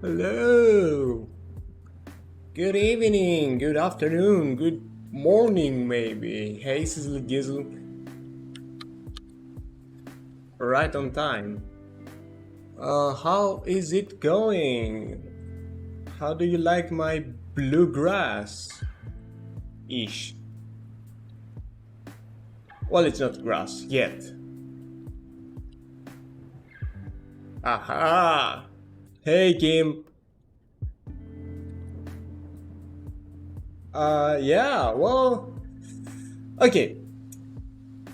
Hello. Good evening, good afternoon, good morning, maybe. Hey, Sizzle Gizzle. Right on time. How is it going? How do you like my bluegrass? Ish. Well, it's not grass yet. Aha! Hey, Kim. Yeah, well, okay.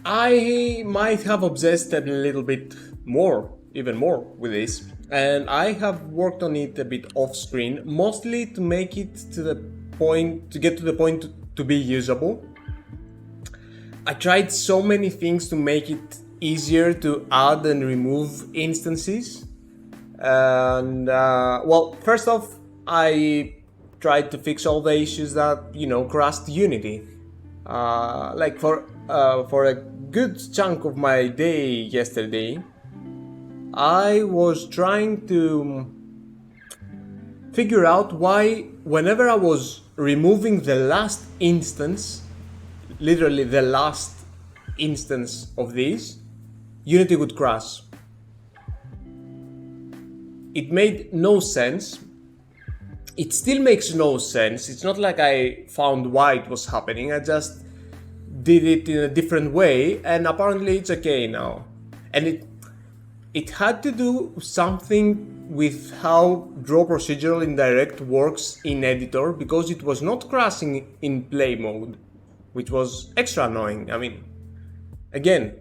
I might have obsessed a little bit more, even more, with this, and I have worked on it a bit off screen, mostly to make it to the point, to get to the point to be usable. I tried so many things to make it easier to add and remove instances. And well, first off, I tried to fix all the issues that crashed Unity. Like for a good chunk of my day yesterday, I was trying to figure out why, whenever I was removing the last instance, literally the last instance of this, Unity would crash. It made no sense. It still makes no sense. It's not like I found why it was happening. I just did it in a different way, and apparently it's okay now. And it had to do something with how draw procedural indirect works in editor, because it was not crashing in play mode, which was extra annoying. I mean, again,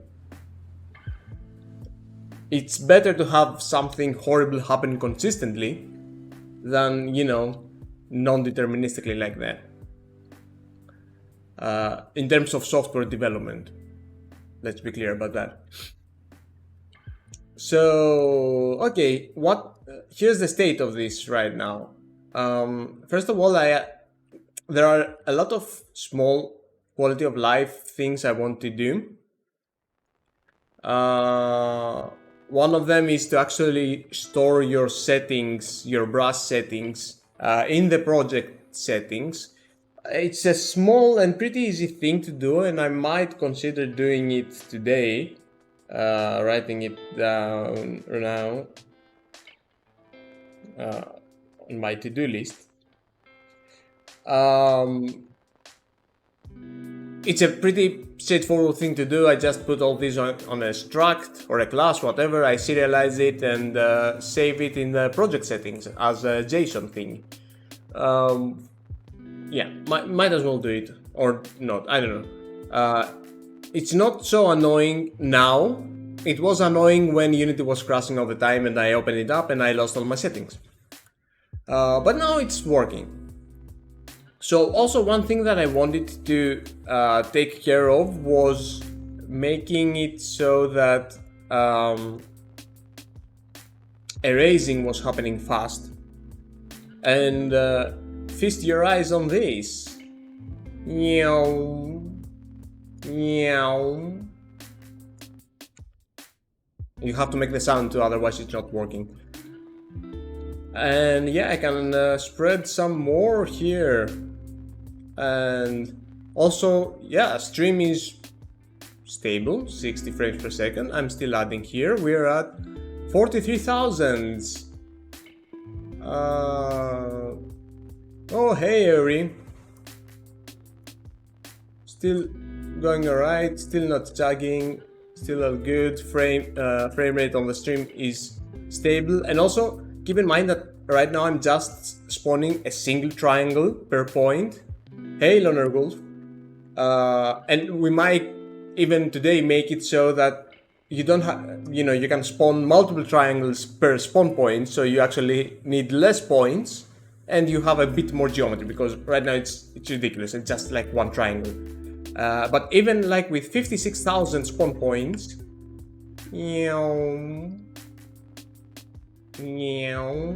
it's better to have something horrible happen consistently than, non-deterministically like that. In terms of software development, let's be clear about that. So, okay, here's the state of this right now. First of all, there are a lot of small quality of life things I want to do. One of them is to actually store your settings, your brush settings, in the project settings. It's a small and pretty easy thing to do, and I might consider doing it today. Writing it down now on my to-do list. It's a pretty straightforward thing to do. I just put all these on a struct or a class, whatever. I serialize it and save it in the project settings as a JSON thing. Yeah, might as well do it, or not, I don't know. It's not so annoying now. It was annoying when Unity was crashing all the time and I opened it up and I lost all my settings. But now it's working. So also one thing that I wanted to take care of was making it so that erasing was happening fast. And feast your eyes on this. Meow. Meow. You have to make the sound too, otherwise it's not working. And yeah, I can spread some more here. And also, yeah, stream is stable, 60 frames per second. I'm still adding here. We're at 43,000. Oh, hey, Eri. Still going alright, still not chugging, still all good. Frame rate on the stream is stable. And also, keep in mind that right now I'm just spawning a single triangle per point. Hey, Loner Wolf. And we might even today make it so that you don't have, you can spawn multiple triangles per spawn point, so you actually need less points and you have a bit more geometry, because right now it's ridiculous. It's just like one triangle. But even like with 56,000 spawn points, meow, meow.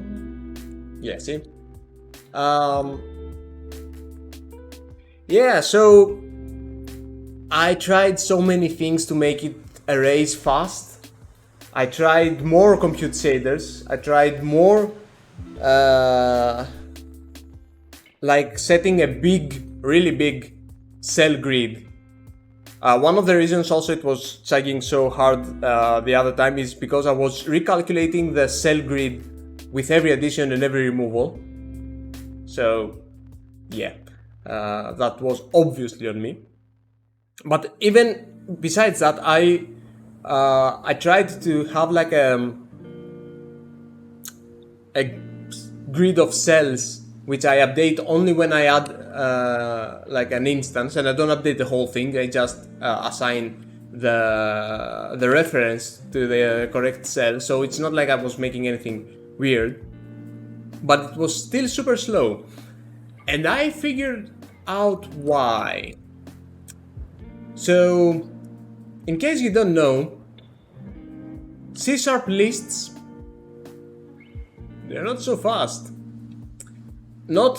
Yeah, see? Yeah, so I tried so many things to make it erase fast. I tried more compute shaders. I tried more like setting a really big cell grid. One of the reasons also it was chugging so hard the other time is because I was recalculating the cell grid with every addition and every removal. So yeah, that was obviously on me. But even besides that, I tried to have like a grid of cells which I update only when I add like an instance, and I don't update the whole thing. I just assign the reference to the correct cell, so it's not like I was making anything weird, but it was still super slow. And I figured out why. So, in case you don't know, C# lists, they're not so fast. Not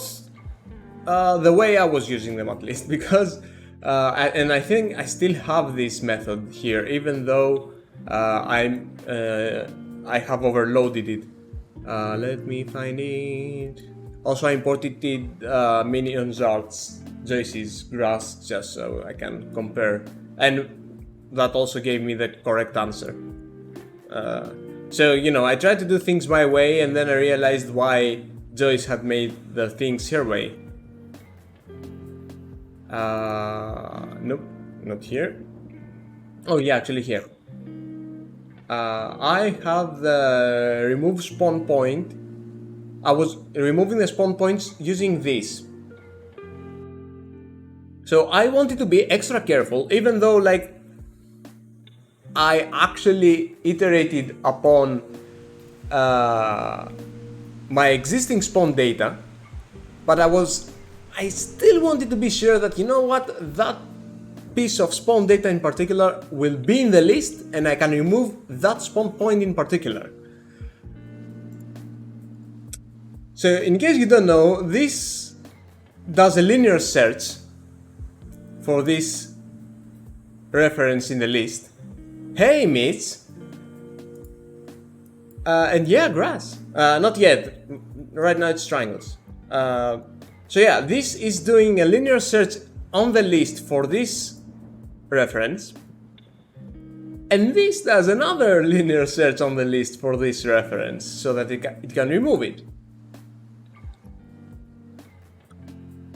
the way I was using them, at least, because and I think I still have this method here, even though I have overloaded it. Let me find it. Also, I imported Minions Arts Joyce's grass just so I can compare, and that also gave me the correct answer. So, you know, I tried to do things my way, and then I realized why Joyce had made the things her way. Nope, not here. Oh yeah, actually here. I have the remove spawn point. I was removing the spawn points using this. So I wanted to be extra careful, even though like I actually iterated upon my existing spawn data, but I still wanted to be sure that, you know what, that piece of spawn data in particular will be in the list and I can remove that spawn point in particular. So in case you don't know, this does a linear search for this reference in the list. Hey Mitch! And yeah, grass. Not yet. Right now it's triangles. So yeah, this is doing a linear search on the list for this reference. And this does another linear search on the list for this reference so that it can remove it.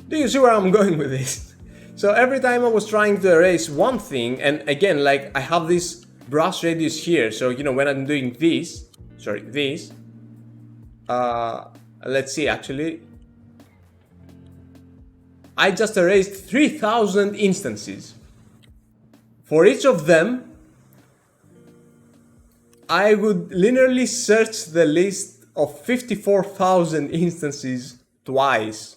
Do you see where I'm going with this? So every time I was trying to erase one thing, and again, like I have this brush radius here, so you know, when I'm doing this, let's see, actually, I just erased 3,000 instances. For each of them, I would linearly search the list of 54,000 instances twice.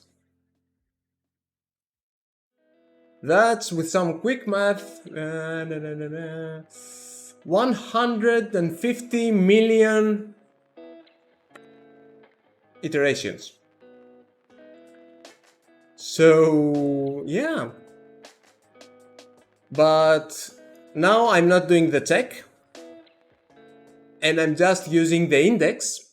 That's, with some quick math, 150 million iterations. So, yeah. But now I'm not doing the check, and I'm just using the index,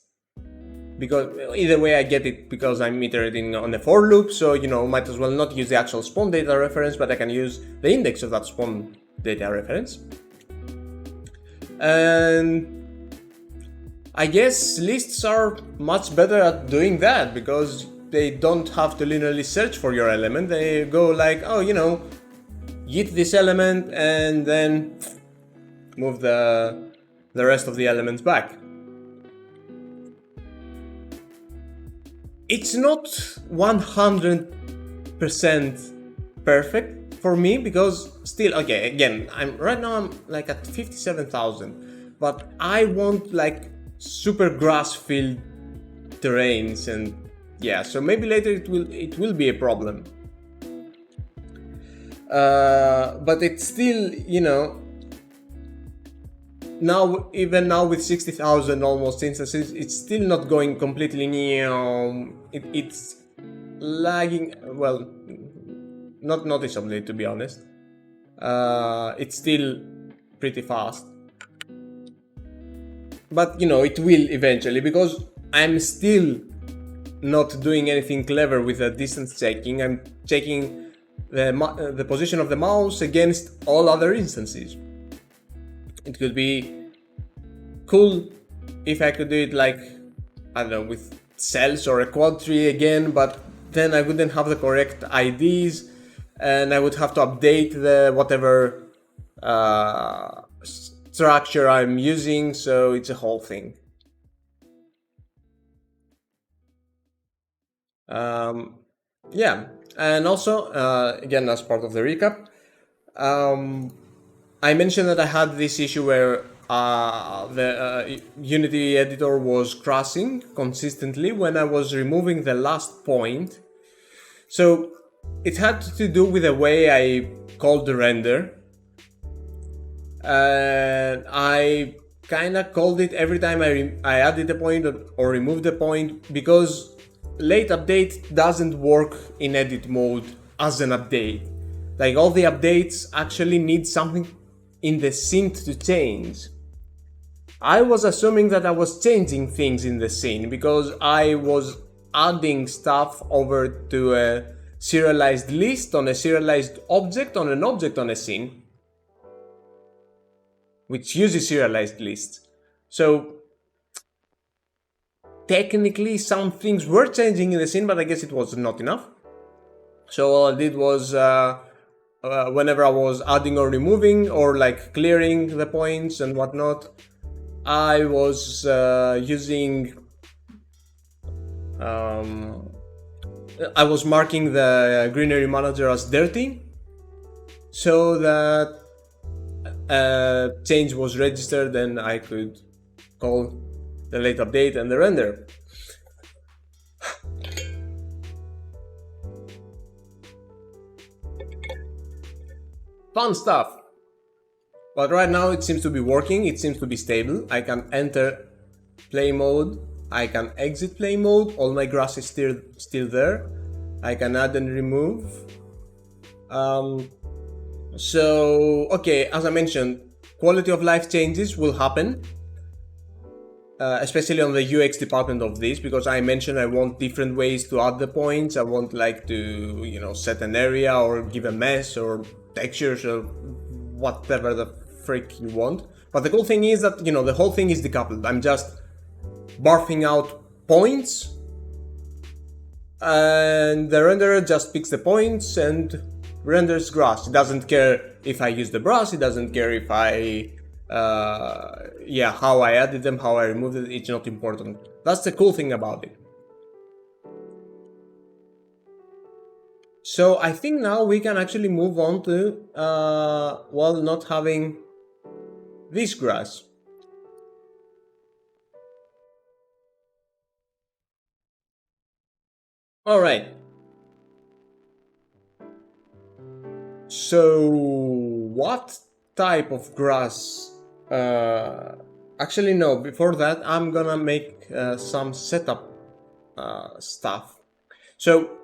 because either way I get it because I'm iterating on a for loop, so you know, might as well not use the actual spawn data reference, but I can use the index of that spawn data reference. And I guess lists are much better at doing that because they don't have to linearly search for your element. They go like, oh, you know, git this element and then move the rest of the elements back. It's not 100% perfect for me because still, okay, again, right now I'm like at 57,000, but I want like super grass filled terrains, and yeah, so maybe later it will be a problem. But it's still, you know, even now with 60,000 almost instances, it's still not going completely it's lagging, well, not noticeably, to be honest. It's still pretty fast. But, you know, it will eventually, because I'm still not doing anything clever with the distance checking. I'm checking the position of the mouse against all other instances. It could be cool if I could do it like, I don't know, with cells or a quad tree again, but then I wouldn't have the correct IDs and I would have to update the whatever structure I'm using, so it's a whole thing. Yeah, and also, again, as part of the recap, I mentioned that I had this issue where the Unity editor was crashing consistently when I was removing the last point. So it had to do with the way I called the render. And I kind of called it every time I added a point or removed a point, because late update doesn't work in edit mode as an update. Like, all the updates actually need something in the scene to change. I was assuming that I was changing things in the scene because I was adding stuff over to a serialized list on a serialized object on an object on a scene, which uses serialized lists. So technically some things were changing in the scene, but I guess it was not enough. So all I did was whenever I was adding or removing or like clearing the points and whatnot, I was using I was marking the Greenery manager as dirty, so that change was registered and I could call the late update and the render. Fun stuff. But right now it seems to be working, it seems to be stable. I can enter play mode, I can exit play mode, all my grass is still there. I can add and remove. So, okay, as I mentioned, quality of life changes will happen, especially on the UX department of this, because I mentioned I want different ways to add the points. I want like to, you know, set an area or give a mesh or textures or whatever the frick you want. But the cool thing is that, you know, the whole thing is decoupled. I'm just barfing out points and the renderer just picks the points and renders grass. It doesn't care if I use the brush, it doesn't care if I how I added them, how I removed it, it's not important. That's the cool thing about it. So I think now we can actually move on to not having this grass. All right. So what type of grass? Actually, no. Before that, I'm gonna make some setup stuff. So,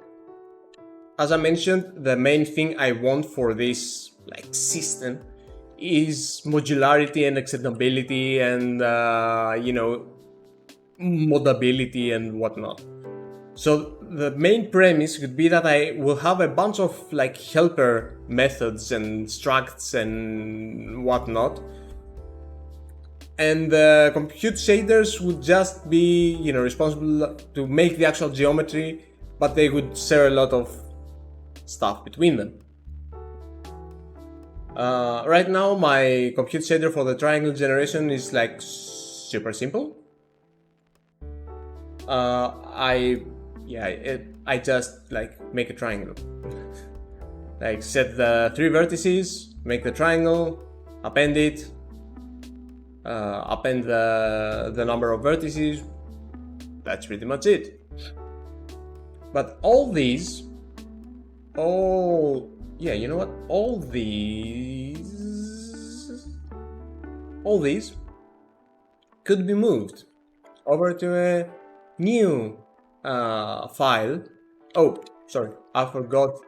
as I mentioned, the main thing I want for this like system is modularity and extendability and modability and whatnot. So the main premise would be that I will have a bunch of like helper methods and structs and whatnot, and the compute shaders would just be, you know, responsible to make the actual geometry, but they would share a lot of stuff between them. Right now my compute shader for the triangle generation is like super simple. I just like make a triangle. Like set the 3 vertices, make the triangle, append it, append the number of vertices. That's pretty much it. But all these, all these could be moved over to a new file. Oh, sorry, I forgot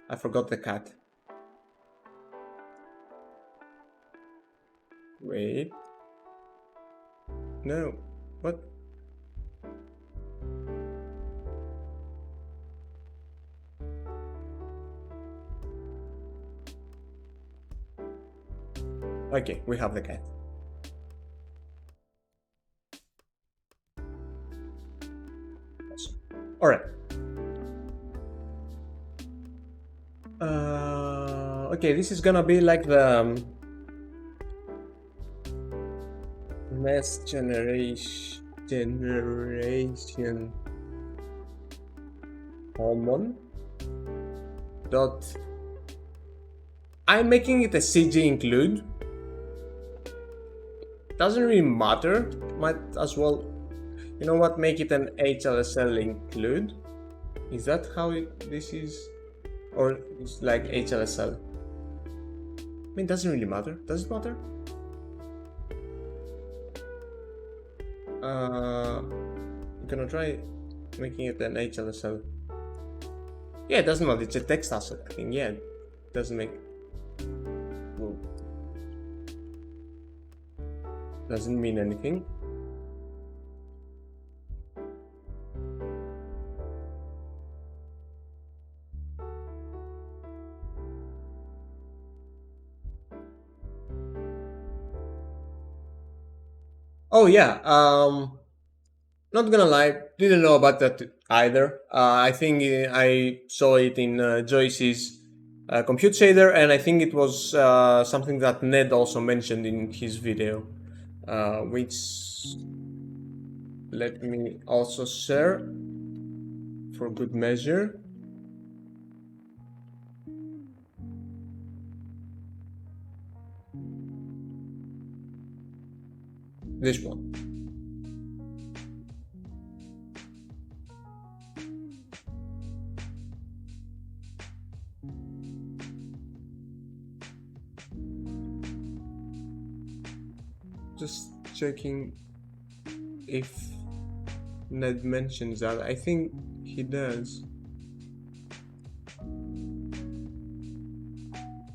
the cat. Wait. No. What? Okay, we have the cat. Awesome. All right. Okay, this is gonna be like the next generation hormone dot. I'm making it a CG include. Doesn't really matter. Might as well. You know what? Make it an HLSL include. Is that how this is? Or it's like HLSL? I mean, it doesn't really matter. Does it matter? I'm gonna try making it an HLSL. Yeah, it doesn't matter. It's a text asset, I think. Yeah, it doesn't make. Well, doesn't mean anything. Oh yeah, not gonna lie, didn't know about that either. I think I saw it in Joyce's compute shader, and I think it was something that Ned also mentioned in his video, which let me also share for good measure. This one. Just checking if Ned mentions that. I think he does.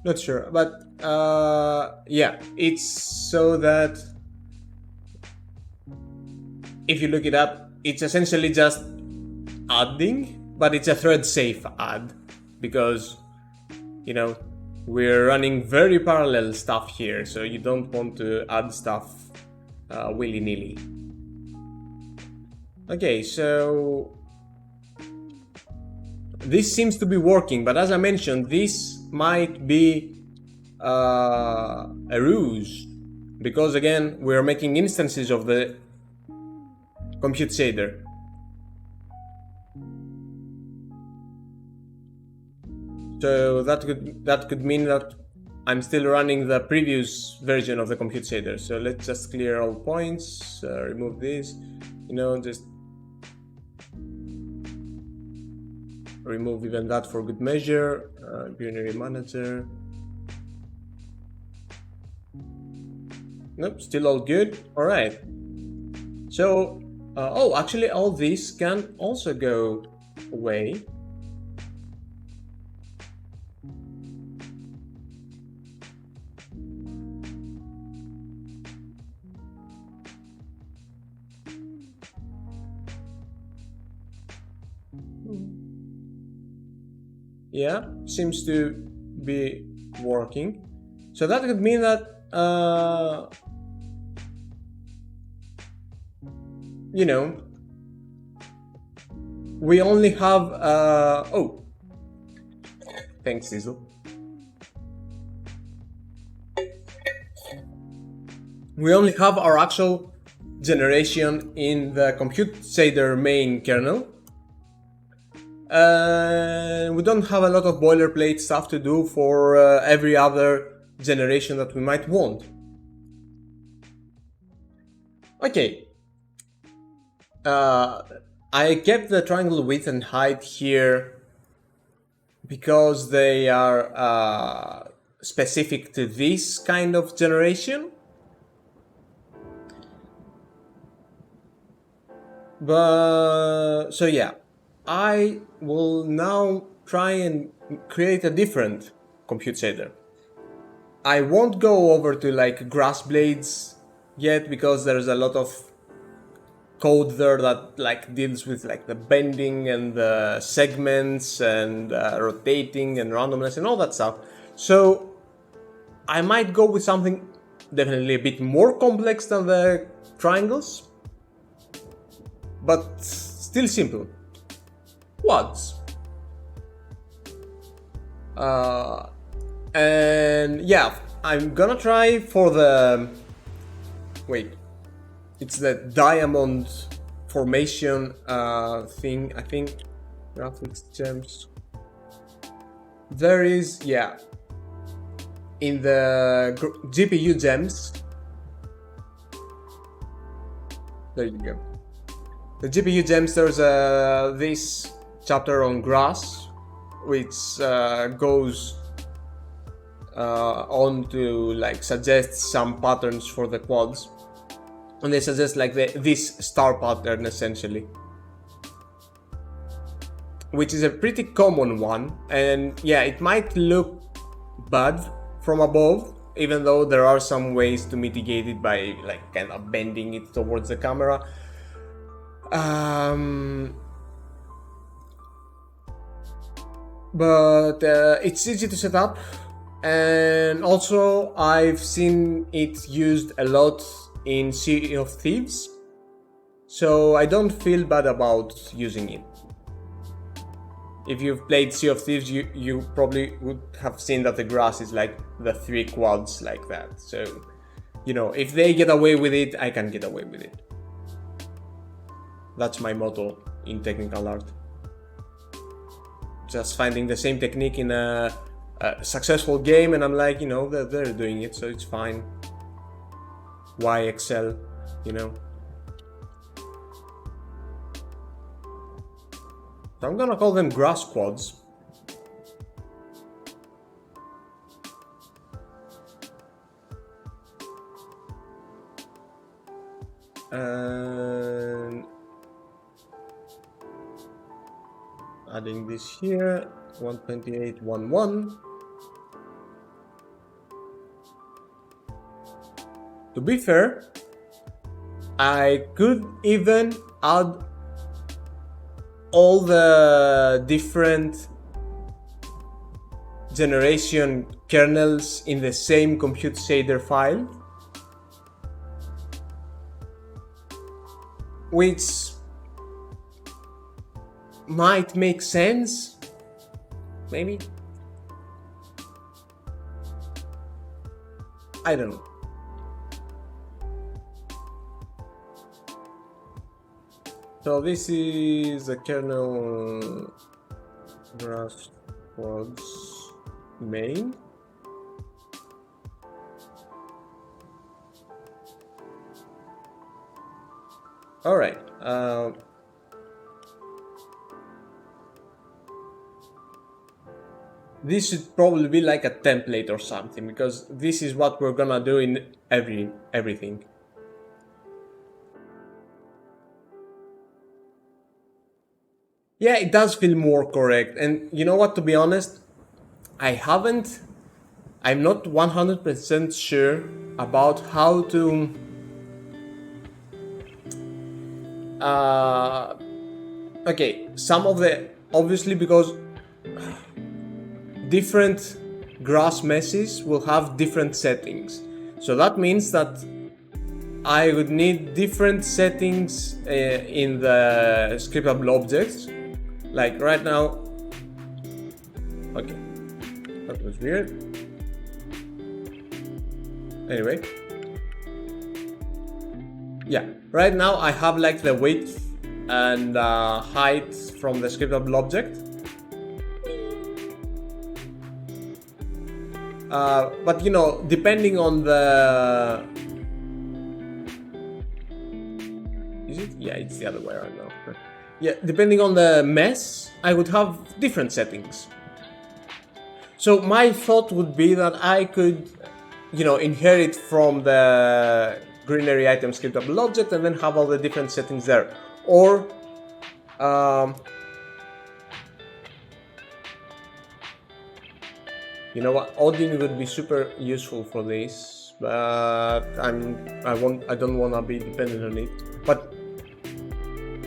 Not sure, but yeah, it's so that if you look it up, it's essentially just adding, but it's a thread safe add because, you know, we're running very parallel stuff here, so you don't want to add stuff willy-nilly. Okay, so this seems to be working, but as I mentioned, this might be a ruse because again, we're making instances of the compute shader. So that could mean that I'm still running the previous version of the compute shader. So let's just clear all points, remove this, you know, just remove even that for good measure. Greenery manager. Nope, still all good. All right. So, oh, actually all this can also go away. Yeah, seems to be working. So that could mean that, you know, we only have, oh, thanks, Diesel. We only have our actual generation in the compute shader main kernel. We don't have a lot of boilerplate stuff to do for every other generation that we might want. Okay. I kept the triangle width and height here because they are specific to this kind of generation. But so yeah, I will now try and create a different compute shader. I won't go over to like grass blades yet because there's a lot of code there that like deals with like the bending and the segments and rotating and randomness and all that stuff. So I might go with something definitely a bit more complex than the triangles, but still simple. Quads. And yeah, I'm gonna try for the... Wait, it's the diamond formation thing, I think. Graphics gems. There is, yeah, in the GPU gems. There you go. The GPU gems, there's this chapter on grass, which goes on to like suggest some patterns for the quads, and they suggest like this star pattern essentially, which is a pretty common one. And yeah, it might look bad from above, even though there are some ways to mitigate it by like kind of bending it towards the camera. But it's easy to set up, and also I've seen it used a lot in Sea of Thieves, so I don't feel bad about using it. If you've played Sea of Thieves, you probably would have seen that the grass is like the 3 quads like that. So, you know, if they get away with it, I can get away with it. That's my motto in technical art. Just finding the same technique in a successful game, and I'm like, you know, they're doing it, so it's fine. Why excel, you know? So I'm gonna call them grass quads. And adding this here, 128.11. To be fair, I could even add all the different generation kernels in the same compute shader file, which might make sense, maybe. I don't know. So this is the kernel grass quads main. All right. This should probably be like a template or something, because this is what we're gonna do in everything. Yeah, it does feel more correct. And you know what, to be honest, I'm not 100% sure about how to okay, some of the, obviously, because different grass meshes will have different settings. So that means that I would need different settings in the scriptable objects. Like right now, okay, that was weird. Anyway, yeah, right now I have like the width and height from the scriptable object. But you know, depending on the... Is it? Yeah, it's the other way around now. Yeah, depending on the mesh, I would have different settings. So my thought would be that I could, you know, inherit from the Greenery item scriptable object and then have all the different settings there. Or you know what, Odin would be super useful for this, but I don't want to be dependent on it. But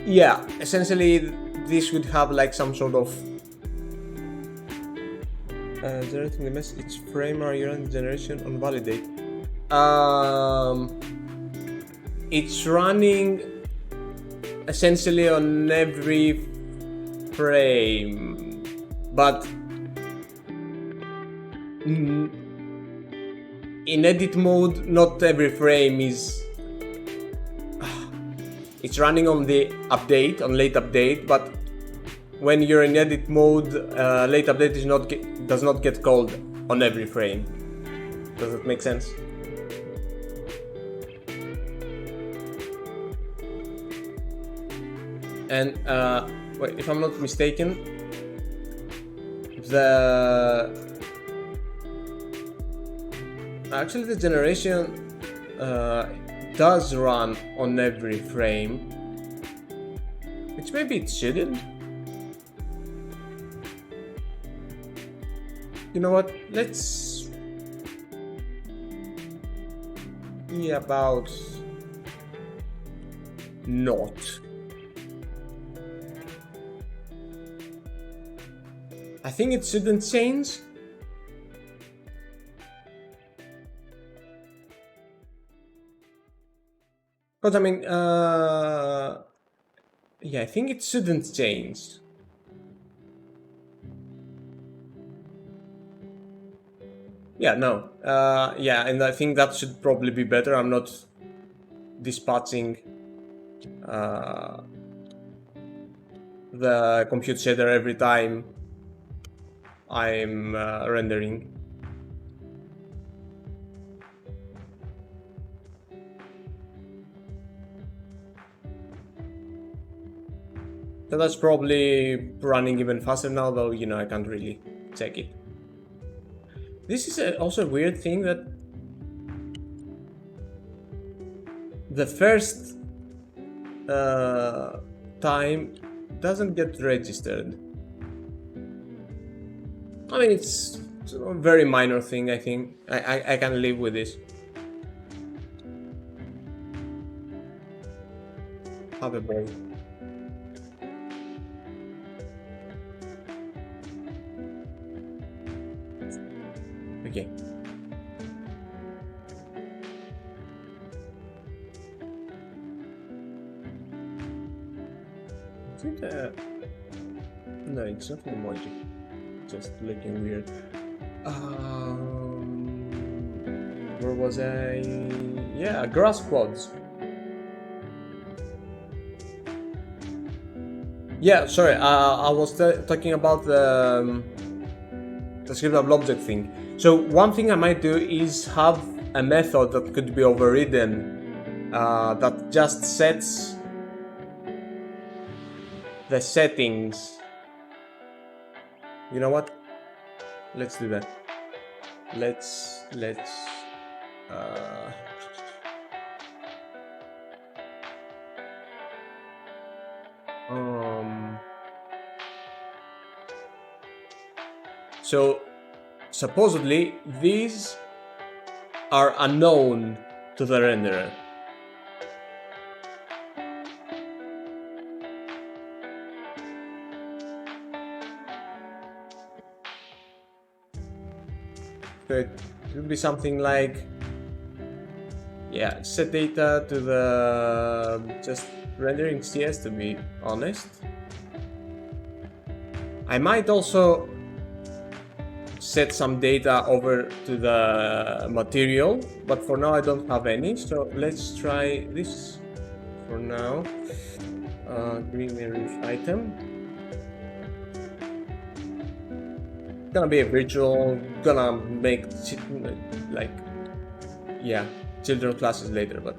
yeah, essentially this would have like some sort of generating the message, its frame are your generation on validate. it's running essentially on every frame, but in edit mode, not every frame is. It's running on the update, on late update, but when you're in edit mode, late update does not get called on every frame. Does that make sense? And wait, if I'm not mistaken, actually the generation does run on every frame, which maybe it shouldn't. You know what? Let's see about not. I think it shouldn't change. But I mean, yeah, I think it shouldn't change. Yeah, no. Yeah, and I think that should probably be better. I'm not dispatching the compute shader every time I'm rendering. So that's probably running even faster now, though, you know, I can't really check it. This is also a weird thing that the first time doesn't get registered. I mean, it's a very minor thing, I think. I can live with this. Have a break. Okay. Is it no, it's not an emoji. Just looking weird. Where was I? Yeah, grass quads. Yeah, sorry. I was talking about the scriptable object thing. So one thing I might do is have a method that could be overridden that just sets the settings. You know what? Let's do that. Let's so supposedly these are unknown to the renderer. So it could be something like, yeah, set data to the just rendering CS, to be honest. I might also set some data over to the material, but for now I don't have any, so let's try this for now. Greenery item. Gonna be a virtual, gonna make like, yeah, children classes later, but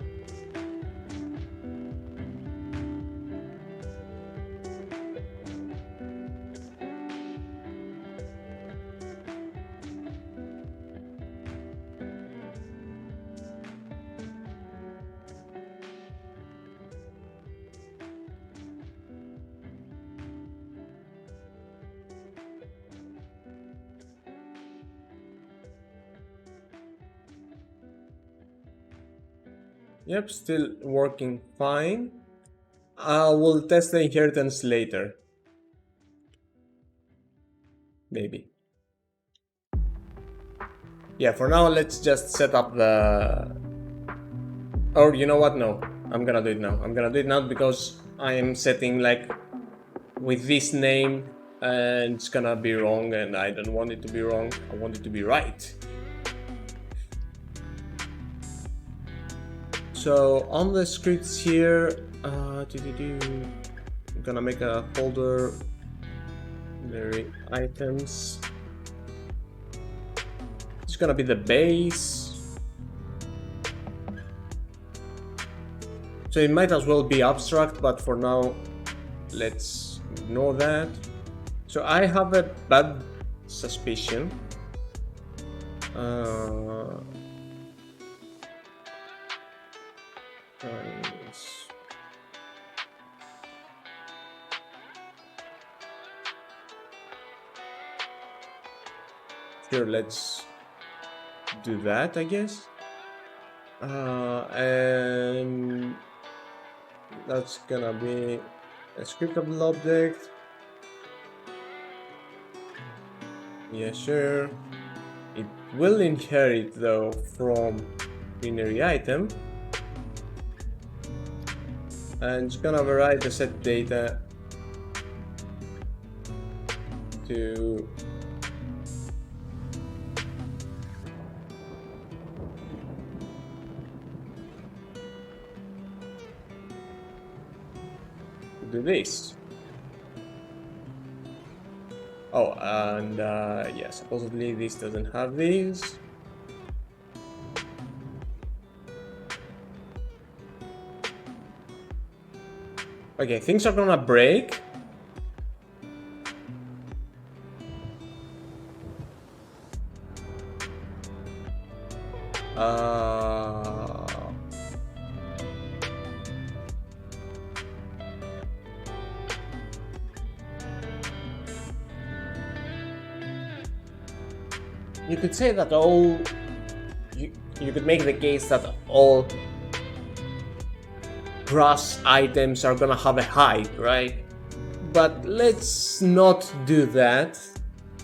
yep, still working fine. We'll test the inheritance later. Maybe. Yeah, for now, let's just set up the... Or you know what? No, I'm gonna do it now. I'm gonna do it now because I am setting like with this name and it's gonna be wrong and I don't want it to be wrong. I want it to be right. So on the scripts here, I'm gonna make a folder, Greenery items. It's gonna be the base. So it might as well be abstract, but for now, let's ignore that. So I have a bad suspicion. Here, let's do that, I guess. And that's gonna be a scriptable object. Yeah, sure. It will inherit though from Greenery item. And it's gonna override the set data to do this. Oh, and yeah, supposedly this doesn't have these. Okay, things are gonna break. You could say that all... You could make the case that all grass items are gonna have a height, right? But let's not do that,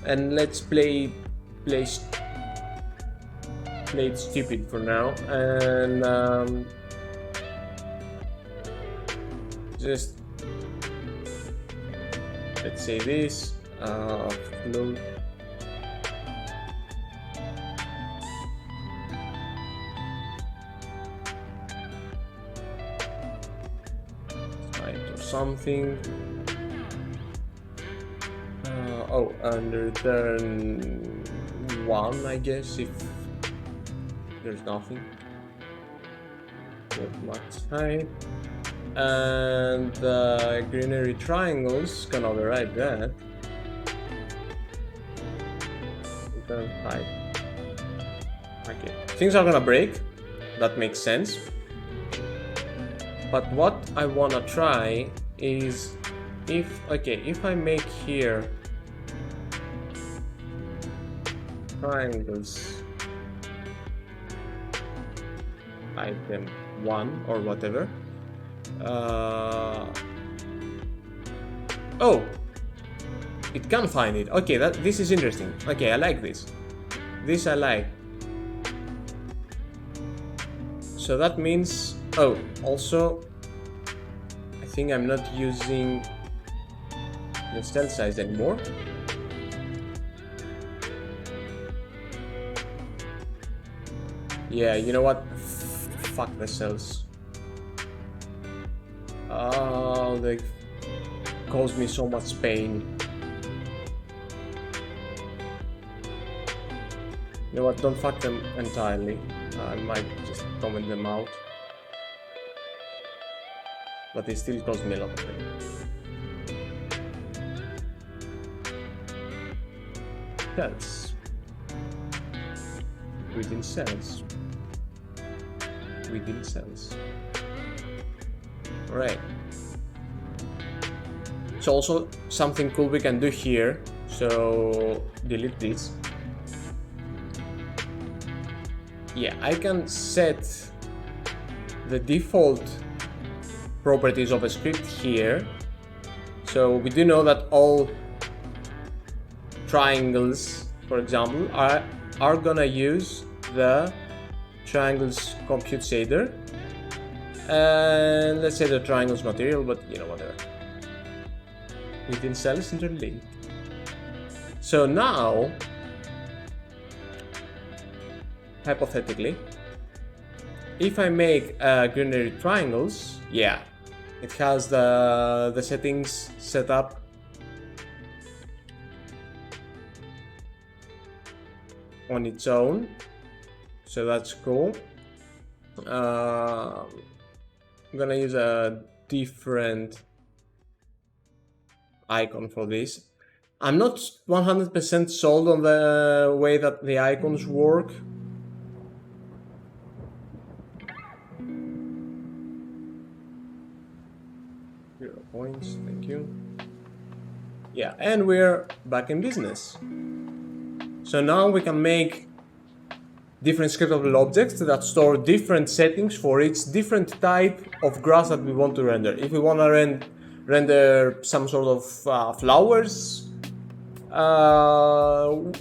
and let's play it stupid for now, and just let's say this float. Something. Oh, and return 1, I guess, if there's nothing. Not much height. And the Greenery triangles can override that. Return height. Okay, things are gonna break. That makes sense. But what I wanna try is if I make here triangles item 1 or whatever. Oh, it can find it. Okay, this is interesting. Okay, I like this. This I like. So that means, oh, also, I think I'm not using the cell size anymore. Yeah, you know what? Fuck the cells. Oh, they caused me so much pain. You know what? Don't fuck them entirely. I might just comment them out. But they still cause me a lot of pain. Cells. Within cells. Within cells. Alright. So also something cool we can do here. So delete this. Yeah, I can set the default properties of a script here. So we do know that all triangles, for example, are are gonna use the triangles compute shader, and let's say the triangles material, but you know, whatever. Within cells interlinked. So now, hypothetically, if I make Greenery triangles, yeah, it has the settings set up on its own, so that's cool. I'm gonna use a different icon for this. I'm not 100% sold on the way that the icons work. Points, thank you. Yeah, and we're back in business. So now we can make different scriptable objects that store different settings for each different type of grass that we want to render. If we want to render some sort of flowers,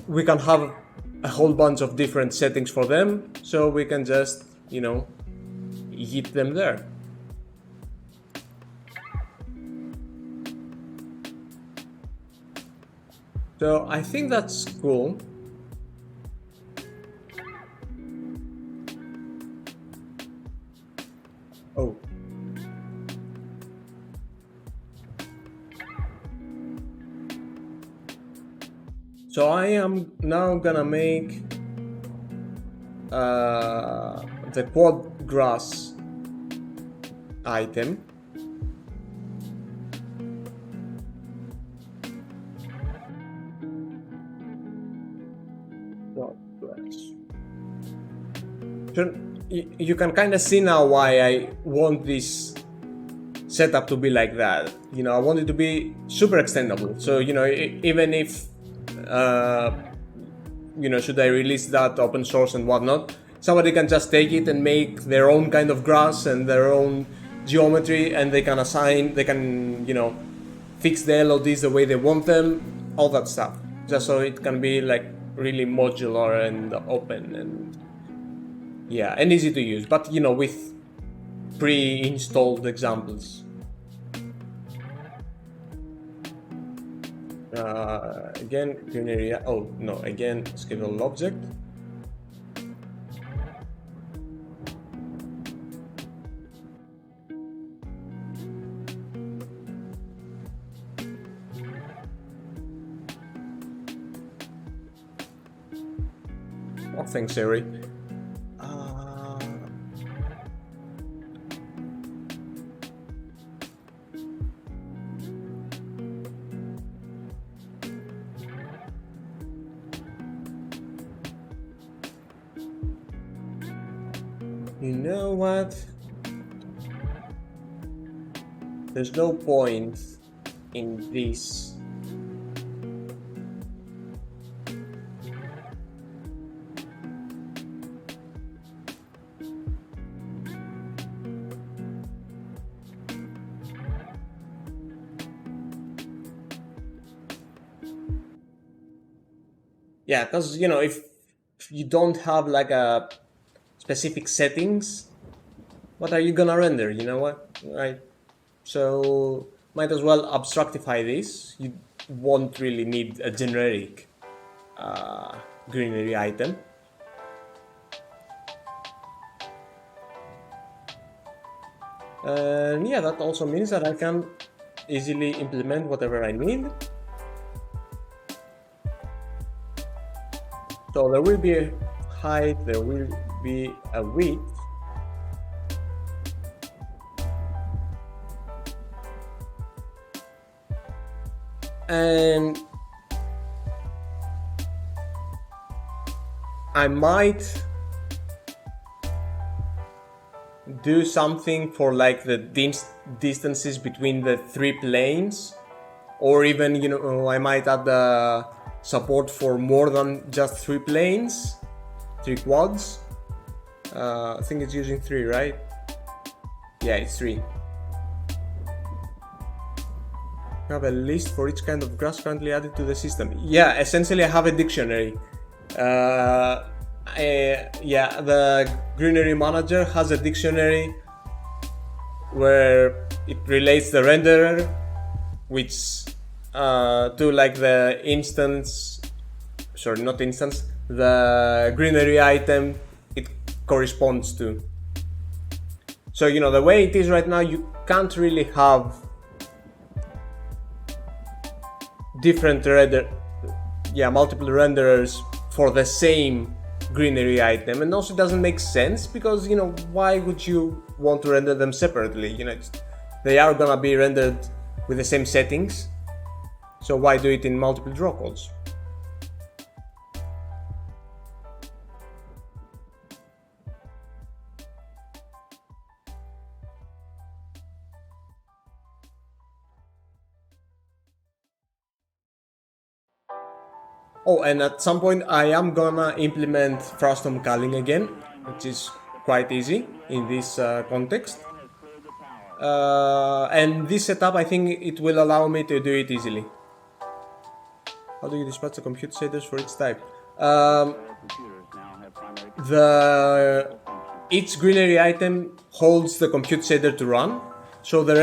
we can have a whole bunch of different settings for them, so we can just, you know, hit them there. So I think that's cool. Oh. So I am now gonna make the quad grass item. You can kind of see now why I want this setup to be like that. You know, I want it to be super extendable. So, you know, even if, you know, should I release that open source and whatnot, somebody can just take it and make their own kind of grass and their own geometry, and they can assign, they can, you know, fix the LODs the way they want them, all that stuff. Just so it can be like really modular and open and yeah, and easy to use, but you know, with pre-installed examples. Again, Greenery. Oh no, again, Scriptable object. Oh, thanks, Siri. You know what? There's no point in this. Yeah, because you know, if you don't have like a specific settings, what are you gonna render? You know what, right? So might as well abstractify this. You won't really need a generic Greenery item. And yeah, that also means that I can easily implement whatever I need. So there will be a height, there will be a width, and I might do something for like the distances between the three planes, or even, you know, I might add the support for more than just three planes, three quads. I think it's using 3, right? Yeah, it's 3. I have a list for each kind of grass currently added to the system. Yeah, essentially I have a dictionary Yeah, the Greenery manager has a dictionary where it relates the renderer, which to like the instance, sorry, not instance, the Greenery item it corresponds to. So, you know, the way it is right now, you can't really have different multiple renderers for the same Greenery item, and also it doesn't make sense because, you know, why would you want to render them separately? You know, they are gonna be rendered with the same settings, so why do it in multiple draw calls? Oh, and at some point I am gonna implement frustum culling again, which is quite easy in this context. And this setup, I think it will allow me to do it easily. How do you dispatch the compute shaders for each type? Each Greenery item holds the compute shader to run. So the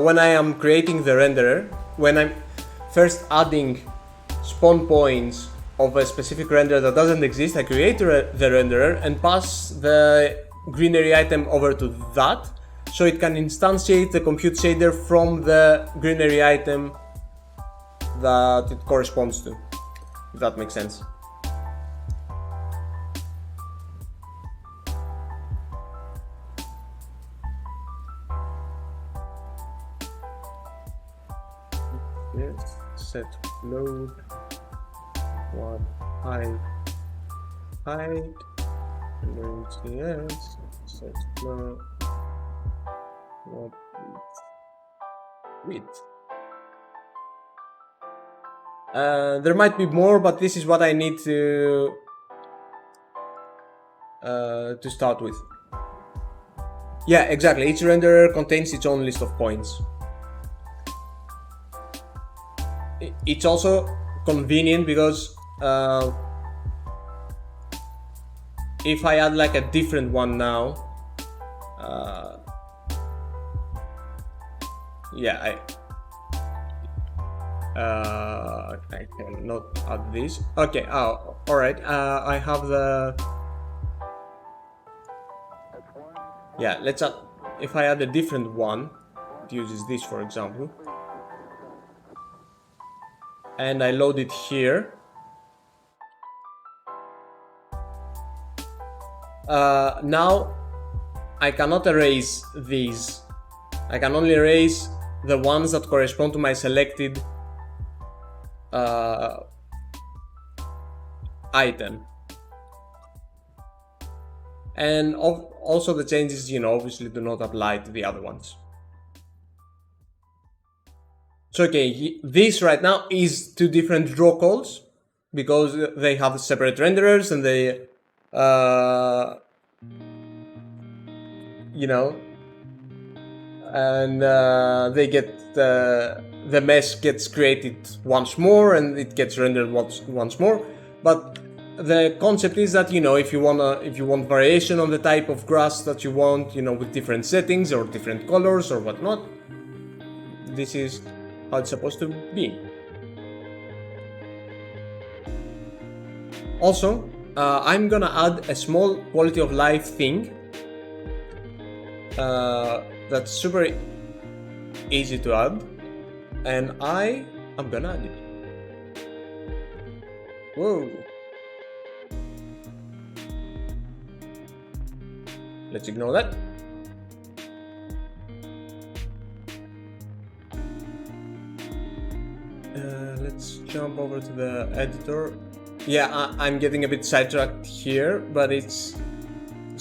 when I am creating the renderer, when I'm first adding spawn points of a specific renderer that doesn't exist, I create the renderer and pass the Greenery item over to that, so it can instantiate the compute shader from the Greenery item that it corresponds to, if that makes sense. Yes, set load one height load yes, set load what width. There might be more, but this is what I need to start with. Yeah, exactly. Each renderer contains its own list of points. It's also convenient because if I add like a different one now, I cannot add this. Okay, alright, I have the... Yeah, let's add... If I add a different one, it uses this for example, and I load it here, now I cannot erase these. I can only erase the ones that correspond to my selected item. And also the changes, you know, obviously do not apply to the other ones. So okay, this right now is two different draw calls because they have separate renderers and they, you know, and they get the mesh gets created once more and it gets rendered once more. But the concept is that, you know, if you want variation on the type of grass that you want, you know, with different settings or different colors or whatnot, this is how it's supposed to be. Also, I'm gonna add a small quality of life thing that's super easy to add, and I am gonna add it. Whoa. Let's ignore that. Let's jump over to the editor. Yeah, I'm getting a bit sidetracked here, but it's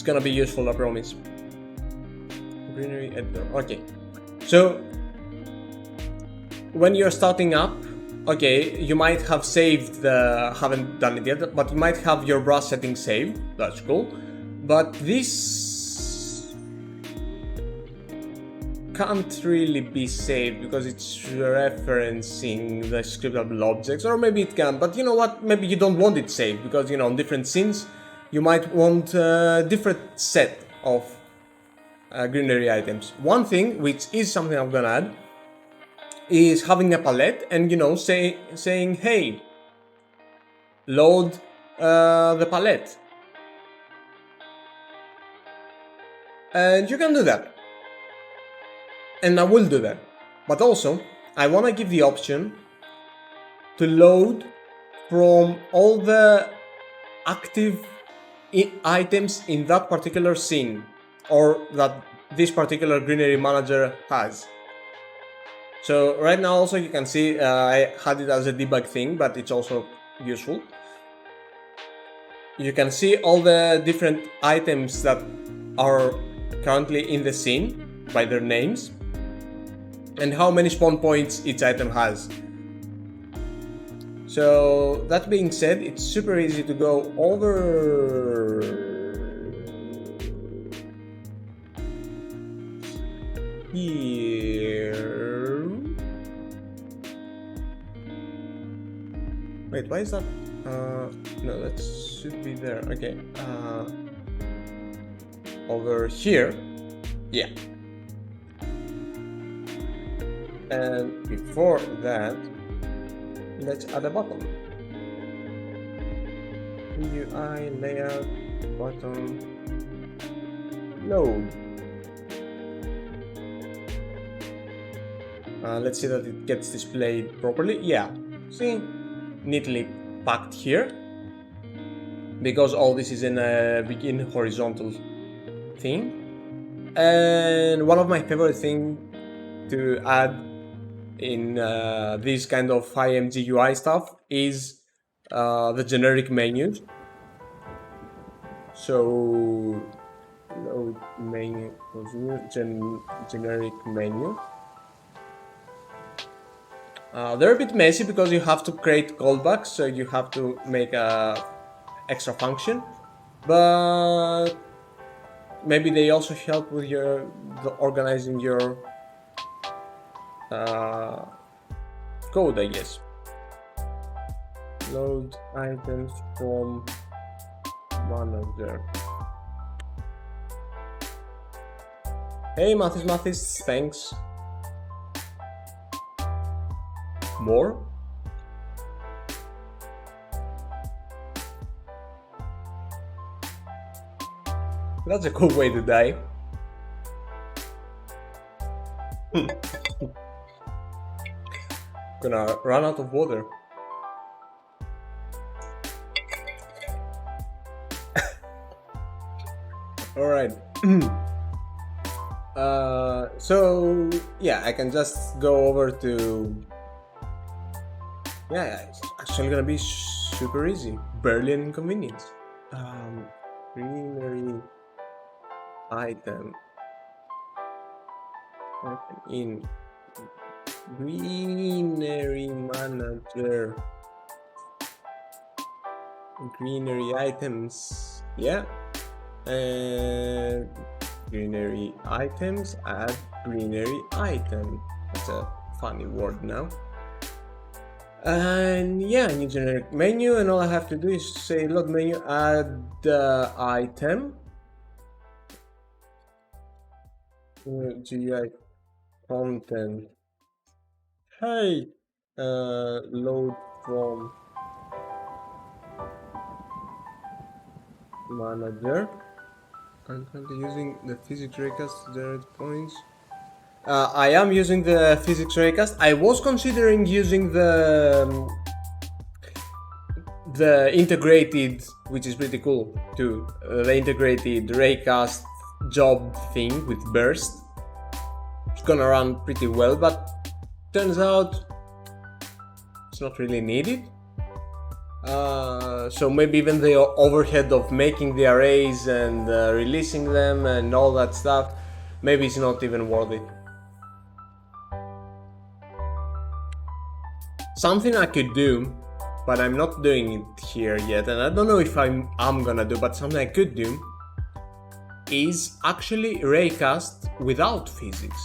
gonna be useful, I promise. Greenery editor. Okay, so when you're starting up, okay, you might have saved haven't done it yet, but you might have your brush settings saved. That's cool. But this can't really be saved because it's referencing the scriptable objects, or maybe it can, but you know what, maybe you don't want it saved because, you know, on different scenes you might want a different set of greenery items. One thing, which is something I'm gonna add, is having a palette and, you know, saying, hey, load the palette. And you can do that. And I will do that. But also, I want to give the option to load from all the active items in that particular scene, or that this particular greenery manager has. So right now also you can see I had it as a debug thing, but it's also useful. You can see all the different items that are currently in the scene by their names and how many spawn points each item has. So that being said, it's super easy to go over here. Wait, why is that? No, that should be there. Okay. Over here. Yeah. And before that, let's add a button. UI, layout, button, load. Let's see that it gets displayed properly. Yeah, see, neatly packed here, because all this is in a begin horizontal thing. And one of my favorite things to add in this kind of IMG UI stuff is the generic menus. So load menu, generic menu. They're a bit messy because you have to create callbacks, so you have to make a extra function, but maybe they also help with organizing your code, I guess. Load items from manager. Hey Mathis, thanks. More? That's a cool way to die. Gonna run out of water. Alright. So yeah, I can just go over to... Yeah, it's actually gonna be super easy. Barely an inconvenience. Greenery item. In Greenery manager. Greenery items. Yeah. And greenery items, add greenery item. That's a funny word now. And yeah, new generic menu, and all I have to do is say load menu, add item, GI content. Hey, load from manager. I'm currently using the physics raycast to generate points. I am using the physics raycast. I was considering using the integrated, which is pretty cool too, the integrated raycast job thing with burst. It's gonna run pretty well, but turns out it's not really needed. So maybe even the overhead of making the arrays and releasing them and all that stuff, maybe it's not even worth it. Something I could do, but I'm not doing it here yet, and I don't know if I'm gonna do, but something I could do is actually raycast without physics.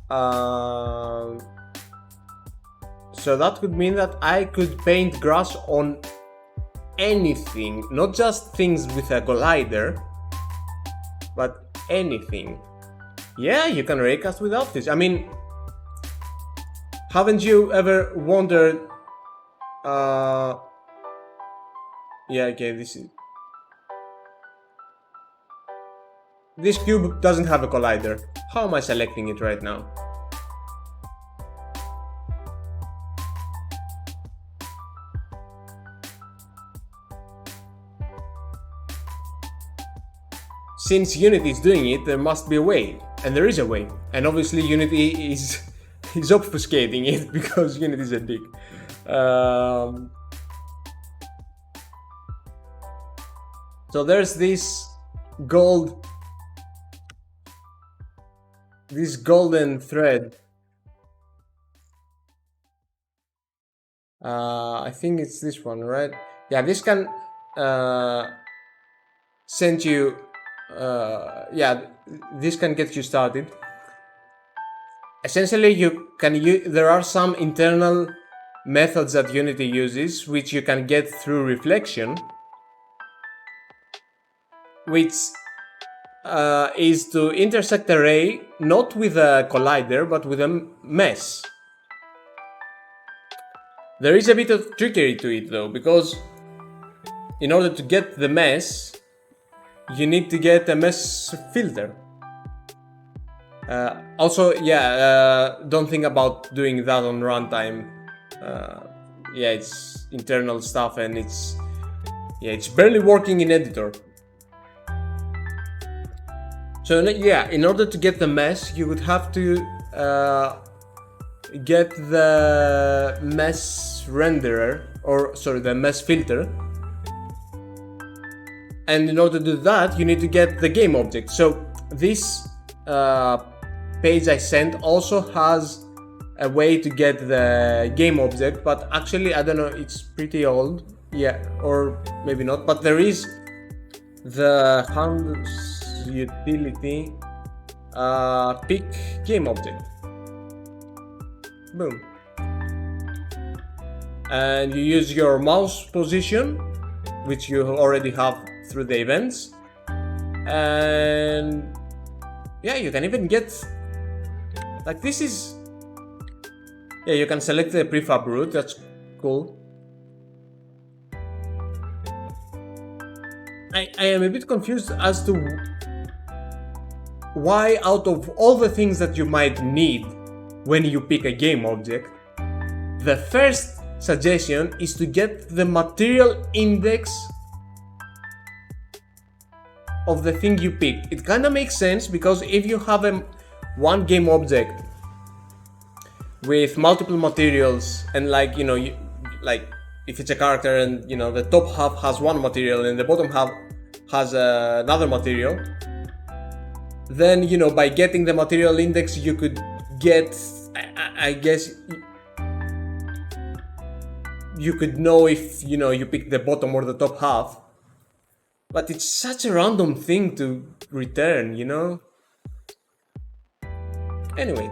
So that could mean that I could paint grass on anything, not just things with a collider, but anything. Yeah, you can raycast without this. I mean, haven't you ever wondered? Yeah, okay, this cube doesn't have a collider. How am I selecting it right now? Since Unity is doing it, there must be a way, and there is a way. And obviously Unity is obfuscating it because Unity is a dick. So there's this golden thread. I think it's this one, right? Yeah, this can send you. Yeah, this can get you started. Essentially, there are some internal methods that Unity uses, which you can get through reflection, which is to intersect a ray not with a collider but with a mesh. There is a bit of trickery to it though, because in order to get the mesh, you need to get a mesh filter. Also, yeah, don't think about doing that on runtime. Yeah, it's internal stuff and it's barely working in editor. So yeah, in order to get the mesh, you would have to get the mesh renderer, or sorry, the mesh filter. And in order to do that, you need to get the game object. So this page I sent also has a way to get the game object, but actually I don't know, it's pretty old. Yeah, or maybe not, but there is the handles utility pick game object. Boom. And you use your mouse position, which you already have through the events, and yeah, you can even get, like, this is, yeah, you can select the prefab route. That's cool. I am a bit confused as to why, out of all the things that you might need when you pick a game object, the first suggestion is to get the material index of the thing you picked. It kind of makes sense, because if you have one game object with multiple materials, and like, you know, like if it's a character and, you know, the top half has one material and the bottom half has another material, then, you know, by getting the material index you could get, I guess you could know if, you know, you pick the bottom or the top half. But it's such a random thing to return, you know? Anyway.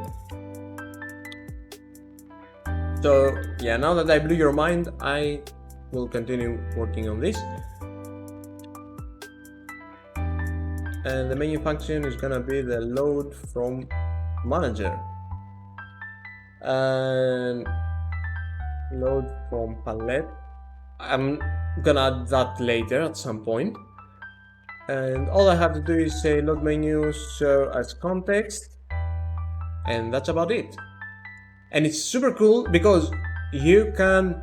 So, yeah, now that I blew your mind, I will continue working on this. And the menu function is gonna be the load from manager. And load from palette. I'm gonna add that later at some point. And all I have to do is say load menu show as context, and that's about it. And it's super cool because you can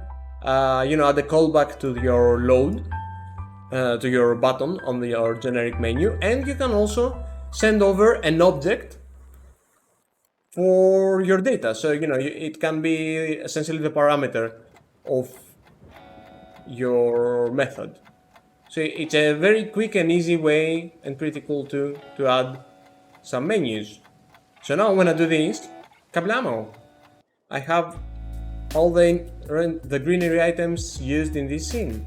you know, add a callback to your load, to your button on your generic menu, and you can also send over an object for your data. So, you know, it can be essentially the parameter of your method. So it's a very quick and easy way, and pretty cool to add some menus. So now when I do this, kablamo! I have all the greenery items used in this scene.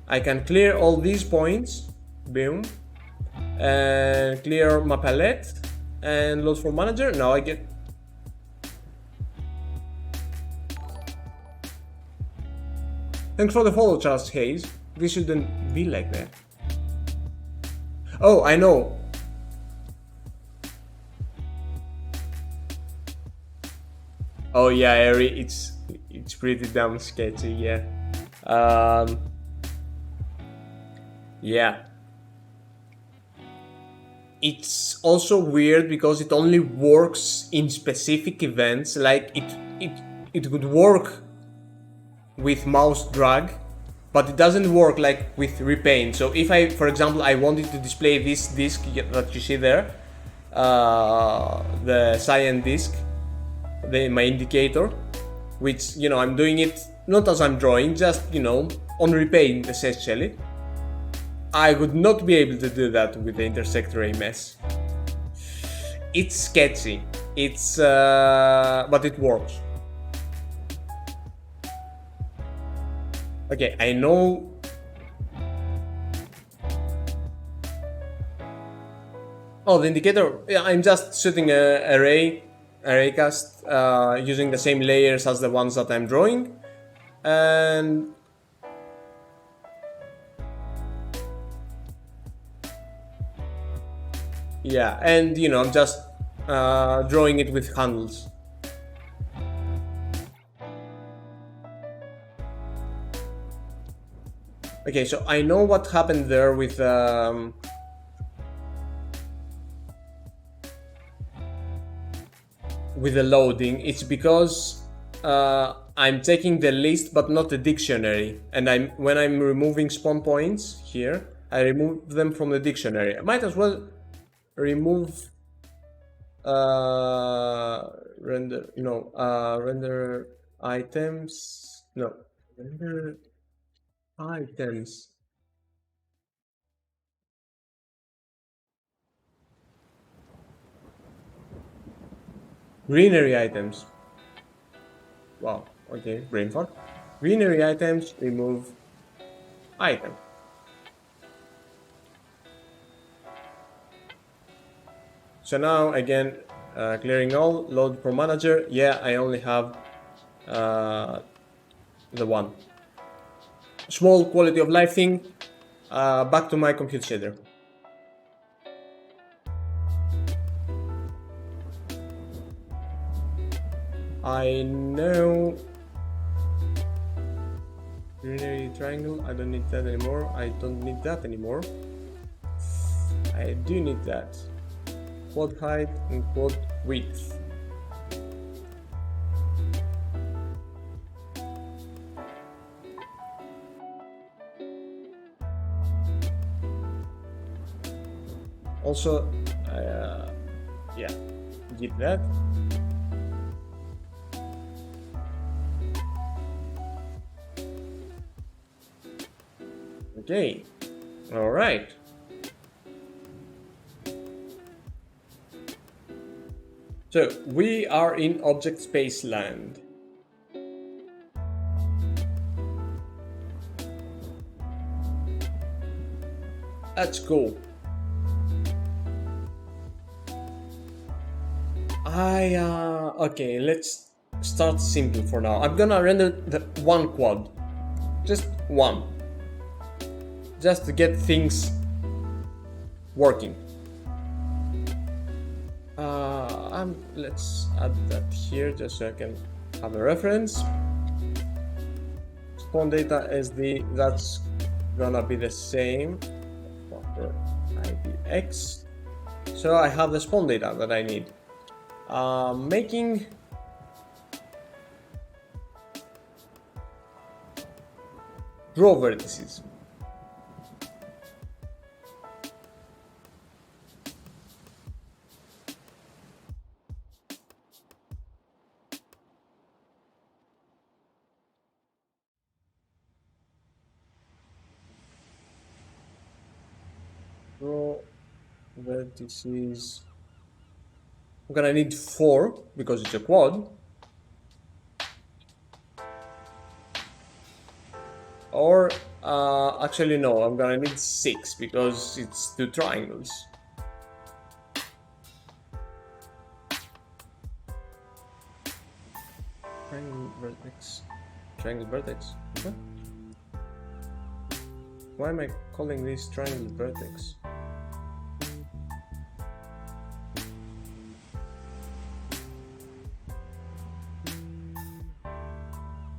I can clear all these points, boom, and clear my palette, and load for manager. Now I get. Thanks for the follow, Charles Hayes. This shouldn't be like that. Oh, I know. Oh yeah, Eri, it's pretty damn sketchy, yeah. Yeah. It's also weird because it only works in specific events. Like it would work with mouse drag, but it doesn't work like with repaint. So if I, for example, I wanted to display this disk that you see there, the cyan disk, my indicator, which, you know, I'm doing it not as I'm drawing, just, you know, on repaint essentially. I would not be able to do that with the intersect ray mesh. It's sketchy. It's but it works. Okay, I know. Oh, the indicator. Yeah, I'm just shooting a array cast using the same layers as the ones that I'm drawing, and yeah, and you know, I'm just drawing it with handles. Okay, so I know what happened there with the loading. It's because I'm taking the list but not the dictionary, and when I'm removing spawn points here, I remove them from the dictionary. I might as well remove render items. No, render items. Greenery items. Wow, okay, brain fog. Greenery items, remove item. So now again, clearing all, load for manager. Yeah, I only have the one. Small quality of life thing. Back to my compute shader. I know. Greenery triangle, I don't need that anymore. I don't need that anymore. I do need that. Quad height and quad width. Also, yeah, get that. Okay, all right. So we are in object space land. That's cool. Okay, let's start simple for now. I'm gonna render the one quad, just one, just to get things working. Let's add that here just so I can have a reference. Spawn data SD, that's gonna be the same. IDX. So I have the spawn data that I need. Making draw vertices. Draw vertices. I'm gonna need 4 because it's a quad. Or actually no, I'm gonna need 6 because it's 2 triangles. vertex, triangle vertex. What? Why am I calling this triangle vertex?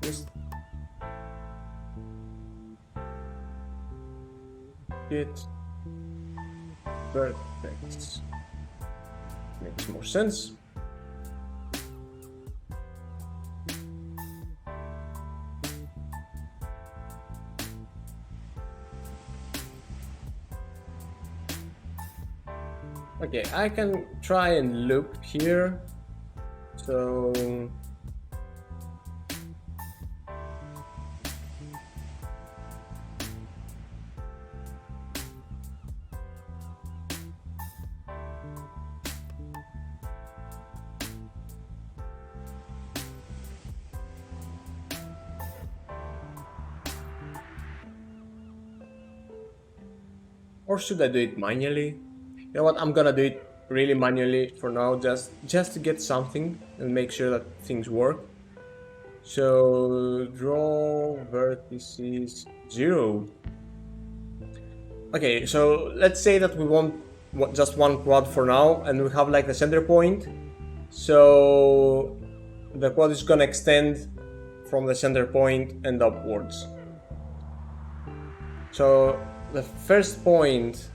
Just get vertex. Makes more sense. Okay, I can try and loop here. So or should I do it manually? You know what, I'm gonna do it really manually for now, just to get something and make sure that things work. So draw vertices 0. Okay, so let's say that we want just one quad for now, and we have like the center point. So the quad is gonna extend from the center point and upwards. So the first point,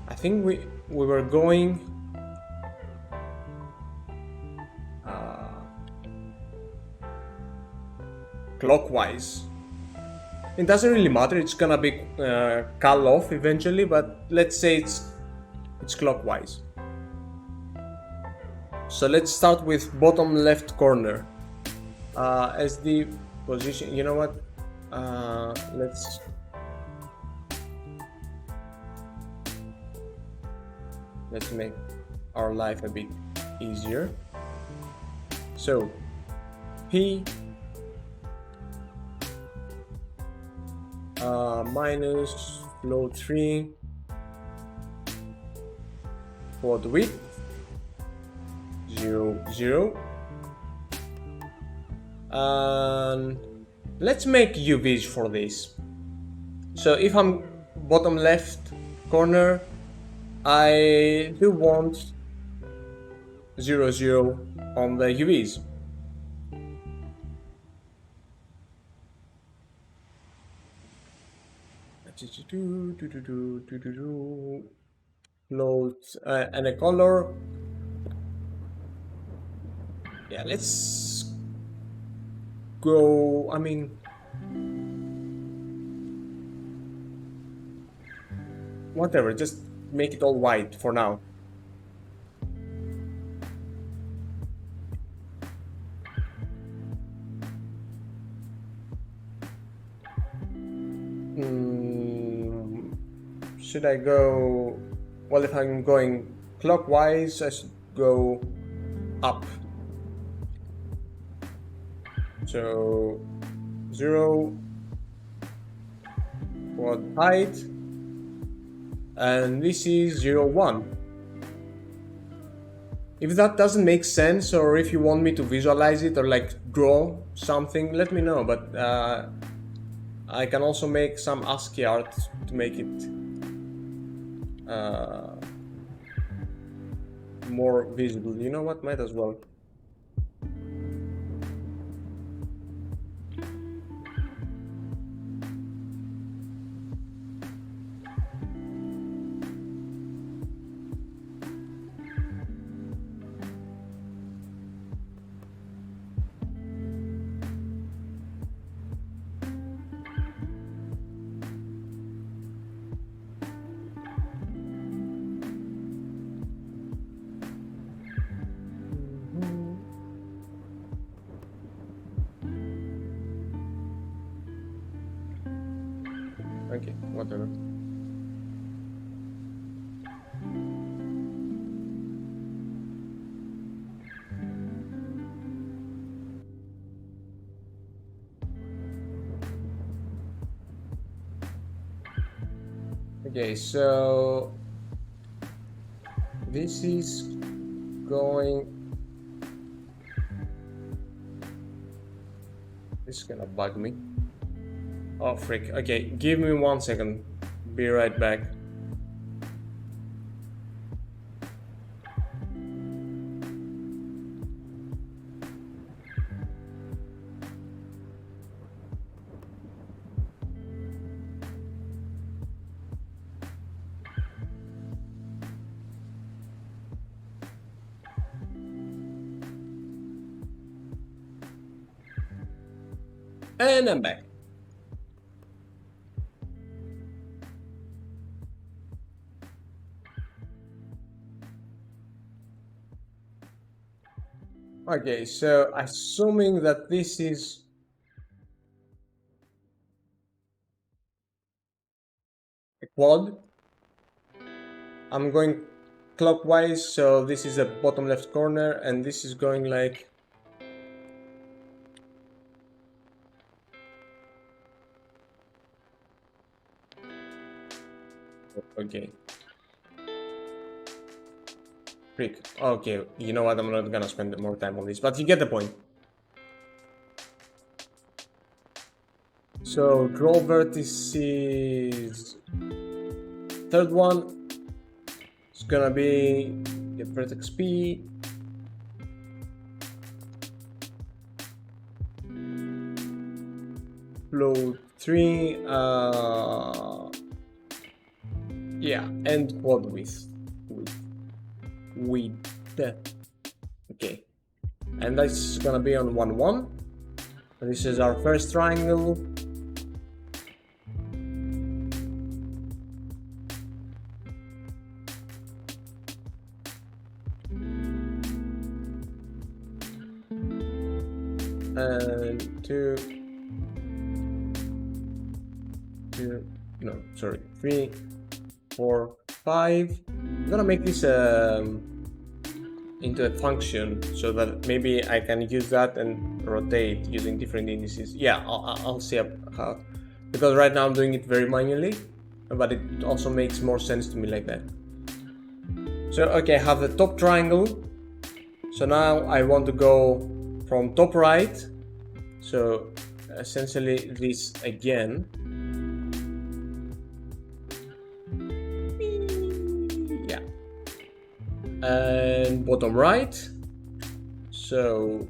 I think we were going clockwise. It doesn't really matter, it's gonna be cut off eventually, but let's say it's clockwise. So let's start with bottom left corner as the position. You know what, let's make our life a bit easier. So P minus float 3 for the width 0 0, and let's make UVs for this. So if I'm bottom left corner, I do want 0 0 on the UVs. Float and a color. Yeah, let's go. I mean, whatever, just make it all white for now. Should I go, well, if I'm going clockwise, I should go up. So 0 quad height, and this is 0 1. If that doesn't make sense, or if you want me to visualize it or like draw something, let me know, but I can also make some ASCII art to make it more visible. You know what, might as well. Okay, whatever. Okay, so this is going This is gonna bug me. Oh, frick. Okay, give me 1 second. Be right back. And I'm back. Okay, so assuming that this is a quad, I'm going clockwise, so this is the bottom left corner, and this is going like... Okay. Frick. Okay, you know what, I'm not gonna spend more time on this, but you get the point. So, draw vertices... Third one is gonna be get vertex P. Float 3, yeah, and quad width. Okay, and that's gonna be on 1 1. This is our first triangle. And 2, no, sorry, 3, 4, 5. I'm gonna make this into a function so that maybe I can use that and rotate using different indices. Yeah, I'll see how, because right now I'm doing it very manually, but it also makes more sense to me like that. So okay, I have the top triangle. So now I want to go from top right, so essentially this again. Yeah. And bottom right, so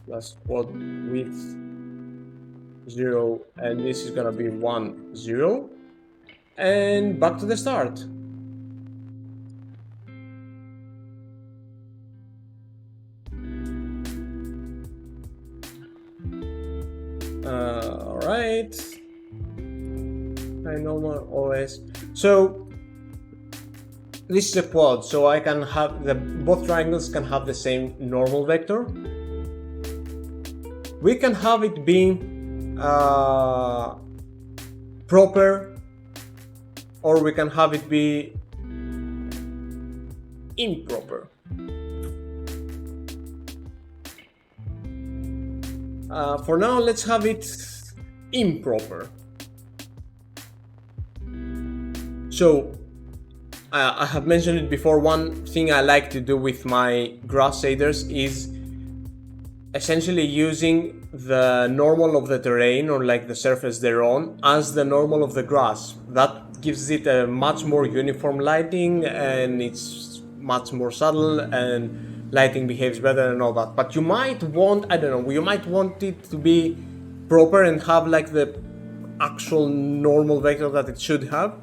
plus quad width 0, and this is gonna be 1 0, and back to the start. Alright, I know my OS. So this is a quad, so I can have both triangles can have the same normal vector. We can have it be proper, or we can have it be improper. For now, let's have it improper. So, I have mentioned it before, one thing I like to do with my grass shaders is essentially using the normal of the terrain, or like the surface they're on, as the normal of the grass. That gives it a much more uniform lighting, and it's much more subtle, and lighting behaves better and all that. But you might want, I don't know, you might want it to be proper and have like the actual normal vector that it should have.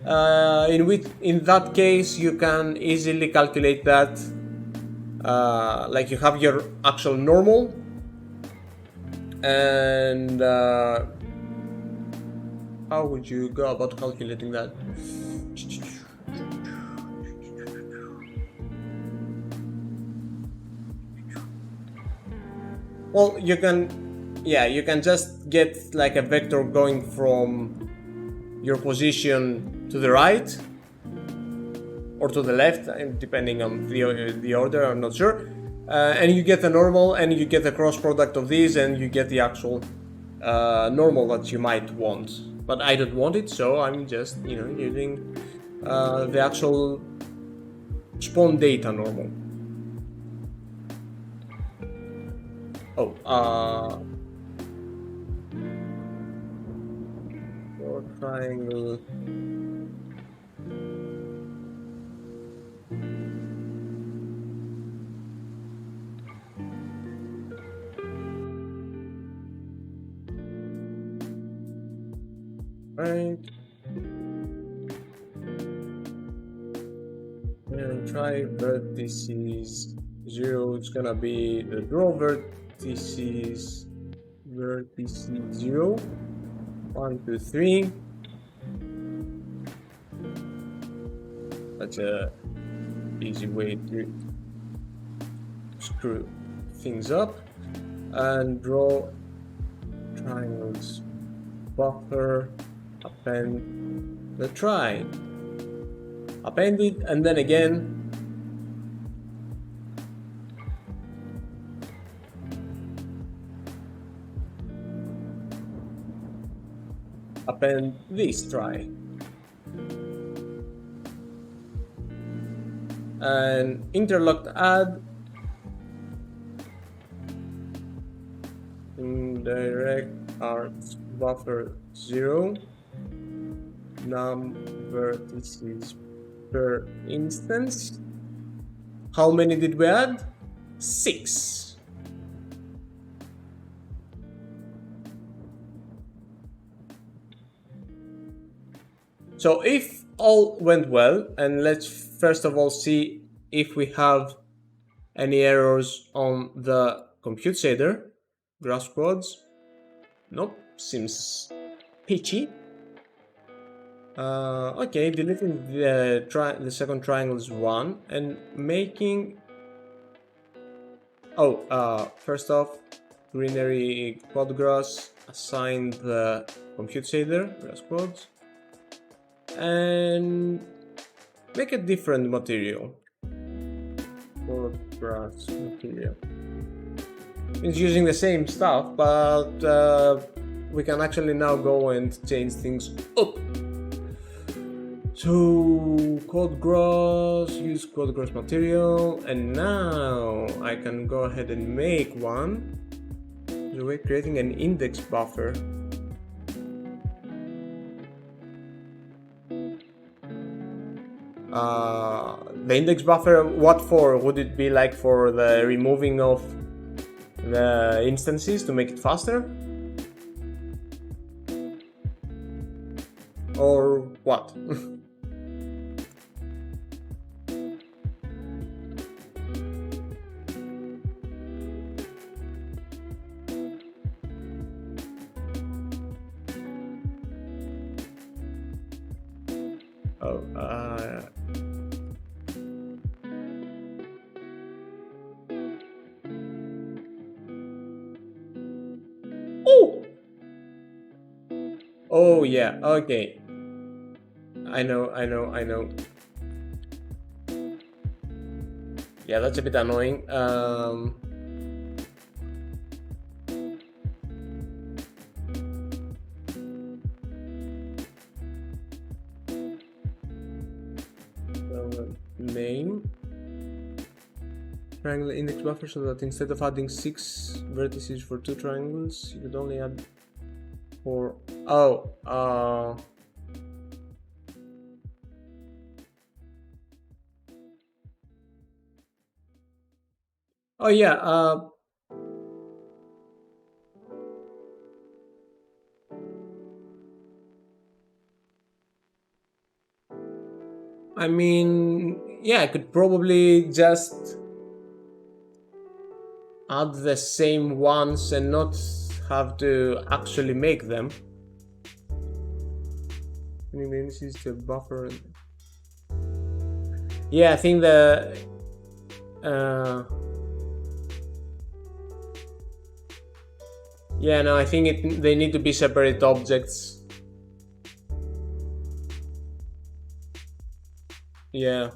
In that case, you can easily calculate that. Like you have your actual normal, and how would you go about calculating that? Well, you can just get like a vector going from your position to the right or to the left, depending on the order, I'm not sure. And you get the normal, and you get the cross product of these, and you get the actual normal that you might want. But I don't want it, so I'm just using the actual spawn data normal. Oh, draw triangle. Right. And try vertices 0. It's gonna be the draw vertices 0. 1, 2, 3. That's a easy way to screw things up. And draw triangles. Buffer. Append the try. Append it, and then again append this try. And interlocked add indirect arcs buffer 0 num vertices per instance. How many did we add? 6. So if all went well, and let's first of all see if we have any errors on the compute shader. Grass quads. Nope, seems peachy. Okay, deleting the second triangle is 1 and making. Oh, first off, Greenery quad grass, assign the compute shader, grass quads, and make a different material for grass material. It's using the same stuff, but we can actually now go and change things up. So code grass, use code grass material, and now I can go ahead and make one. So we're creating an index buffer. The index buffer, what for? Would it be like for the removing of the instances to make it faster? Or what? Oh, oh! Oh yeah, okay. I know. Yeah, that's a bit annoying. Name triangle index buffer, so that instead of adding 6 vertices for 2 triangles, you could only add 4. Oh, oh yeah, I mean, yeah, I could probably just add the same ones and not have to actually make them. This is the buffer. Yeah, I think the yeah, no, I think they need to be separate objects. Yeah.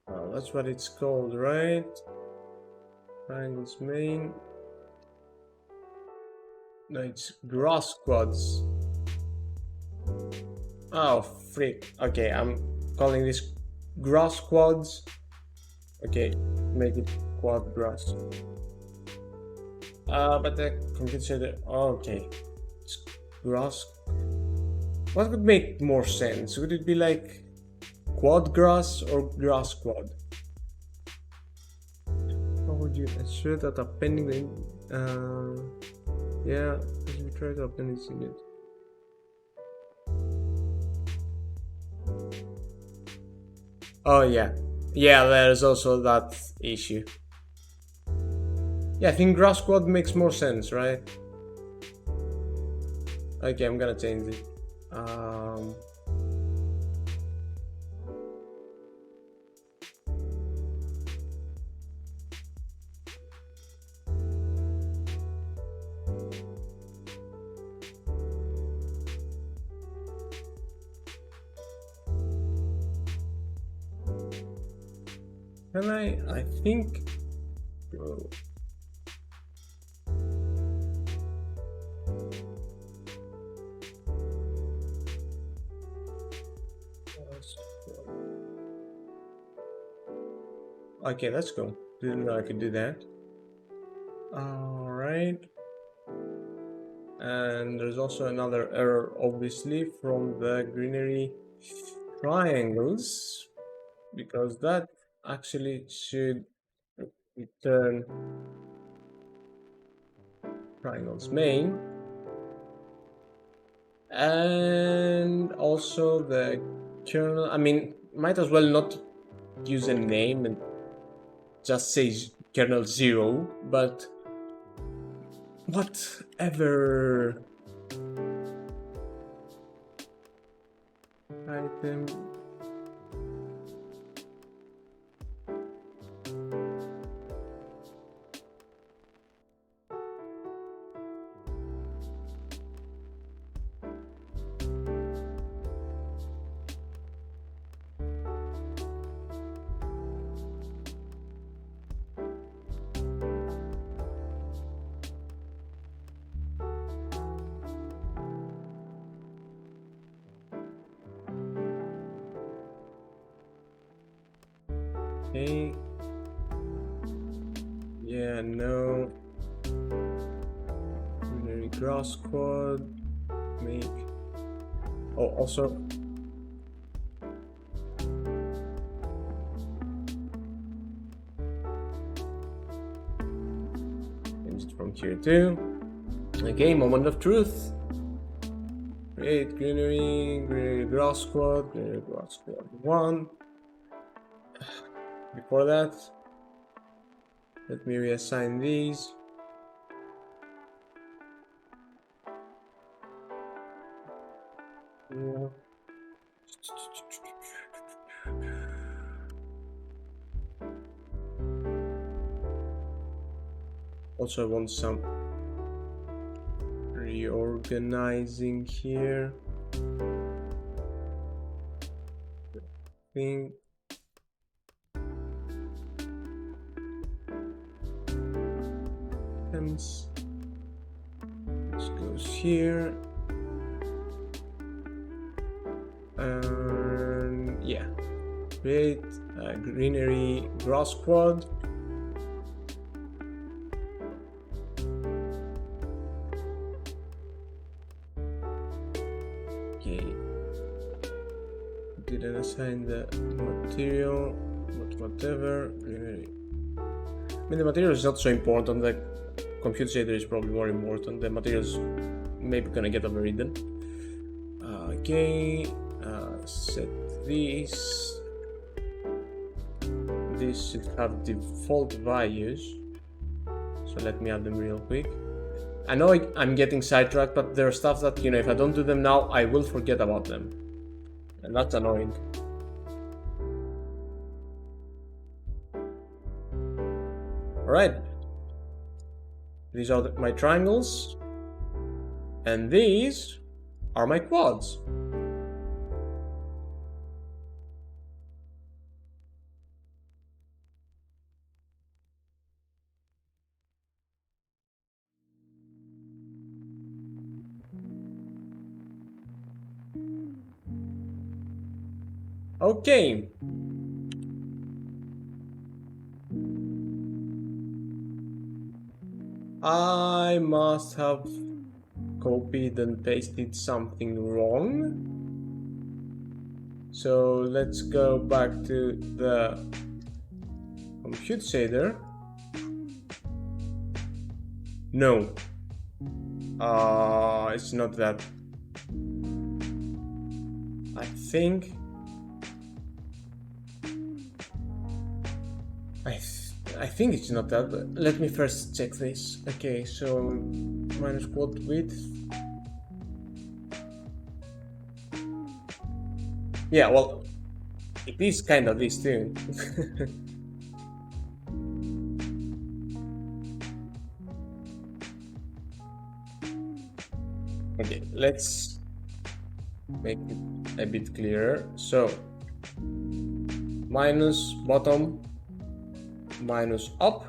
Oh, that's what it's called, right? Triangles main. No, it's grass quads. Oh, freak. Okay, I'm calling this grass quads. Okay, make it quad grass. But the computer said, okay, it's grass. What would make more sense? Would it be like quad grass or grass quad? How would you ensure that appending the yeah, as we try to append this in it. Oh yeah. Yeah, there's also that issue. Yeah, I think grass quad makes more sense, right? Okay, I'm gonna change it. Um can I think oh, okay, let's go. Didn't know I could do that. Alright. And there's also another error, obviously, from the greenery triangles, because that actually should return triangles main, and also the kernel. I mean, might as well not use a name and just say kernel 0, but whatever. Item. Okay. Yeah, no. Greenery grass squad. Make. Oh, also. Change it from here too. Okay, moment of truth. Create greenery grass squad 1. Before that, let me reassign these. Yeah. Also, I want some reorganizing here. Thing. This goes here. And yeah, create a greenery grass squad. Okay, didn't assign the material, but whatever. Greenery. I mean, the material is not so important. The compute shader is probably more important. The materials maybe gonna get overridden. Okay, set these. This should have default values. So let me add them real quick. I know I'm getting sidetracked, but there are stuff that, you know, if I don't do them now, I will forget about them. And that's annoying. Alright. These are my triangles. And these are my quads. Okay. I must have copied and pasted something wrong. So let's go back to the compute shader. No. It's not that. I think it's not that, but let me first check this. Okay, so minus quad width. Yeah, well, it is kind of this too. Okay, let's make it a bit clearer. So minus bottom minus up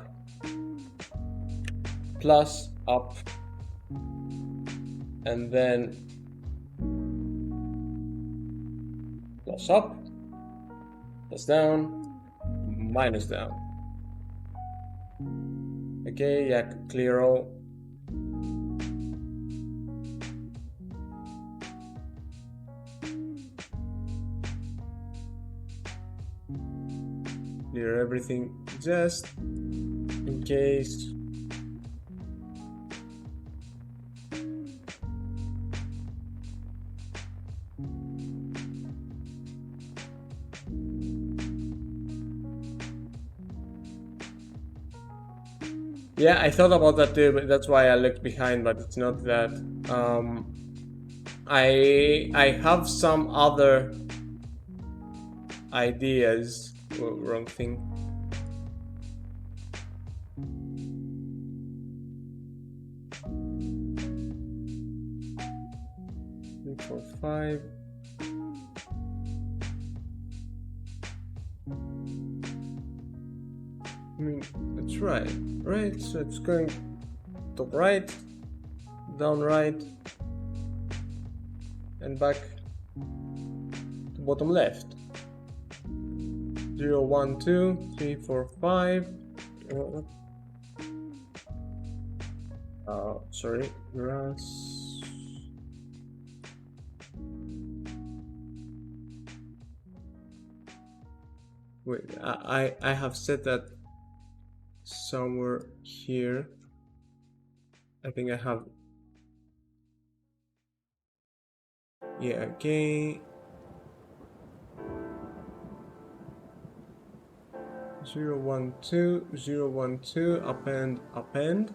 plus up, and then plus up plus down minus down. Okay, yeah, clear all. Clear everything just in case. Yeah, I thought about that too, but that's why I looked behind, but it's not that. I have some other ideas. Oh, wrong thing. Three, four, five. I mean, that's right, right? So it's going top right, down right, and back to bottom left. 0, 1, 2, 3, 4, 5. Sorry, grass. Wait, I have said that somewhere here. I think I have. Yeah, okay. 0, 1, 2, 0, 1, 2, append, append.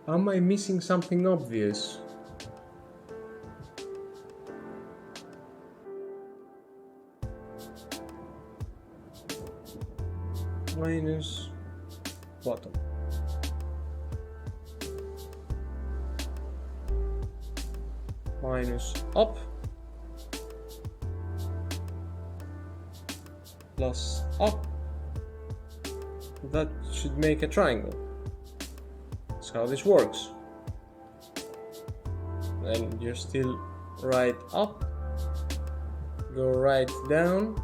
Am I missing something obvious? Minus bottom. Minus up. Plus up. That should make a triangle. That's how this works. And you're still right up. Go right down.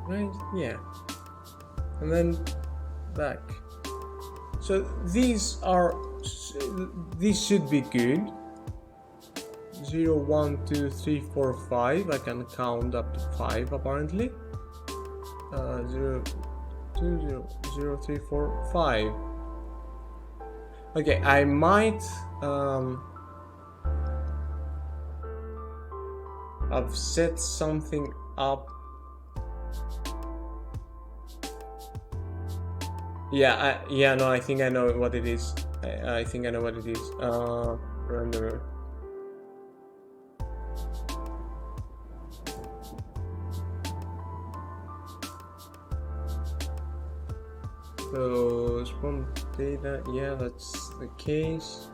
Right, yeah, and then back. So these should be good. 0, 1, 2, 3, 4, 5. I can count up to 5 apparently. 0, 2, 0, 0, 3, 4, 5. Okay, I might have set something up. Yeah, no, I think I know what it is. I think I know what it is. Remember. So spawn data, yeah, that's the case.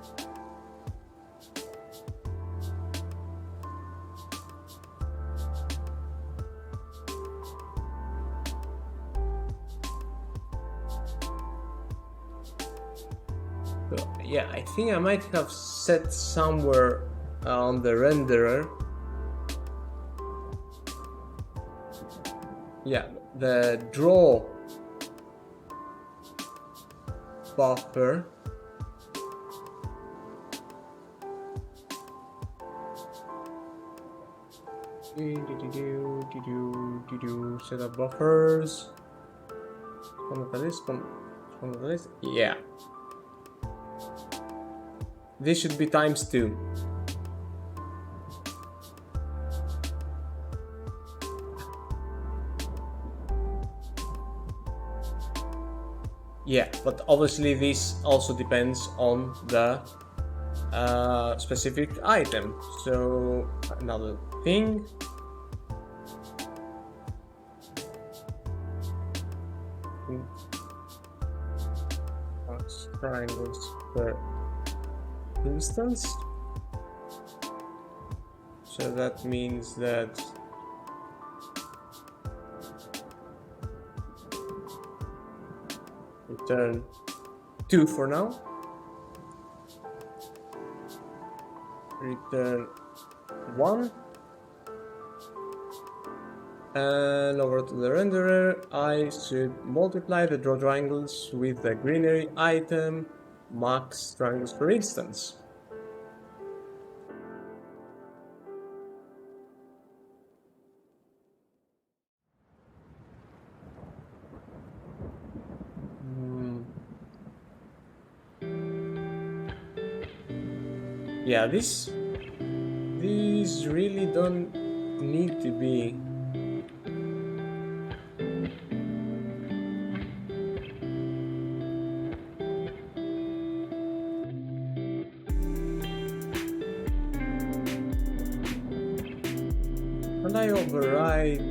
So, yeah, I think I might have set somewhere on the renderer. Yeah, the draw buffer. Set up buffers. On the list. Yeah. This should be ×2. Yeah, but obviously this also depends on the specific item. So another thing. Triangles per instance. So that means that return 2 for now. Return 1. And over to the renderer, I should multiply the draw triangles with the Greenery item max triangles per instance. Yeah, these really don't need to be. And I override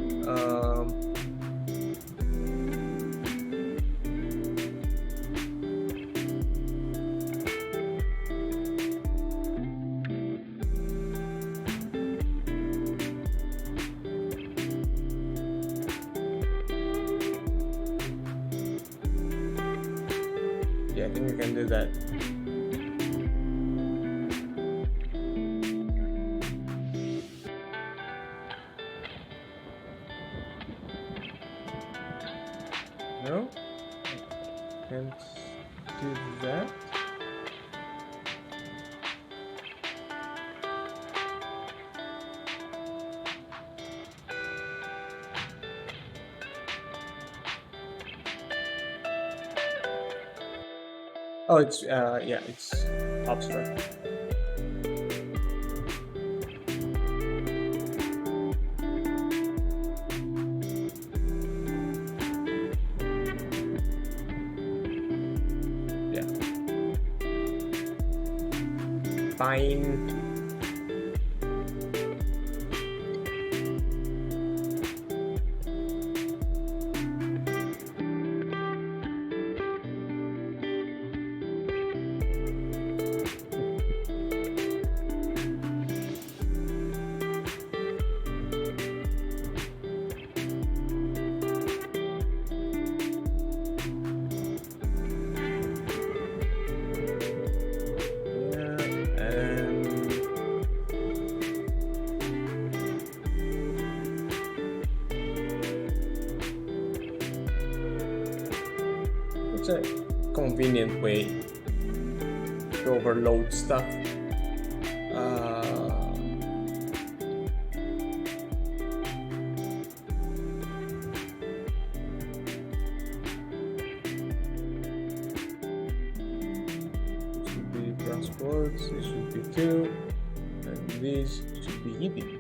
yeah, I think we can do that. No? Can't do that. Oh, it's yeah, it's abstract. Yeah. Fine. It's a convenient way to overload stuff. It should be transports, it should be 2, and this should be eating.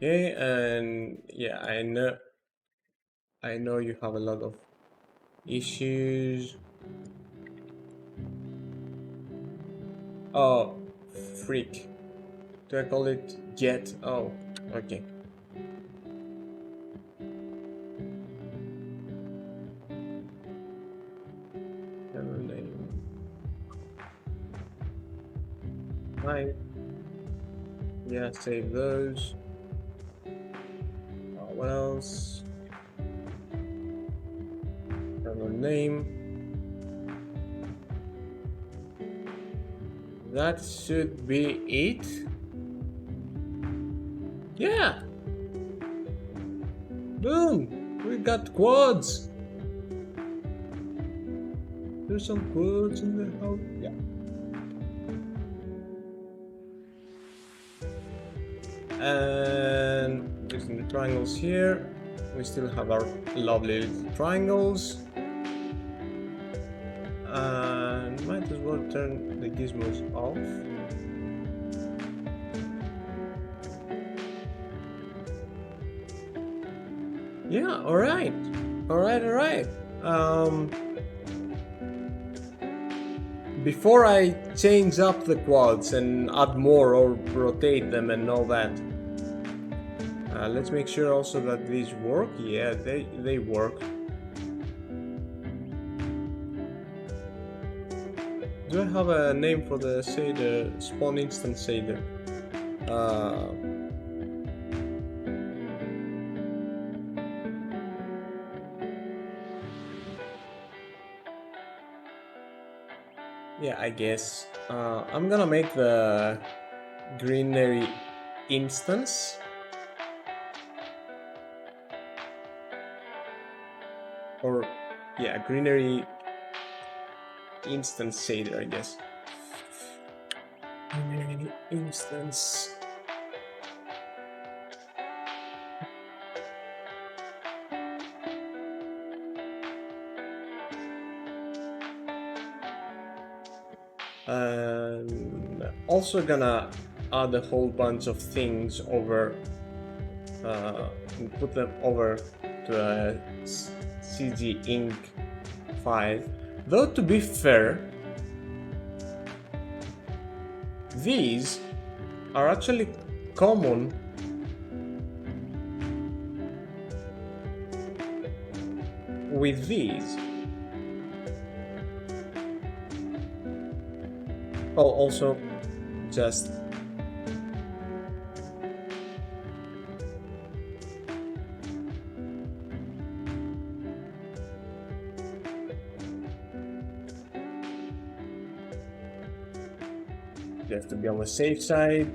Okay, and yeah, I know you have a lot of issues. Oh, freak. Do I call it jet? Oh, okay. Yeah, save those. What else? Kernel name. That should be it. Yeah. Boom. We got quads. There's some quads in the house. Yeah. And using the triangles here, we still have our lovely little triangles. And might as well turn the gizmos off. Yeah, alright. Alright. Before I change up the quads and add more or rotate them and all that, let's make sure also that these work. Yeah, they work. Do I have a name for the shader? Spawn instance shader. Yeah, I guess. I'm gonna make the Greenery instance. Or, yeah, Greenery instance shader, I guess. Greenery instance. And also gonna add a whole bunch of things over and put them over to a CG Inc file. Though to be fair, these are actually common with these. Oh, also just to be on the safe side.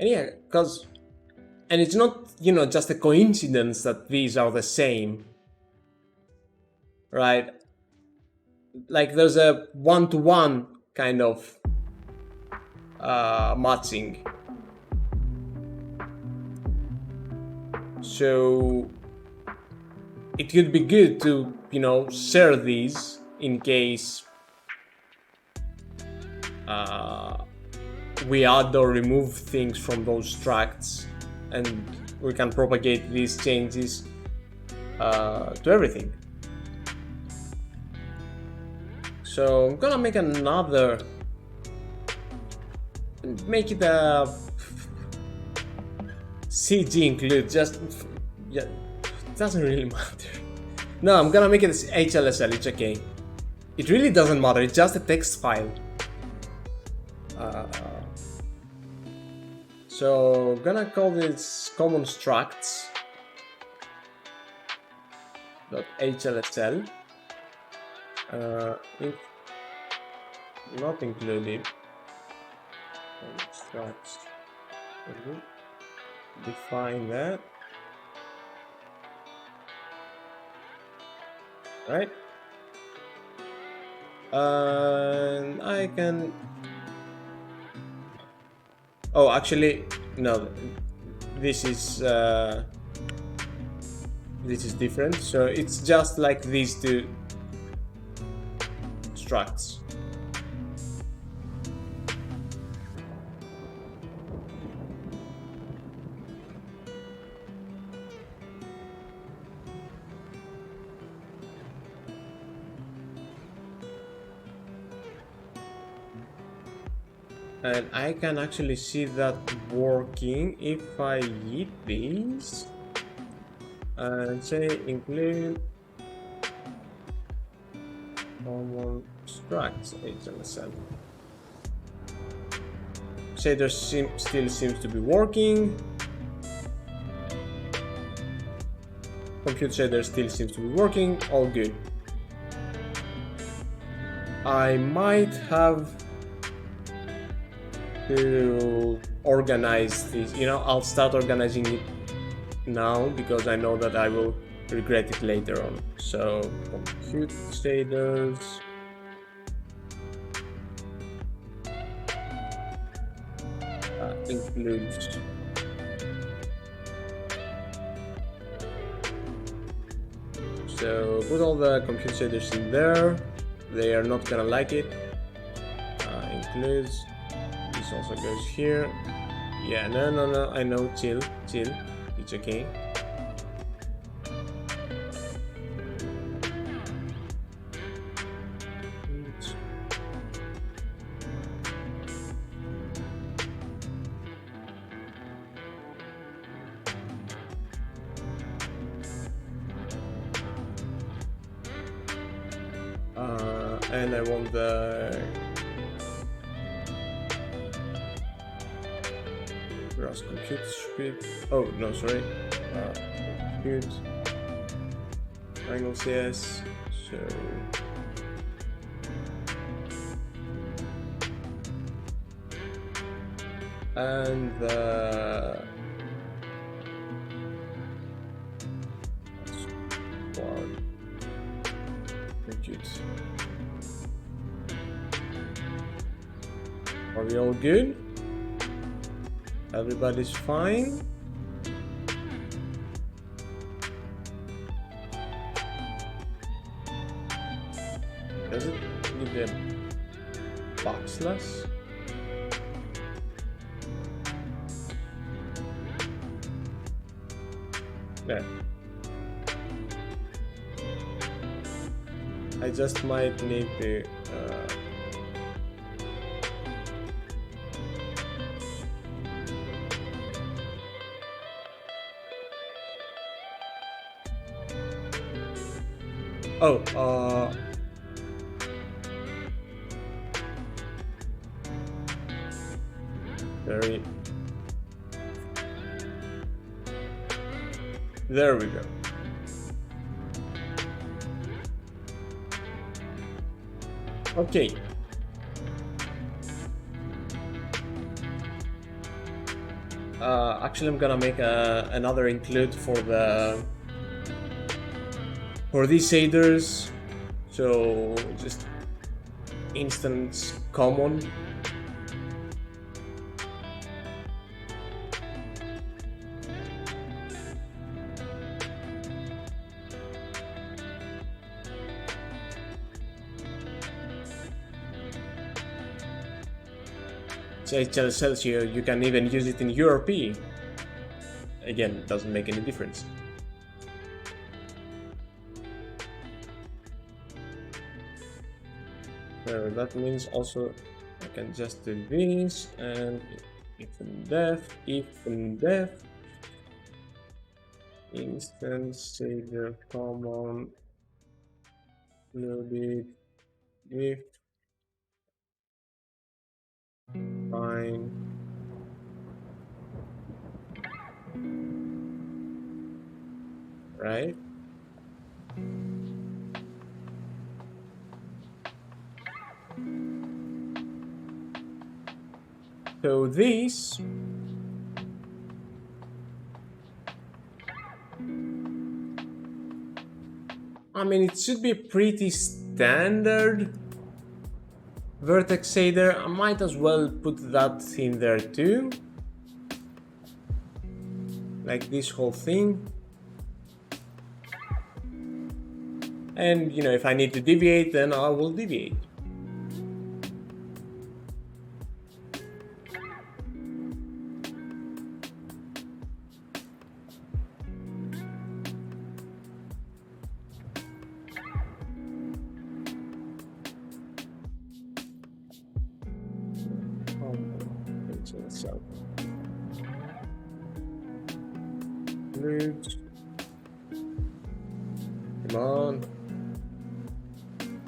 And yeah, and it's not, just a coincidence that these are the same, right? Like there's a one-to-one kind of matching. So it could be good to, share these in case we add or remove things from those tracts, and we can propagate these changes to everything. So I'm gonna make another, make it a CG include, yeah, it doesn't really matter. No, I'm gonna make it HLSL, it's okay. It really doesn't matter, it's just a text file. So I'm gonna call this common structs .hlsl. If not included, structs. Define that. Right. And I can. Oh, actually, no. This is different. So it's just like these two structs. And I can actually see that working if I hit this and say include common structs HMSL. Shader still seems to be working. Compute shader still seems to be working. All good. I might have to organize this. I'll start organizing it now because I know that I will regret it later on. So compute shaders. Includes so put all the compute shaders in there. They are not gonna like it. Includes this also goes here. Yeah, no, I know, chill, it's okay. And I want the gross compute script. Oh no, sorry. Compute triangles, yes. So and the compute. Are we all good? Everybody's fine? Does it need a backslash? Yeah. I just might need to there we go. Okay. Actually, I'm gonna make another include for these shaders. So just instance common. It tells you can even use it in URP. Again, it doesn't make any difference. So that means also I can just do this and if in def instance shader common loaded if fine right. So this I mean it should be pretty standard vertex shader. I might as well put that in there too, like this whole thing. And if I need to deviate, then I will deviate. So Loops. Come on.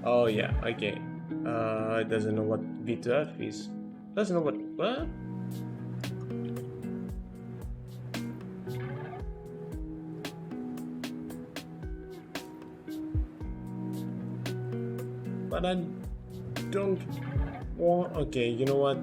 Oh yeah, okay. It doesn't know what V2F is. Doesn't know what? But I don't want. Okay, you know what?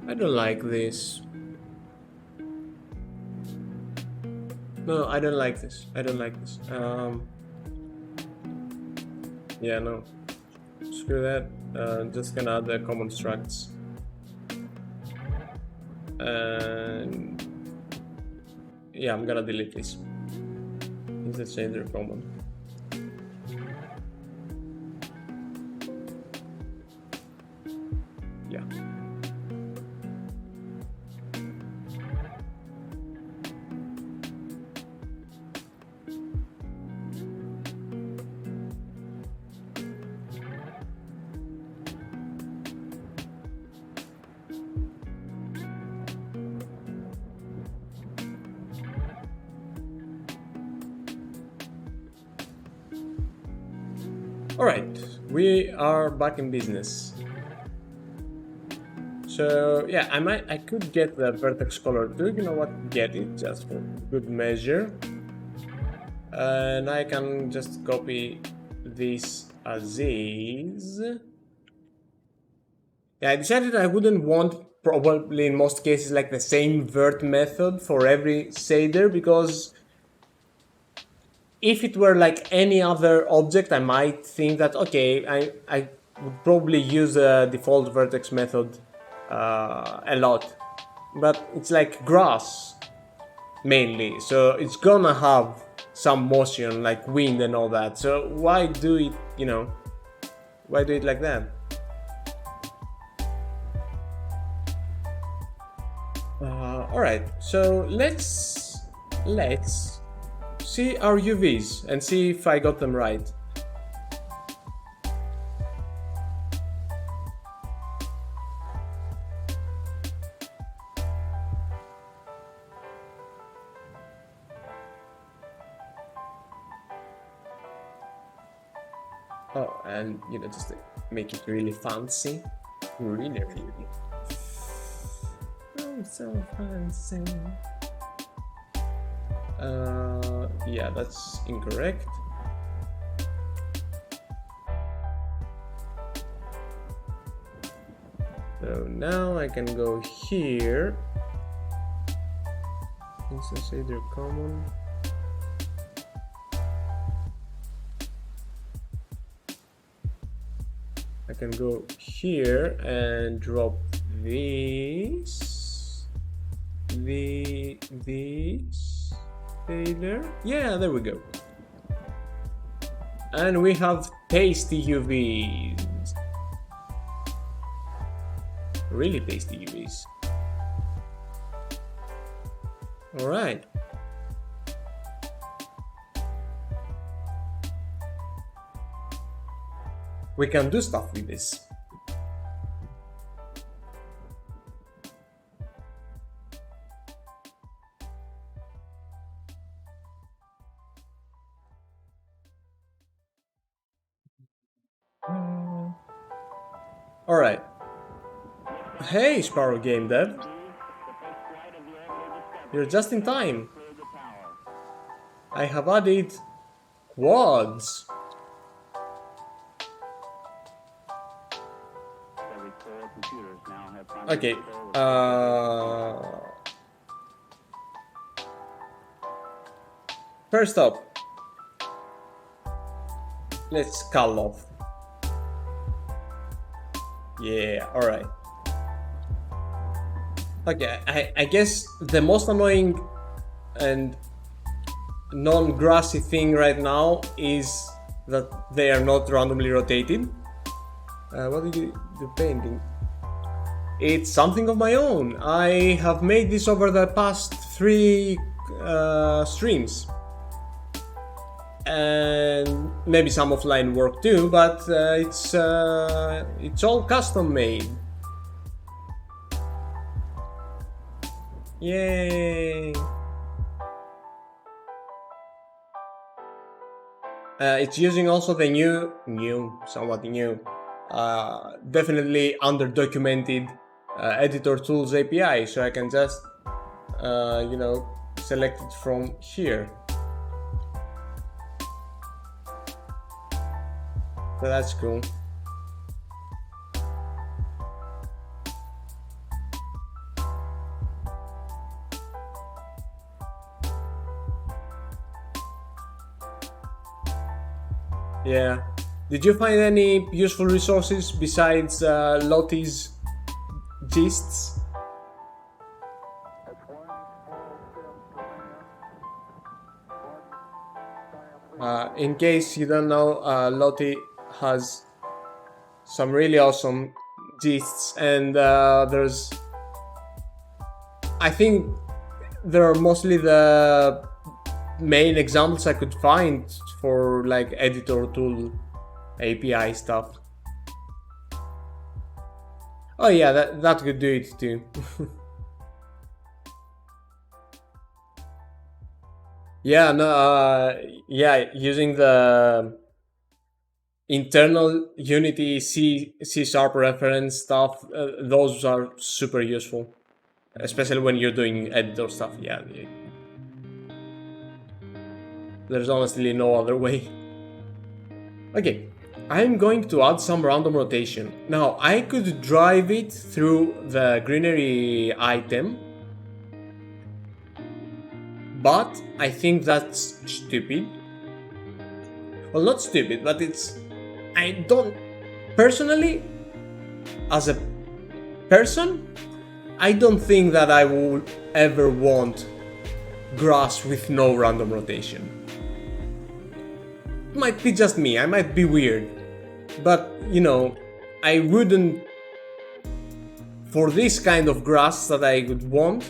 I don't like this. No, I don't like this. I don't like this. Yeah, no. Screw that. Just gonna add the common structs. And yeah, I'm gonna delete this. Let's say they're common. Yeah. All right, we are back in business. So yeah, I could get the vertex color too. You know what? Get it just for good measure, and I can just copy this as is. Yeah, I decided I wouldn't want, probably in most cases, like the same vert method for every shader, because if it were like any other object, I might think that, okay, I would probably use the default vertex method a lot. But it's like grass, mainly, so it's gonna have some motion, like wind and all that. So why do it, you know, why do it like that? Alright, so let's see our UVs and see if I got them right. Oh, and you know, just to make it really fancy. Greenery. Oh, so fancy. Yeah, that's incorrect. So now I can go here. Instance shader common. I can go here and drop this, this shader. Yeah, there we go. And we have tasty UVs. Really tasty UVs. All right. We can do stuff with this. All right. Hey, Sparrow Game Dev. You're just in time. I have added quads. Okay. First up, let's call off. Yeah, alright. Okay, I guess the most annoying and non-grassy thing right now is that they are not randomly rotated. What did you do painting? it's something of my own. I have made this over the past 3 streams. And maybe some offline work too, but it's all custom made. Yay! It's using also the somewhat new, definitely under-documented editor tools API, so I can just, select it from here. So that's cool. Yeah. Did you find any useful resources besides Lottie's gists? In case you don't know, Lottie has some really awesome gists, and I think there are mostly the main examples I could find for like editor tool API stuff. Oh yeah, that could do it too. Yeah, no, using the internal Unity C# reference stuff, those are super useful, especially when you're doing editor stuff. Yeah, there's honestly no other way. Okay, I'm going to add some random rotation. Now, I could drive it through the Greenery item, but I think that's stupid. Well, not stupid, but I don't, personally, as a person, I don't think that I would ever want grass with no random rotation. It might be just me, I might be weird, but I wouldn't, for this kind of grass that I would want.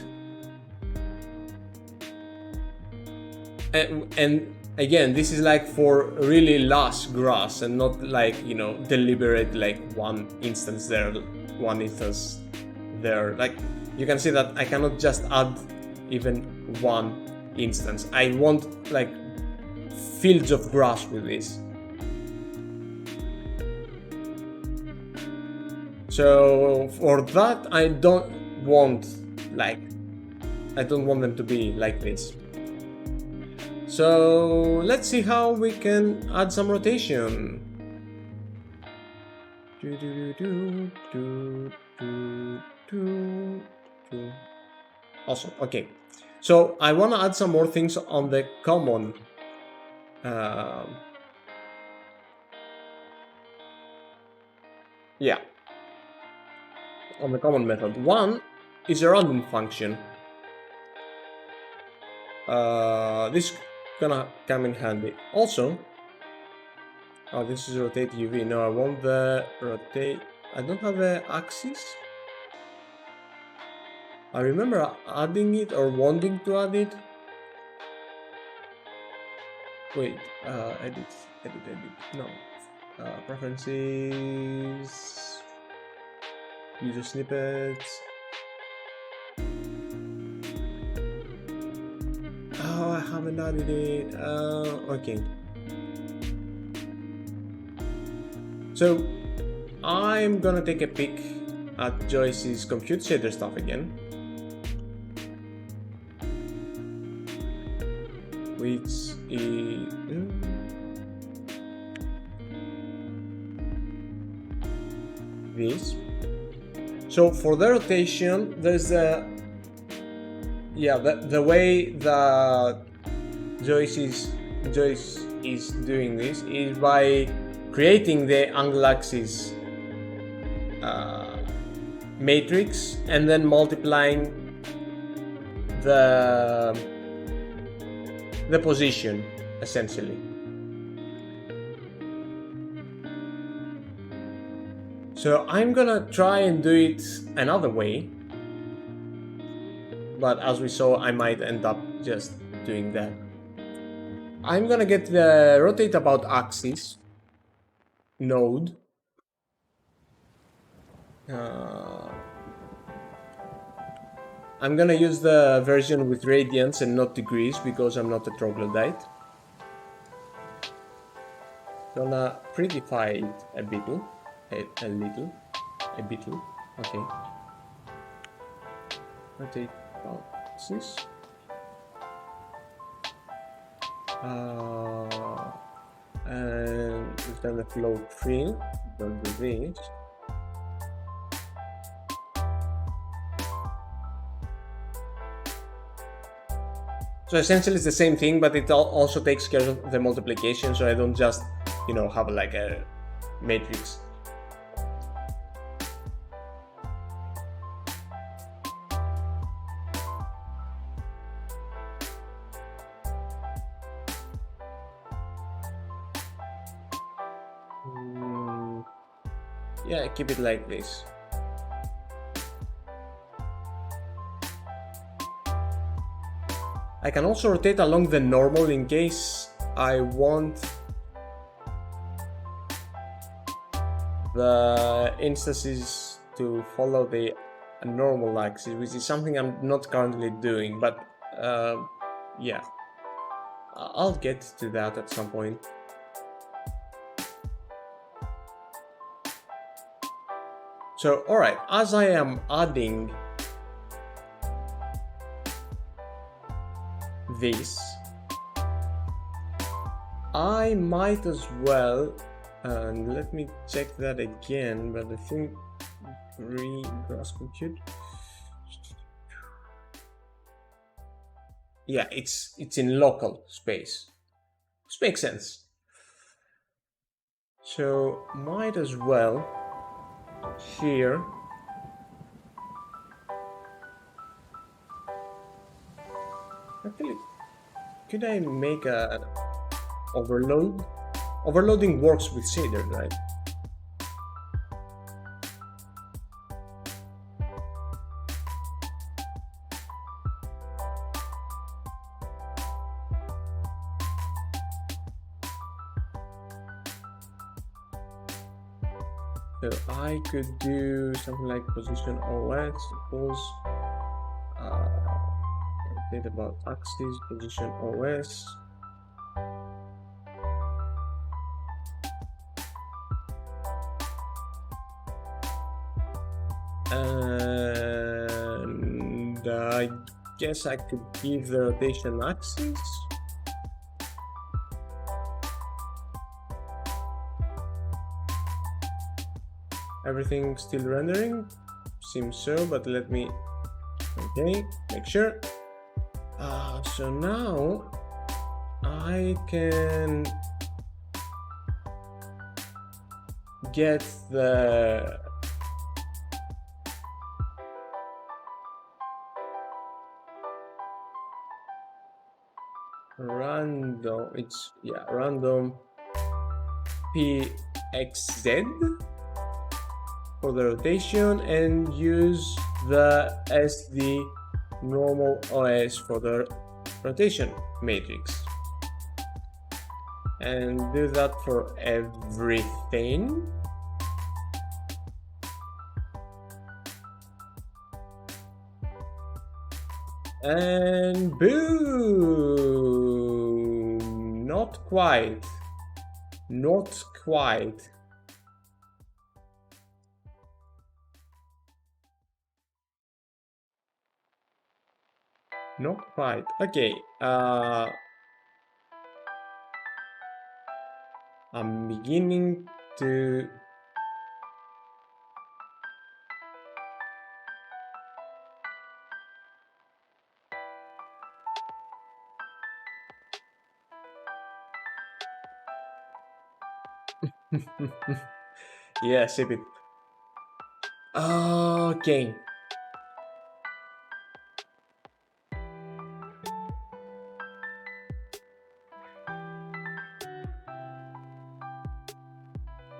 And again, this is like for really lush grass and not like, deliberate, like one instance there, one instance there. Like, you can see that I cannot just add even one instance. I want like fields of grass with this. So for that, I don't want them to be like this. So let's see how we can add some rotation. Awesome. Okay, so I want to add some more things on the common. On the common method. One is a random function. This is gonna come in handy. Also, this is rotate UV. No, I want the rotate. I don't have the axis. I remember adding it or wanting to add it. Wait, edit. No, preferences. User snippets. Oh, I haven't added it. Okay. So I'm gonna take a peek at Joyce's compute shader stuff again, which is this. So for the rotation, there's the way that Joyce is doing this is by creating the angle axis matrix and then multiplying the position, essentially. So I'm gonna try and do it another way, but as we saw, I might end up just doing that. I'm gonna get the rotate about axis node. I'm gonna use the version with radians and not degrees because I'm not a troglodyte. Gonna prettify it a bit, a bit. Okay. Rotate about axis. And we've done the flow tree. Don't do this. So essentially it's the same thing, but it also takes care of the multiplication, so I don't just, have like a matrix. Yeah, keep it like this. I can also rotate along the normal in case I want the instances to follow the normal axis, which is something I'm not currently doing, but yeah, I'll get to that at some point. So, alright, as I am adding this, I might as well, and let me check that again, but I think grass compute. Yeah, it's in local space, which makes sense. So might as well here actually, could I make a overload? Overloading works with shader, right? So I could do something like position OS, suppose rotate about axis, position OS. And I guess I could give the rotation axis. Everything still rendering? Seems so, but let me, okay, make sure. So now I can get the random, random pxz for the rotation and use the SD normal OS for the rotation matrix, and do that for everything. And boom! Not quite. Not quite. Not quite. Okay. I'm beginning to yeah, sip it. Okay.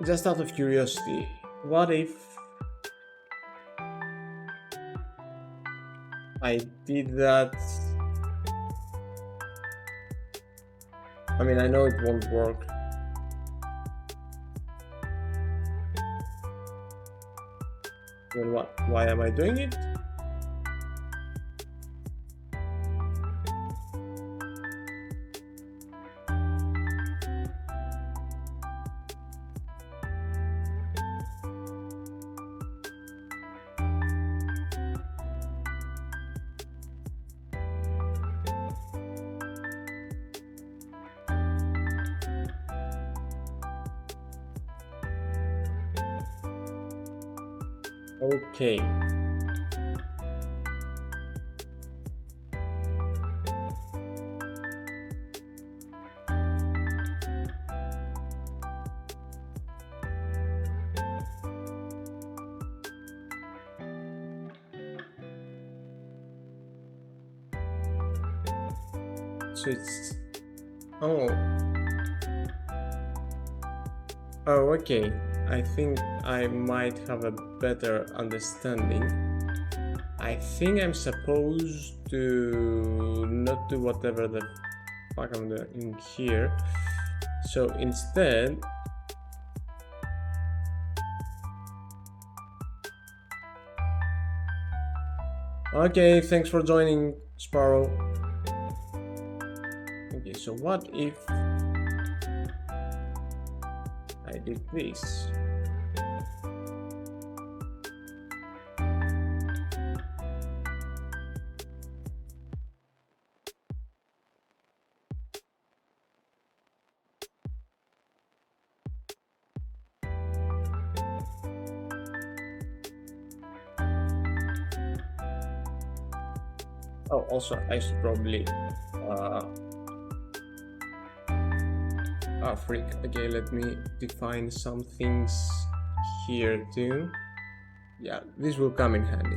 Just out of curiosity, what if I did that? I mean, I know it won't work. Then what? Why am I doing it? Okay. So it's... Oh, okay. I think I might have a better understanding. I think I'm supposed to not do whatever the fuck I'm doing here. So instead, okay, thanks for joining, Sparrow. Okay, so what if I did this? Oh, also, I should probably freak. Okay, let me define some things here too. Yeah, this will come in handy.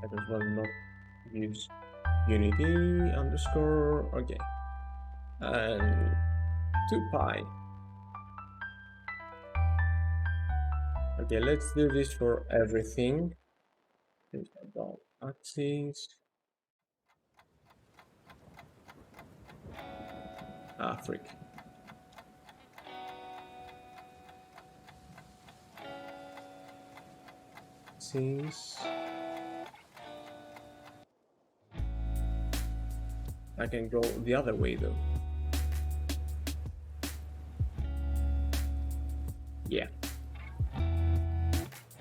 I as well not use unity underscore. Okay, and 2pi. Okay, let's do this for everything. About axes. Freak. Axes. I can go the other way though. Yeah.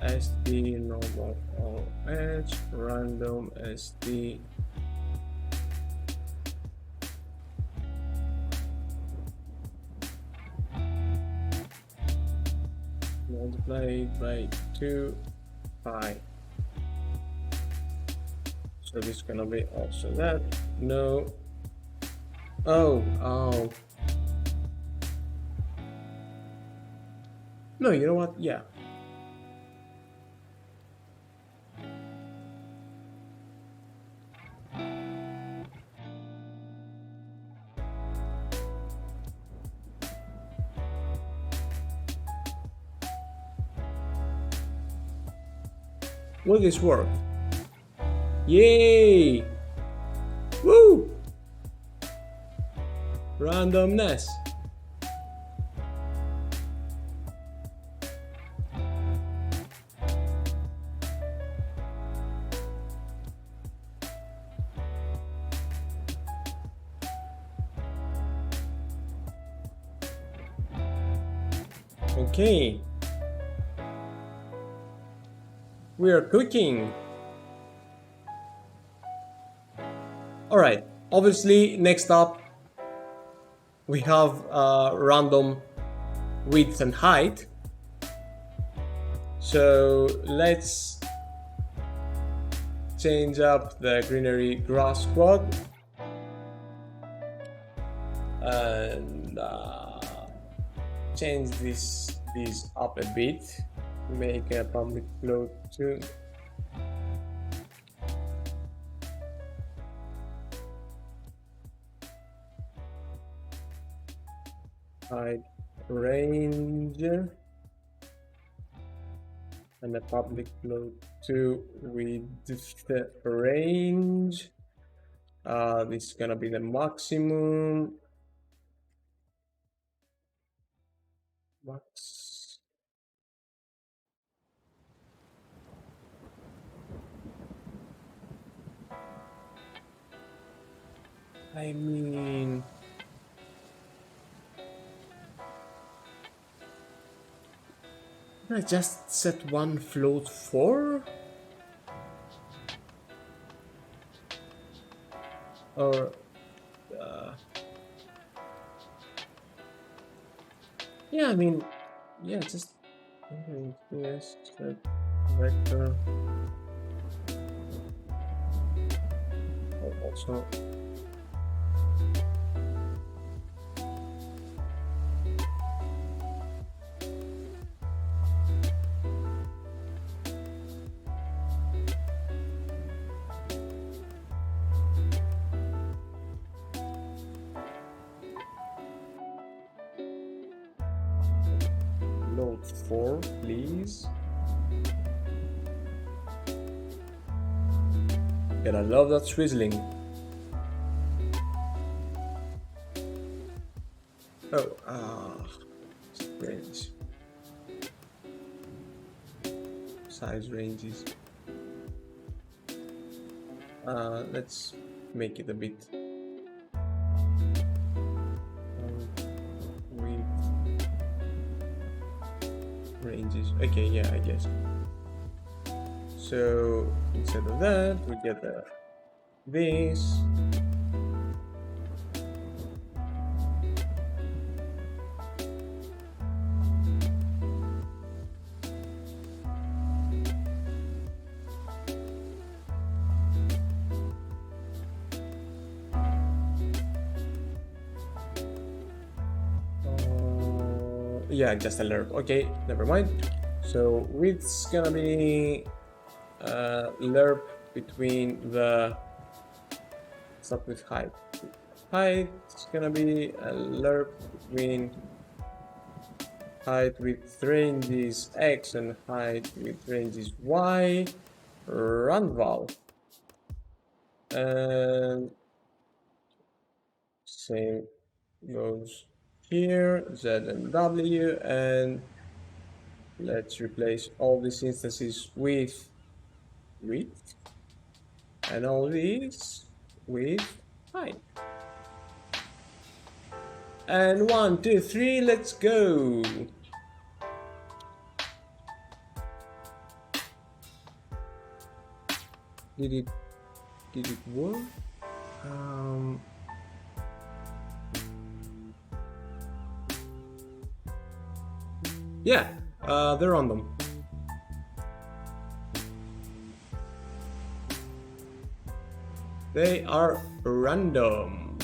SD normal all edge random SD multiplied by 2pi. So this is gonna be also that. No. Oh. No, you know what? Yeah. Will this work? Yay! Woo! Randomness. Okay. We are cooking. All right. Obviously, next up, we have random width and height. So let's change up the Greenery grass squad and change this up a bit. Make a public float too. hide range and a public float to with the range. This is gonna be the maximum. Max. I mean, I just set one float 4? Or yeah, I mean, yeah, just yes, set vector. Also, load 4, please. And I love that swizzling. Oh, range. Size ranges. Let's make it a bit with ranges. Okay, yeah, I guess. So instead of that, we get this. Yeah, just a lerp. Okay, never mind. So width's gonna be lerp between the start with height. Height is gonna be a lerp between height with ranges x and height with ranges y. Run val. And same goes here, Z and W, and let's replace all these instances with width and all these with height. And 1, 2, 3, let's go. Did it work? Yeah, they're random. They are random.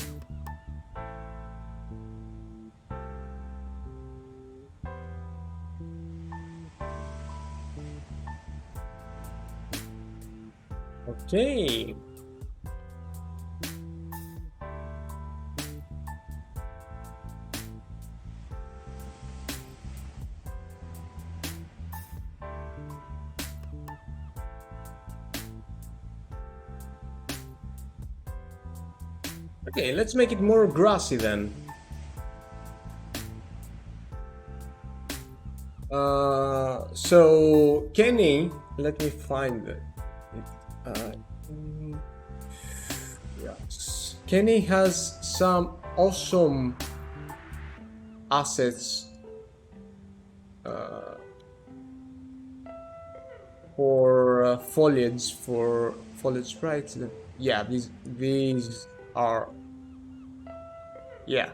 Okay. Okay, let's make it more grassy then. So Kenny, let me find it. Yes. Kenny has some awesome assets for foliage, right? Yeah, these are, yeah,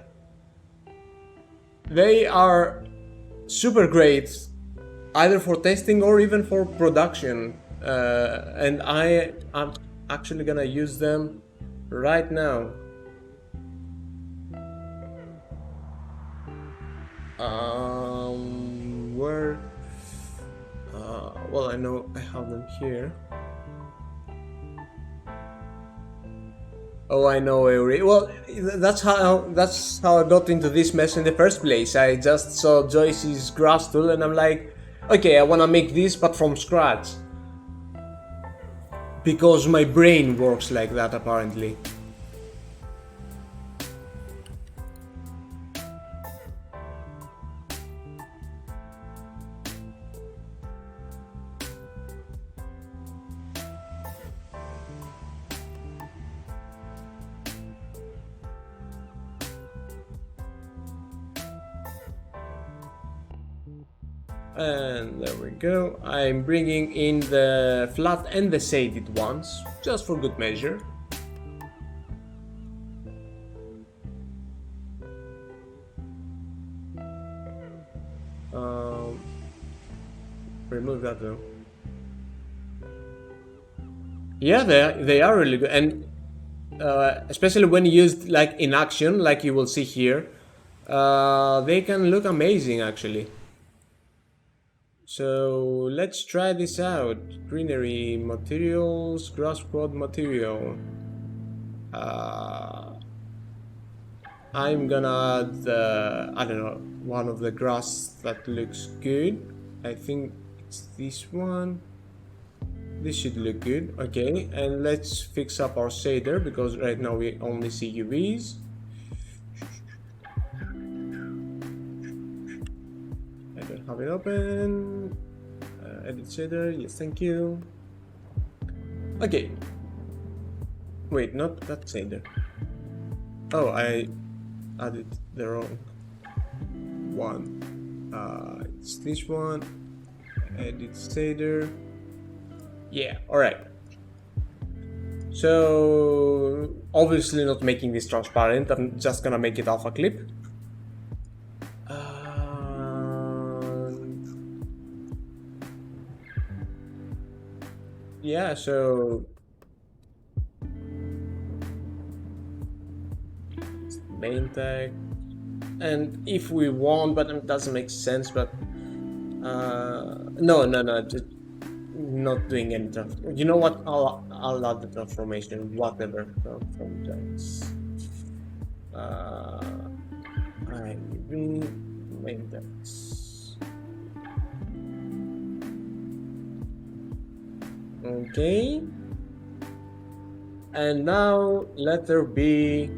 they are super great, either for testing or even for production, and I'm actually gonna use them right now. Where? Well, I know I have them here. Oh, I know, Eury. Well, that's how I got into this mess in the first place. I just saw Joyce's grass tool, and I'm like, okay, I wanna make this, but from scratch, because my brain works like that apparently. And there we go. I'm bringing in the flat and the shaded ones, just for good measure. Remove that though. Yeah, they are really good, and especially when used like in action, like you will see here, they can look amazing actually. So let's try this out. Greenery materials, grass prod material. I'm gonna add I don't know, one of the grass that looks good. I think it's this one. This should look good. Okay, and let's fix up our shader because right now we only see UVs. I don't have it open. Edit shader, yes, thank you. Okay. Wait, not that shader. Oh, I added the wrong one. It's this one. Edit shader. Yeah, alright. So obviously not making this transparent, I'm just gonna make it alpha clip. Yeah, so main tag, and if we want, but it doesn't make sense, but no, just not doing any transformation. You know what, I'll add the transformation, whatever, from tags. I main tags. Okay, and now let there be,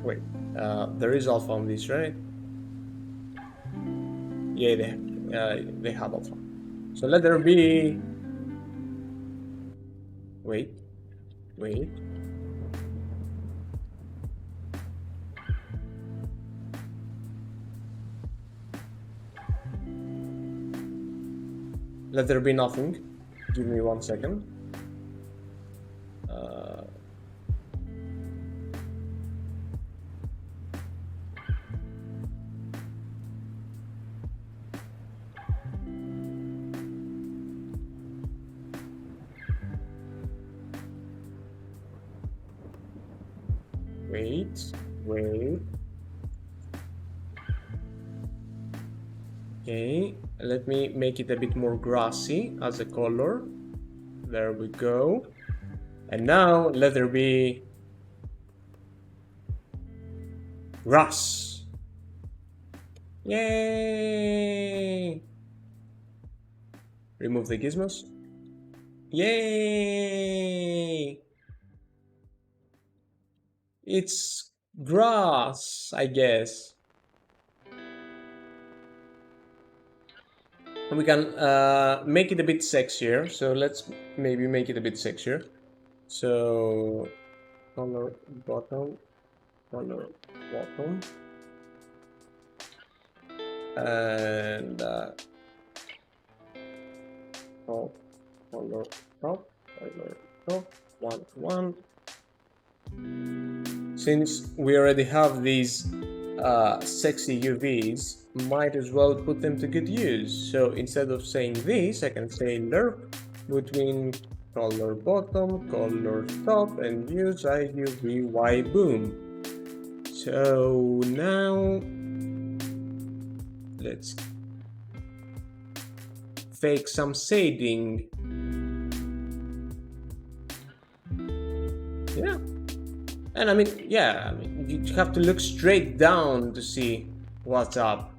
wait, there is alpha on this, right? Yeah, they have alpha. So let there be, wait. Let there be nothing. Give me 1 second. Wait. Okay, let me make it a bit more grassy as a color. There we go. And now let there be grass. Yay! Remove the gizmos. Yay! It's grass, I guess. We can make it a bit sexier, so let's maybe make it a bit sexier. So color bottom, and top, color top, 1. Since we already have these sexy UVs, might as well put them to good use. So instead of saying this, I can say lerp between color bottom, color top, and use IUVY boom. So now let's fake some shading. Yeah. And I mean, yeah, I mean, you have to look straight down to see what's up.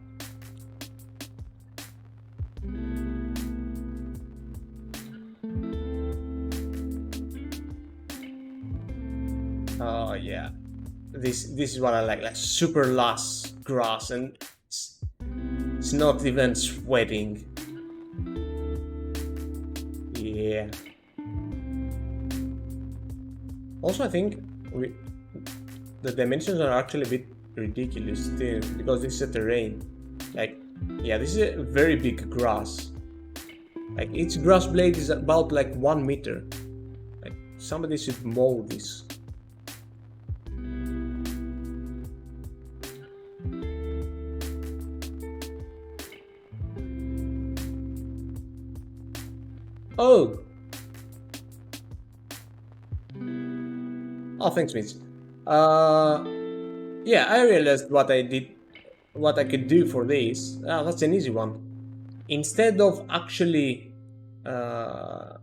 Oh yeah, this is what I like super lush grass, and it's not even sweating. Yeah. Also, I think the dimensions are actually a bit ridiculous still, because this is a terrain. Like, yeah, this is a very big grass. Like, each grass blade is about like 1 meter. Like, somebody should mow this. Oh! Oh, thanks, Mitch. Yeah, I realized what I could do for this. Ah, that's an easy one. Instead of actually adding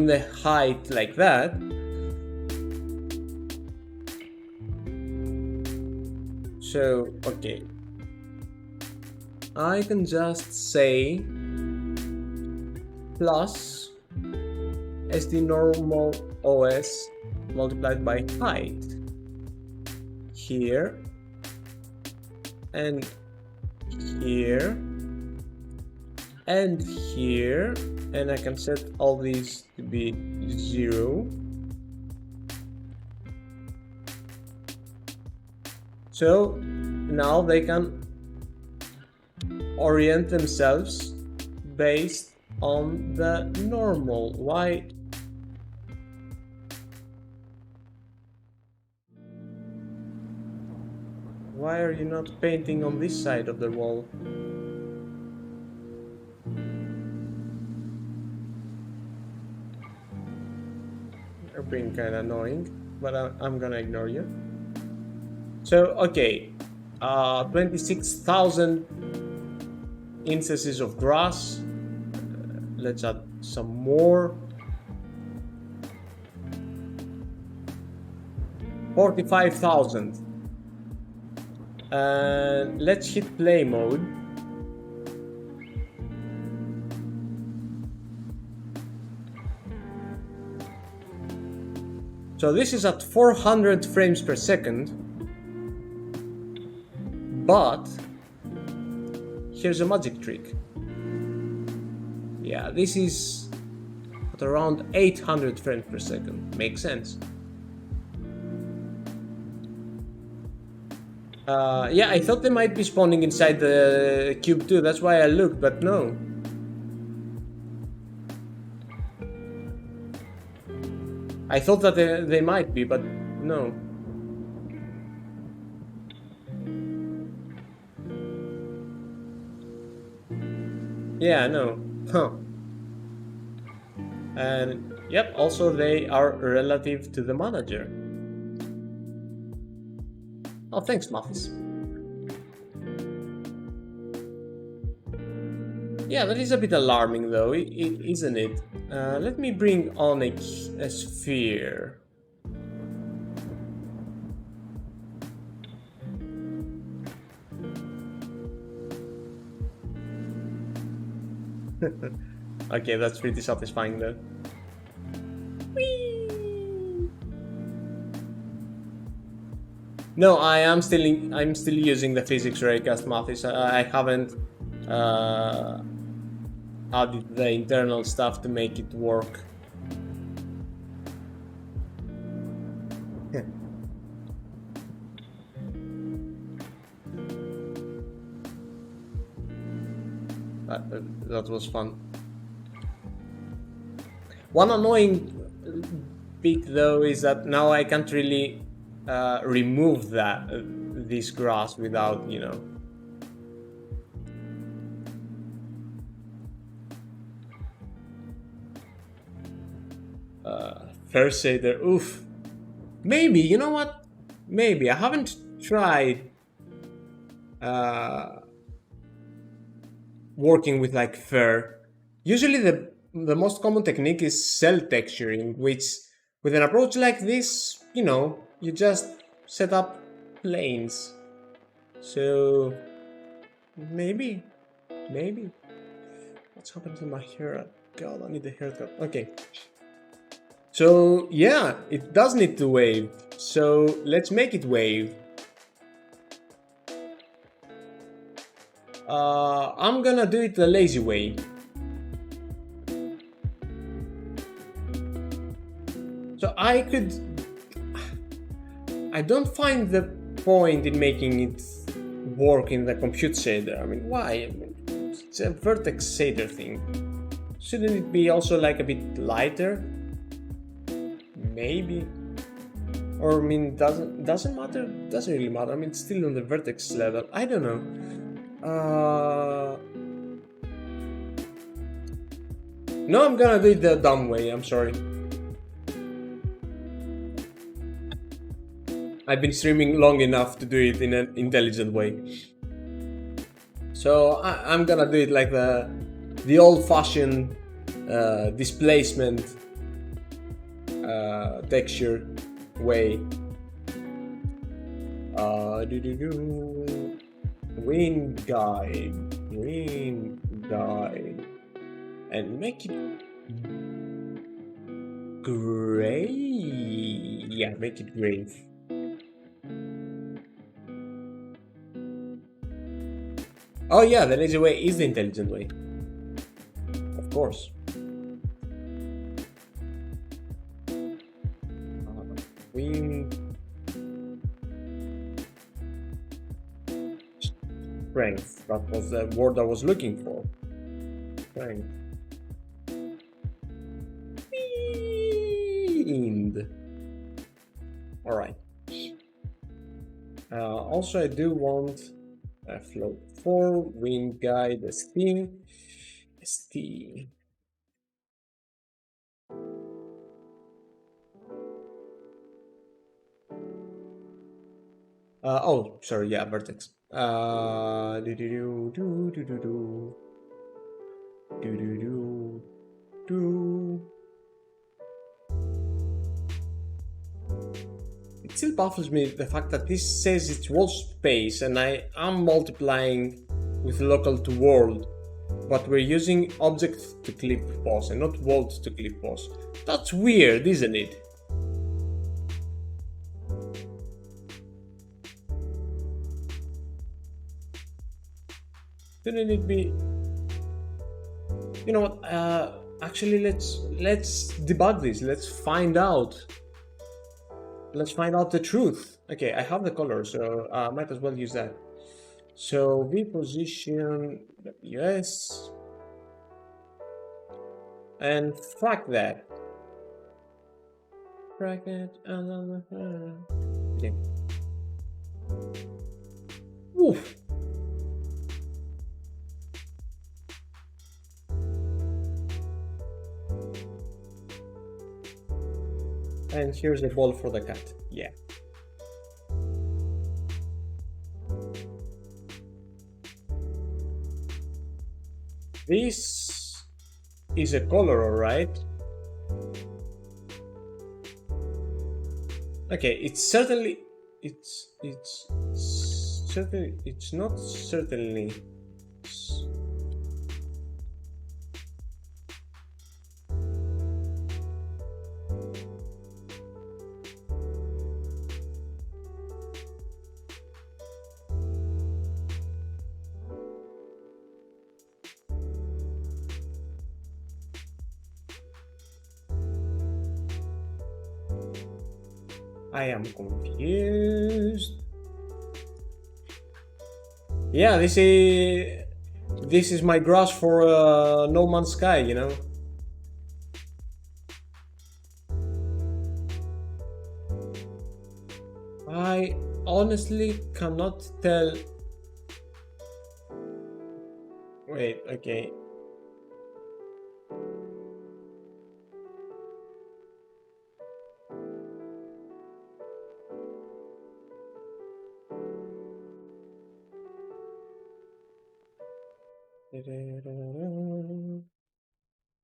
the height like that, so okay, I can just say plus SD normal OS multiplied by height here and here and here, and I can set all these to be 0. So now they can orient themselves based on the normal. Why are you not painting on this side of the wall? You're being kind of annoying, but I'm gonna ignore you. So, okay, 26,000 instances of grass. Let's add some more. 45,000. And let's hit play mode. So this is at 400 frames per second, but here's a magic trick. Yeah, this is at around 800 frames per second. Makes sense. Yeah, I thought they might be spawning inside the cube too, that's why I looked, but no. I thought that they might be, but no. Yeah, no. Huh. And yep, also they are relative to the manager. Oh, thanks, Muffis. Yeah, that is a bit alarming though, isn't it? Let me bring on a sphere. Okay, that's pretty satisfying though. Whee! No, I'm still using the physics raycast, Muffis. I haven't added the internal stuff to make it work. That was fun. One annoying bit though is that now I can't really remove this grass without, you know. First shader, oof. Maybe, you know what? Maybe I haven't tried working with like fur. Usually the most common technique is cell texturing, which With an approach like this, you know, you just set up planes. So maybe, maybe. What's happened to my hair? God, I need a haircut. Okay. So yeah, it does need to wave. So let's make it wave. I'm gonna do it the lazy way. So I don't find the point in making it work in the compute shader. I mean, why? I mean, it's a vertex shader thing. Shouldn't it be also like a bit lighter? Maybe. Or I mean, doesn't matter. Doesn't really matter. I mean, it's still on the vertex level. I don't know. No, I'm gonna do it the dumb way. I'm sorry. I've been streaming long enough to do it in an intelligent way. So I'm gonna do it like the old-fashioned displacement texture way. Wind guide, and make it gray. Yeah, make it gray. Oh yeah, the lazy way is the intelligent way. Of course. Wind strength. That was the word I was looking for. Strength. Wind. All right. Also, I do want a float 4 wind guide ST. Oh, sorry, yeah, vertex. Do do do do do do do do do do. It still baffles me the fact that this says it's world space and I am multiplying with local to world, but we're using object to clip pos and not world to clip pos. That's weird, isn't it? Shouldn't it be? You know what? Actually, let's debug this. Let's find out. Let's find out the truth. Okay, I have the color, so I might as well use that. So v position US and frack that. Frack it. Okay. Oof. And here's the ball for the cat. Yeah. This is a color, alright? Okay, it's certainly it's certainly it's not certainly I am confused. Yeah, this is my grass for No Man's Sky, you know. I honestly cannot tell. Wait, okay.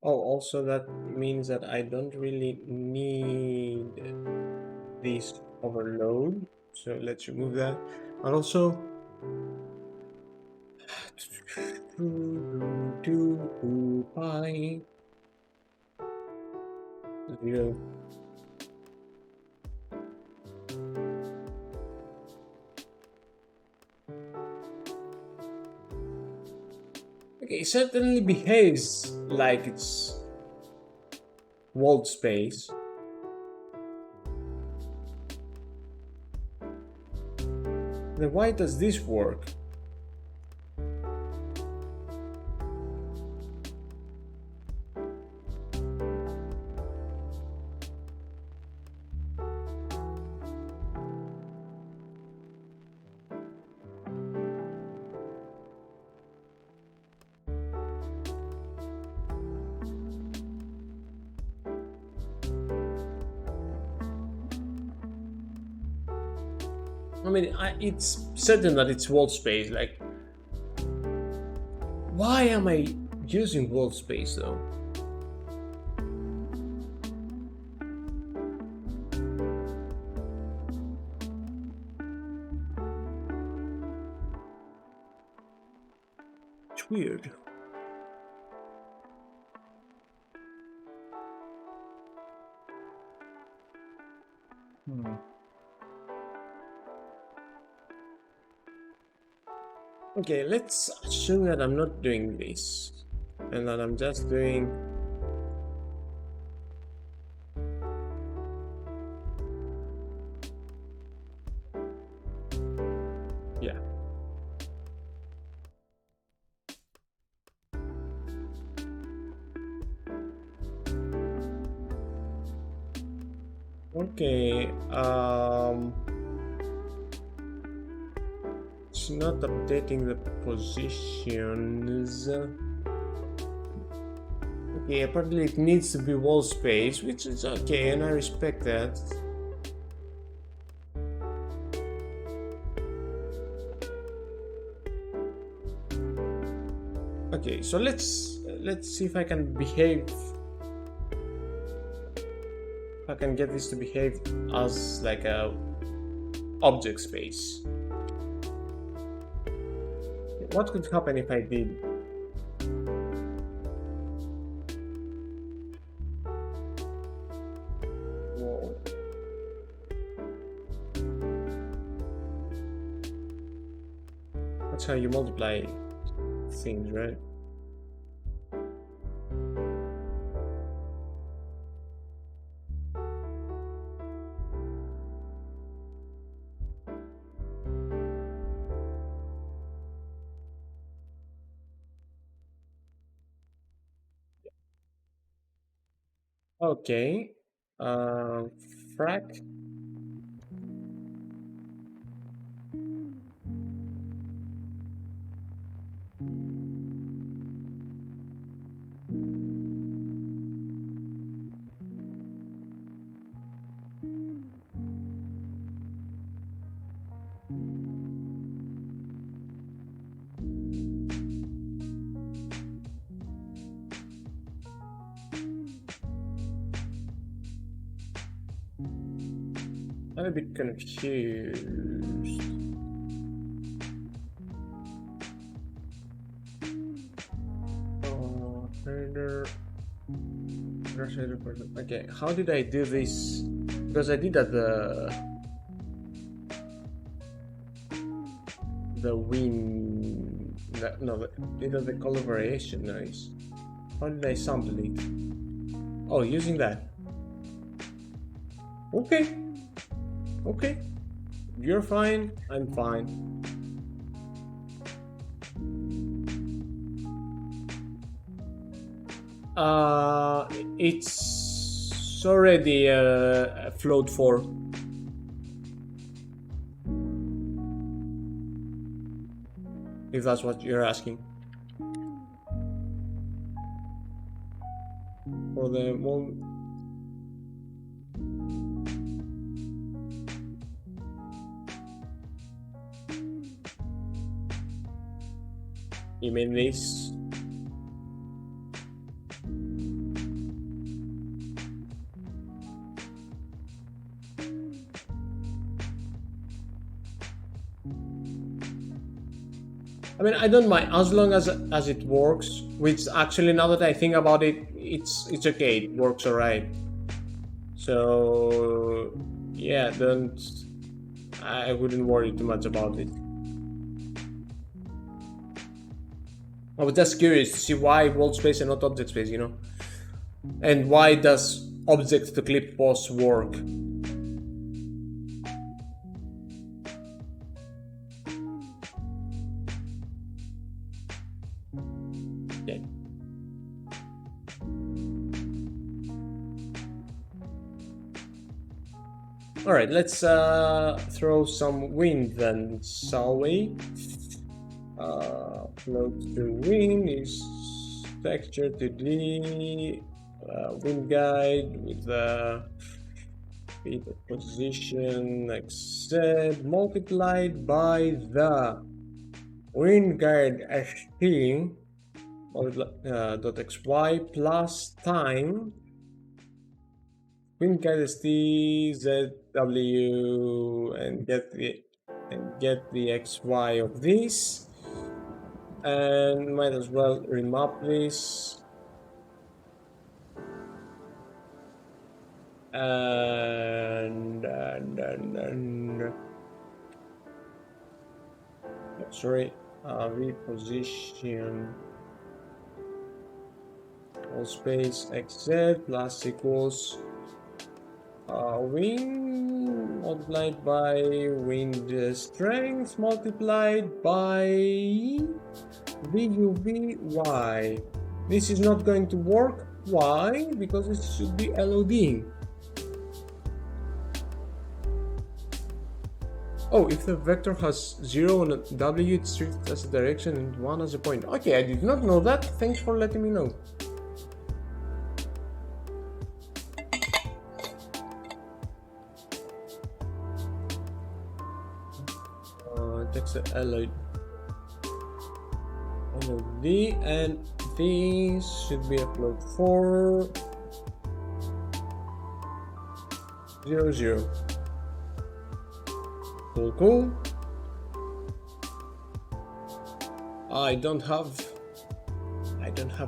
Oh, also that means that I don't really need this overload. So let's remove that. And also, pi 0. Okay, it certainly behaves like it's walled space. Then why does this work? I mean, it's certain that it's walled space. Like, why am I using walled space though? It's weird. Okay, let's assume that I'm not doing this and that I'm just doing. Yeah. Okay, it's not updating the positions. Okay, apparently it needs to be wall space, which is okay, and I respect that. Okay, so let's see if I can behave. If I can get this to behave as like a object space. What could happen if I did? Whoa. That's how you multiply things, right? Okay. Frac. I'm a bit confused. Header. Okay, how did I do this? Because I did at the win. No, did at the color variation noise. How did I sample it? Oh, using that. Okay. Okay. You're fine. I'm fine. It's already flowed for. If that's what you're asking. For the moment. You mean this? I mean, I don't mind as long as it works. Which actually, now that I think about it, it's okay. It works alright. So yeah, don't. I wouldn't worry too much about it. I was just curious to see why world space and not object space, you know, and why does object to clip pose work? Okay. All right, let's throw some wind then, shall we? Float to wind is texture to the wind guide with the speed of position exceed multiplied by the wind guide st dot xy plus time wind guide st zw and get the xy of this, and might as well remap this and sorry, reposition all space xz plus equals wind multiplied by wind strength multiplied by VUVY. This is not going to work. Why? Because it should be LOD. Oh, if the vector has 0 on a W, it's treated as a direction and 1 as a point. Okay, I did not know that. Thanks for letting me know. Text the LOD, and this should be upload 400. Cool. I don't have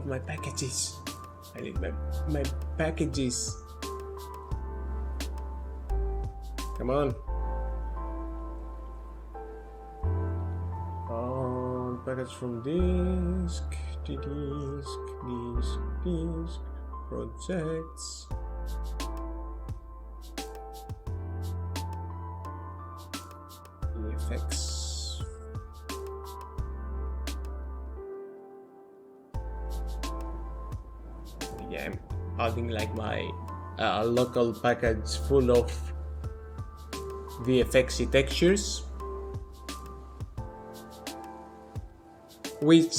my packages. I need my packages. Come on. Package from disk, disk, projects. Effects. Yeah, I'm adding like my local package full of VFXy textures, which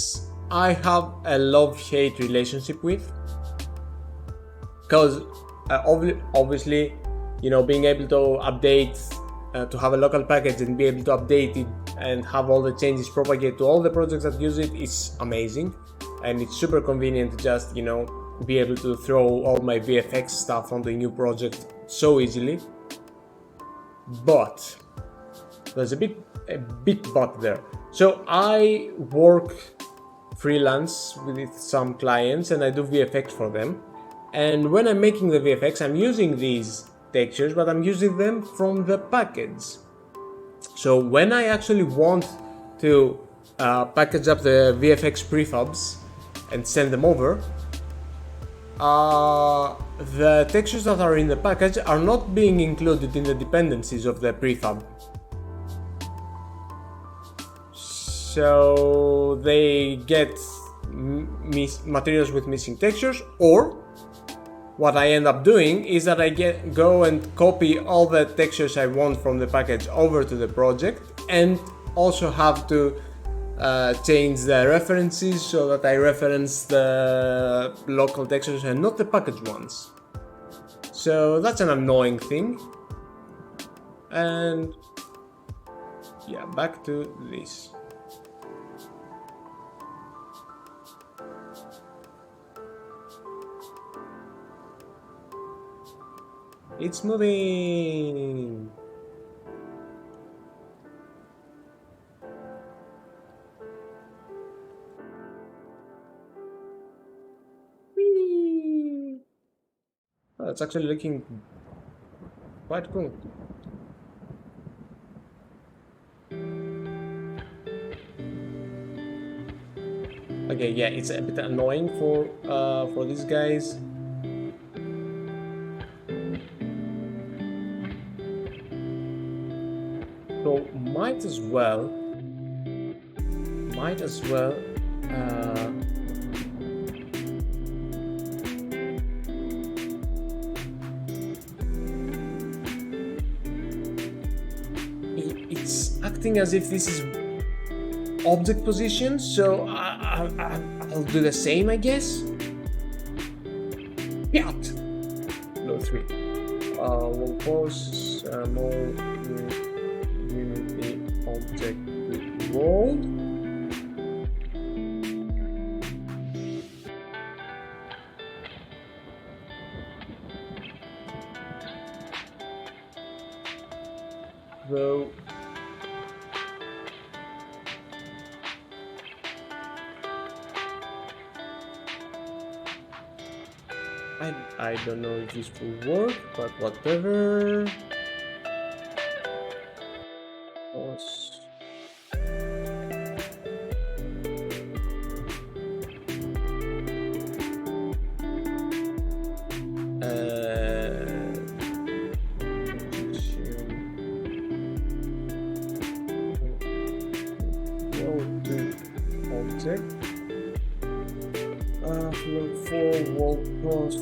I have a love-hate relationship with, because obviously, you know, being able to update, to have a local package and be able to update it and have all the changes propagate to all the projects that use it is amazing, and it's super convenient to just, you know, be able to throw all my VFX stuff onto a new project so easily. But there's a bit but there. So I work freelance with some clients and I do VFX for them. And when I'm making the VFX, I'm using these textures, but I'm using them from the package. So when I actually want to package up the VFX prefabs and send them over, the textures that are in the package are not being included in the dependencies of the prefab. So they get materials with missing textures, or what I end up doing is that I go and copy all the textures I want from the package over to the project, and also have to change the references so that I reference the local textures and not the package ones. So that's an annoying thing. And yeah, back to this. It's moving! That's actually looking quite cool. Okay, yeah, it's a bit annoying for these guys. So might as well. It's acting as if this is object position, so I'll do the same, I guess. Yeah. No 3. We'll pause more Unity object world. Though I don't know if this will work, but whatever. Pause. Object. Float 4 wall cross 1.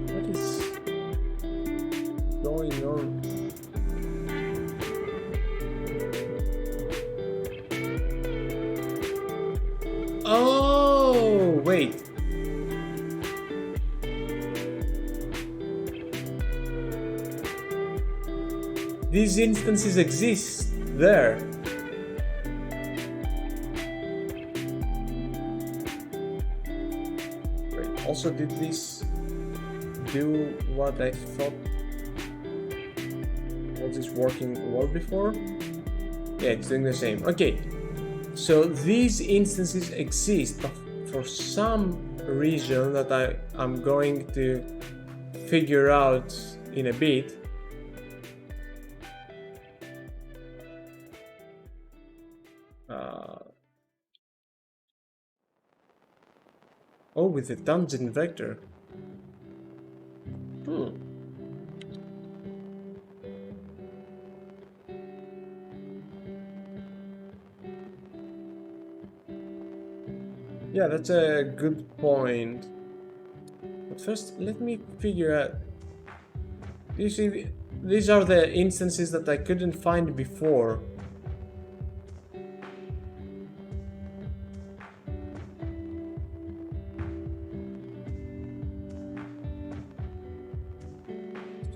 What is going on? Oh, wait. These instances exist there. Wait, also did this do what I thought? Was this working well before? Yeah, it's doing the same. Okay. So these instances exist, but for some reason that I'm going to figure out in a bit. Oh, with the tangent vector. Yeah, that's a good point. But first, let me figure out. You see, these are the instances that I couldn't find before.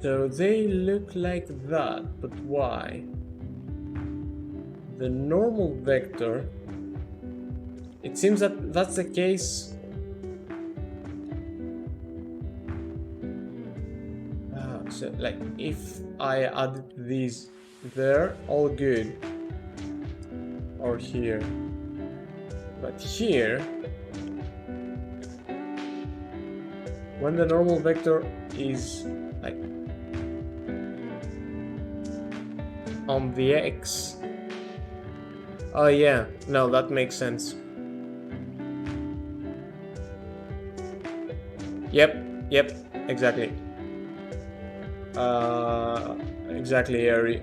So they look like that, but why? The normal vector. It seems that that's the case. So like if I added these there, all good. Or here. But here, when the normal vector is like on the X. Oh yeah, no, that makes sense. Yep, exactly. Exactly, Ari.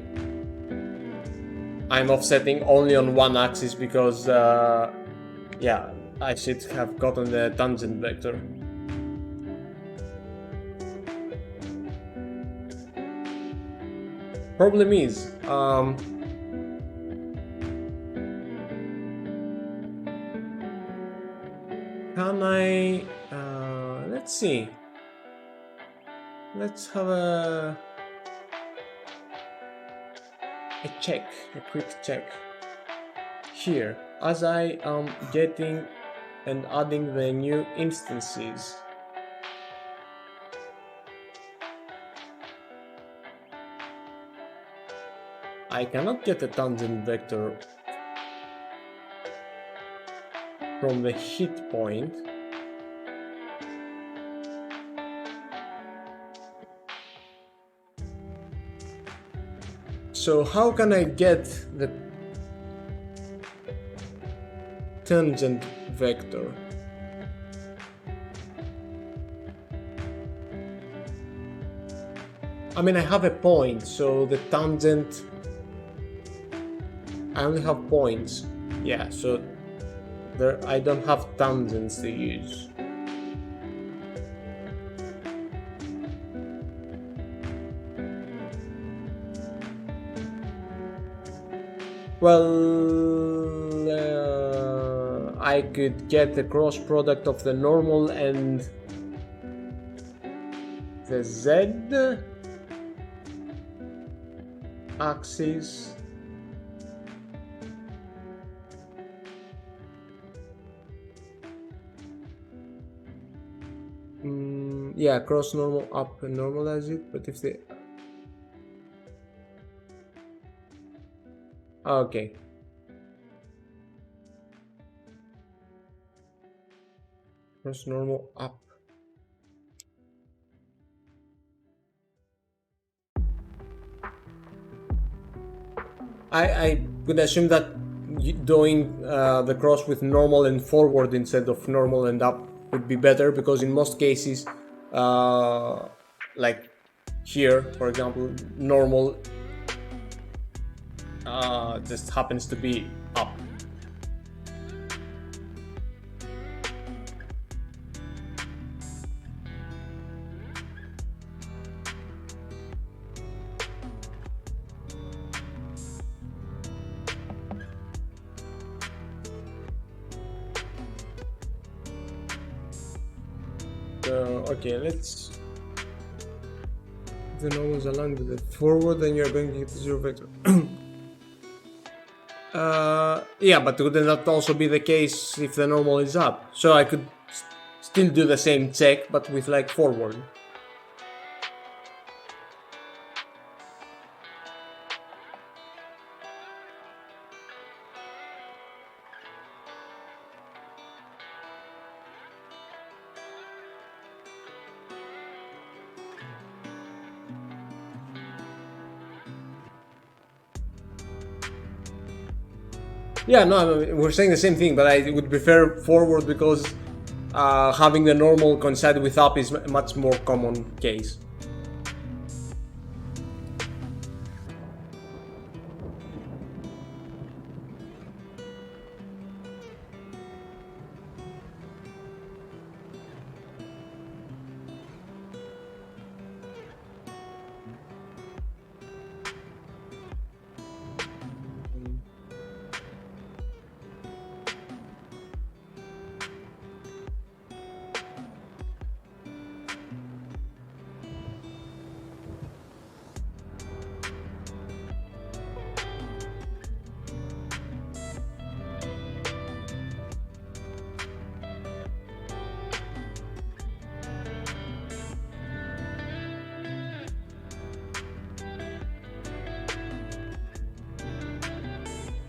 I'm offsetting only on one axis because, yeah, I should have gotten the tangent vector. Problem is, can I, let's see. Let's have a check, a quick check. Here, as I am getting and adding the new instances. I cannot get a tangent vector from the hit point. So how can I get the tangent vector? I mean, I have a point, so the tangent... I only have points. Yeah, so there I don't have tangents to use. Well, I could get the cross product of the normal and the Z axis. Yeah, cross normal up and normalize it, but if they... Okay. Cross normal up. I would assume that doing the cross with normal and forward instead of normal and up would be better, because in most cases, like here, for example, normal just happens to be up. Okay, let's... The normal is aligned with the forward, then you're going to get the zero vector. Yeah, but wouldn't that also be the case if the normal is up? So I could still do the same check, but with like forward. Yeah, no, we're saying the same thing, but I would prefer forward because having the normal coincide with up is a much more common case.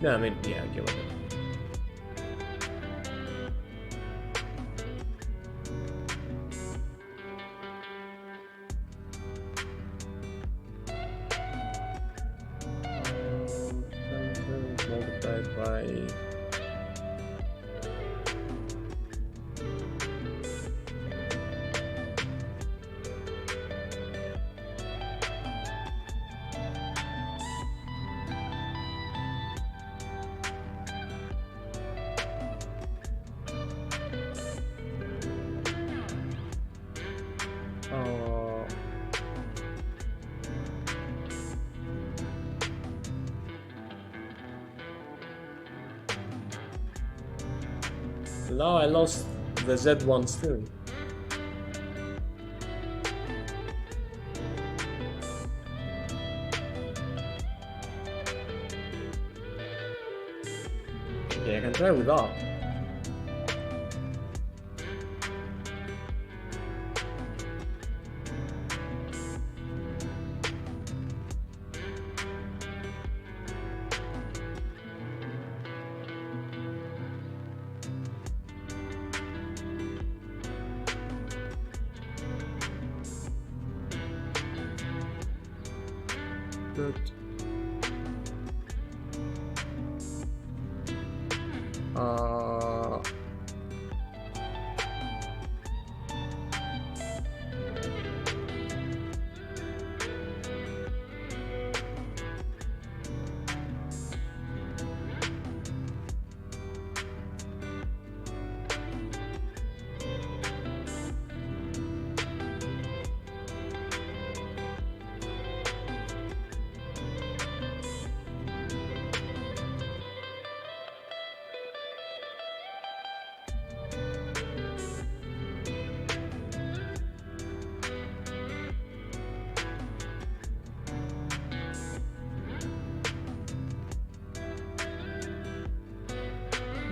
No, I mean, yeah, okay, whatever. Multiplied by... Now I lost the Z one still. Okay, I can try without. But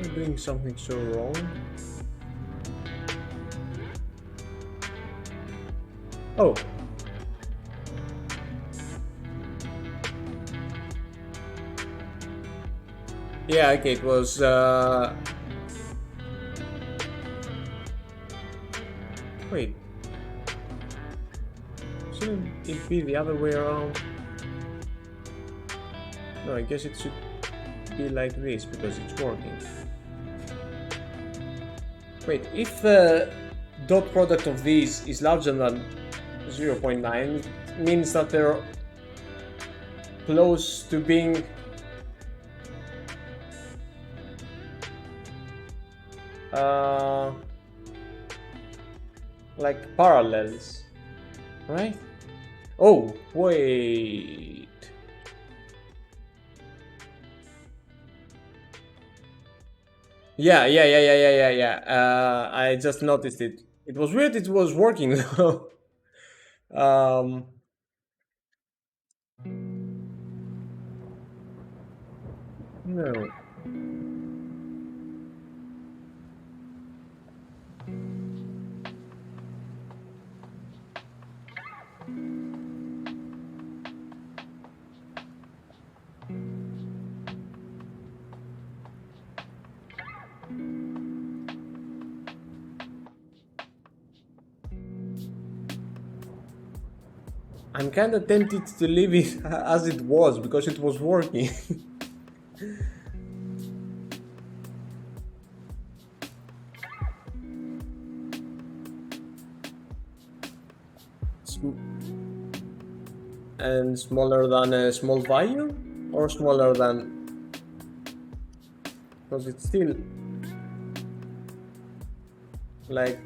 I'm doing something so wrong. Oh. Yeah, okay, it was wait. Shouldn't it be the other way around? No, I guess it should be like this because it's working. Wait, if the dot product of these is larger than 0.9, it means that they're close to being like parallels, right? Oh, wait. Yeah. I just noticed it. It was weird. It was working though. um, no. I'm kind of tempted to leave it as it was because it was working. And smaller than a small value, or smaller than, because it's still like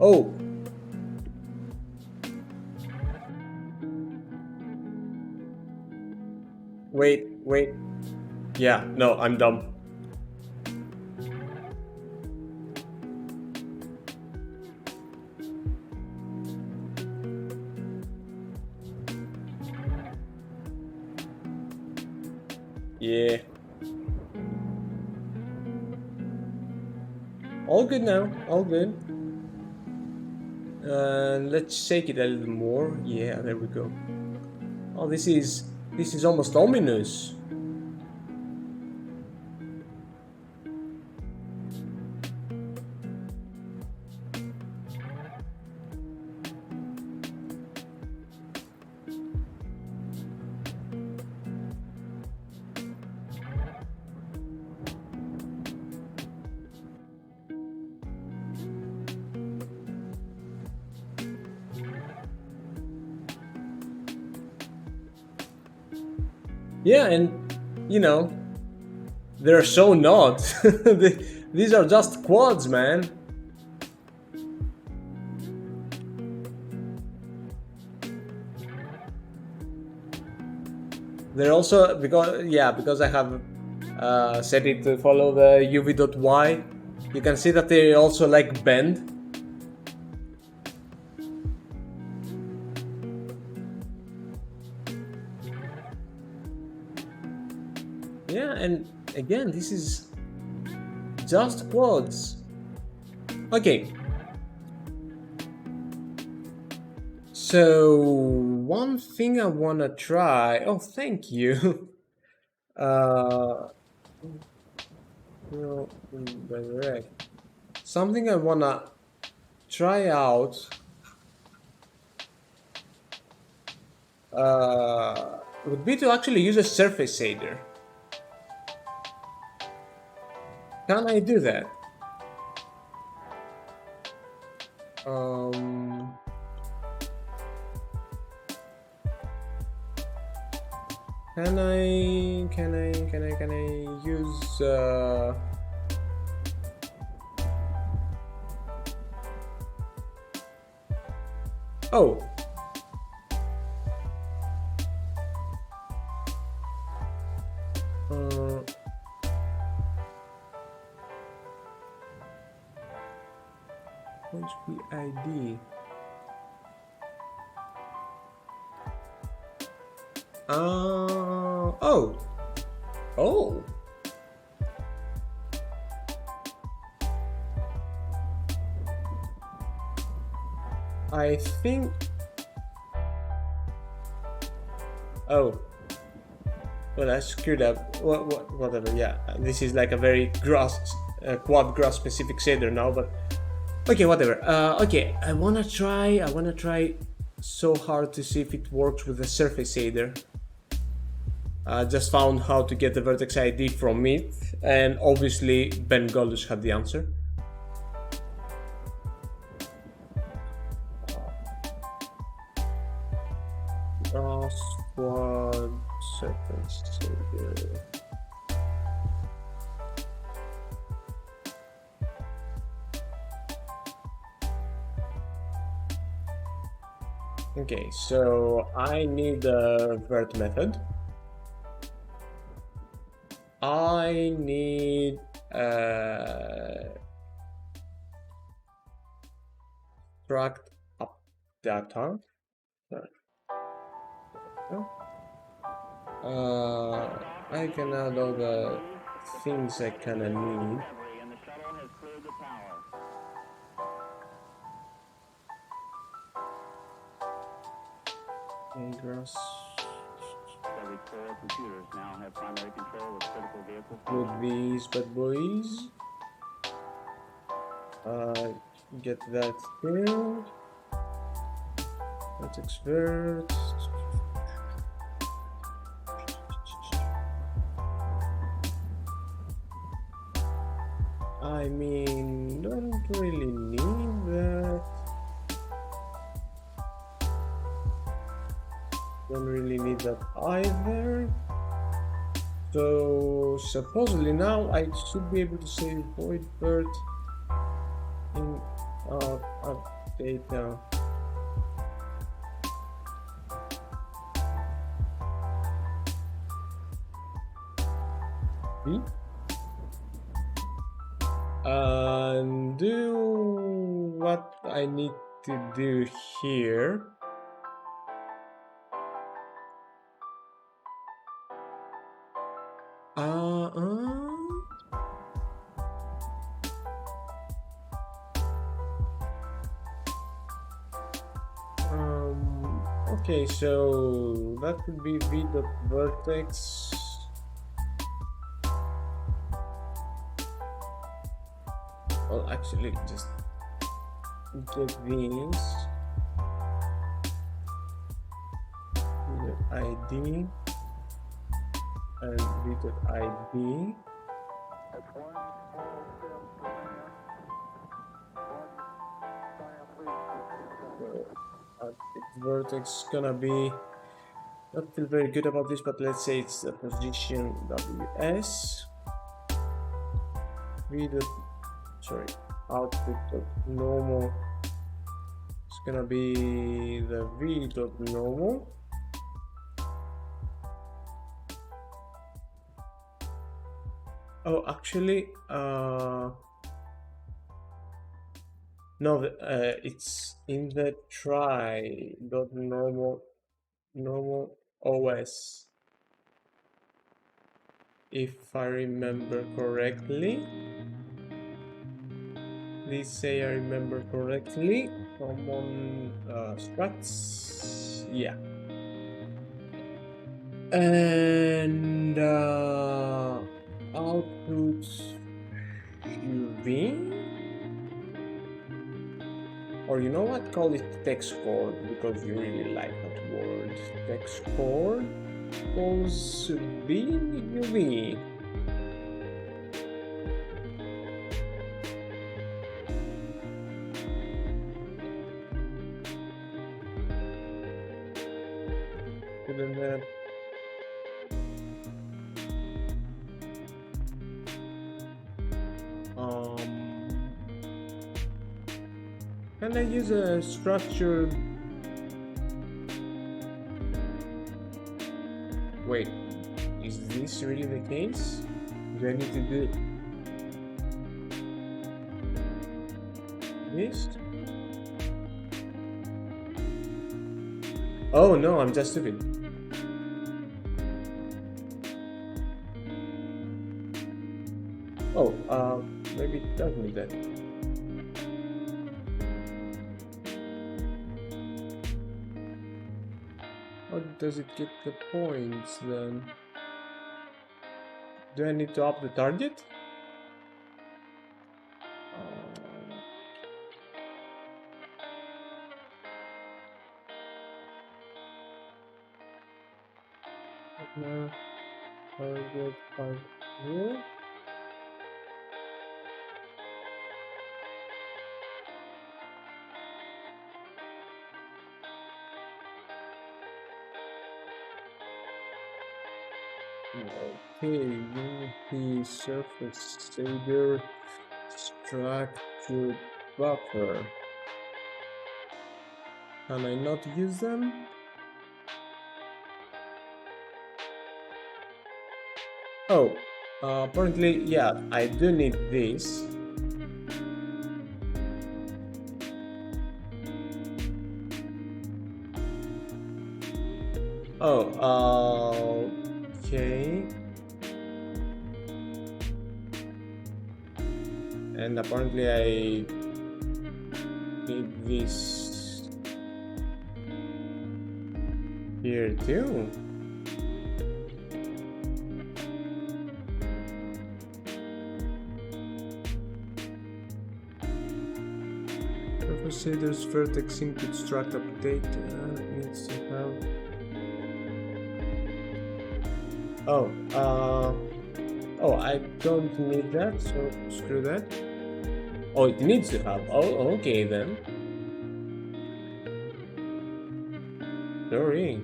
oh. Wait. Yeah, no, I'm dumb. Yeah. All good now, all good. Let's shake it a little more. Yeah, there we go. Oh, this is almost ominous. Yeah, and you know, they're so not. These are just quads, man. They're also because I have set it to follow the uv.y. You can see that they also like bend. Yeah, and again, this is just quads. Okay. So one thing I wanna try. Oh, thank you. Uh, no, direct. Something I wanna try out would be to actually use a surface shader. Can I do that? Um, can I use oh, uh, HPID. Oh, oh. I think. Oh, well, I screwed up. Whatever. Yeah, this is like a very quad grass specific shader now, but okay, whatever. Okay, I wanna try. So hard to see if it works with the surface shader. I just found how to get the vertex ID from it, and obviously Ben Goldus had the answer. Squad surface shader. Okay, so I need a vert method. I need struct up data. I can add all the things I kinda need. Grass. Computers now have primary control of critical vehicle. With these bad boys. Get that filled. Let's expert. I mean, don't really need that. Don't really need that either. So supposedly now I should be able to say void bird in update now. And do what I need to do here. Okay, so that would be v.vertex. Well, actually, just get these. ID and v.id. Vertex gonna be, not feel very good about this, but let's say it's the position ws output of normal. It's gonna be the v dot normal. Oh, actually, no, it's in the try dot normal OS, if I remember correctly. Please say I remember correctly. Common structs, yeah. And And output UV, or you know what, call it text chord because you really like that word. Text chord equals UV. Given that can I use a structured? Wait, is this really the case? Do I need to do this? Oh no, I'm just stupid. Oh, maybe it does need that. How does it get the points then? Do I need to up the target? Target 5 here. Okay, Unity surface shader structured buffer. Can I not use them? Oh, apparently, yeah, I do need this. Oh, okay. And apparently I need this here too. Surface shaders vertex input struct update needs to have. Oh, I don't need that, so screw that. Oh, it needs to have. Oh, okay then. Sorry.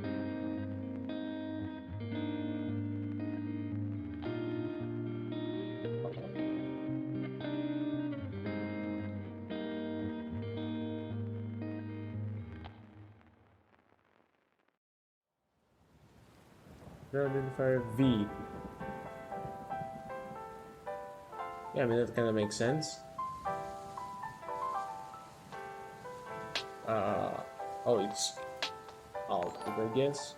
Identifier V. Yeah, I mean that kind of makes sense. Oh, it's output, I guess.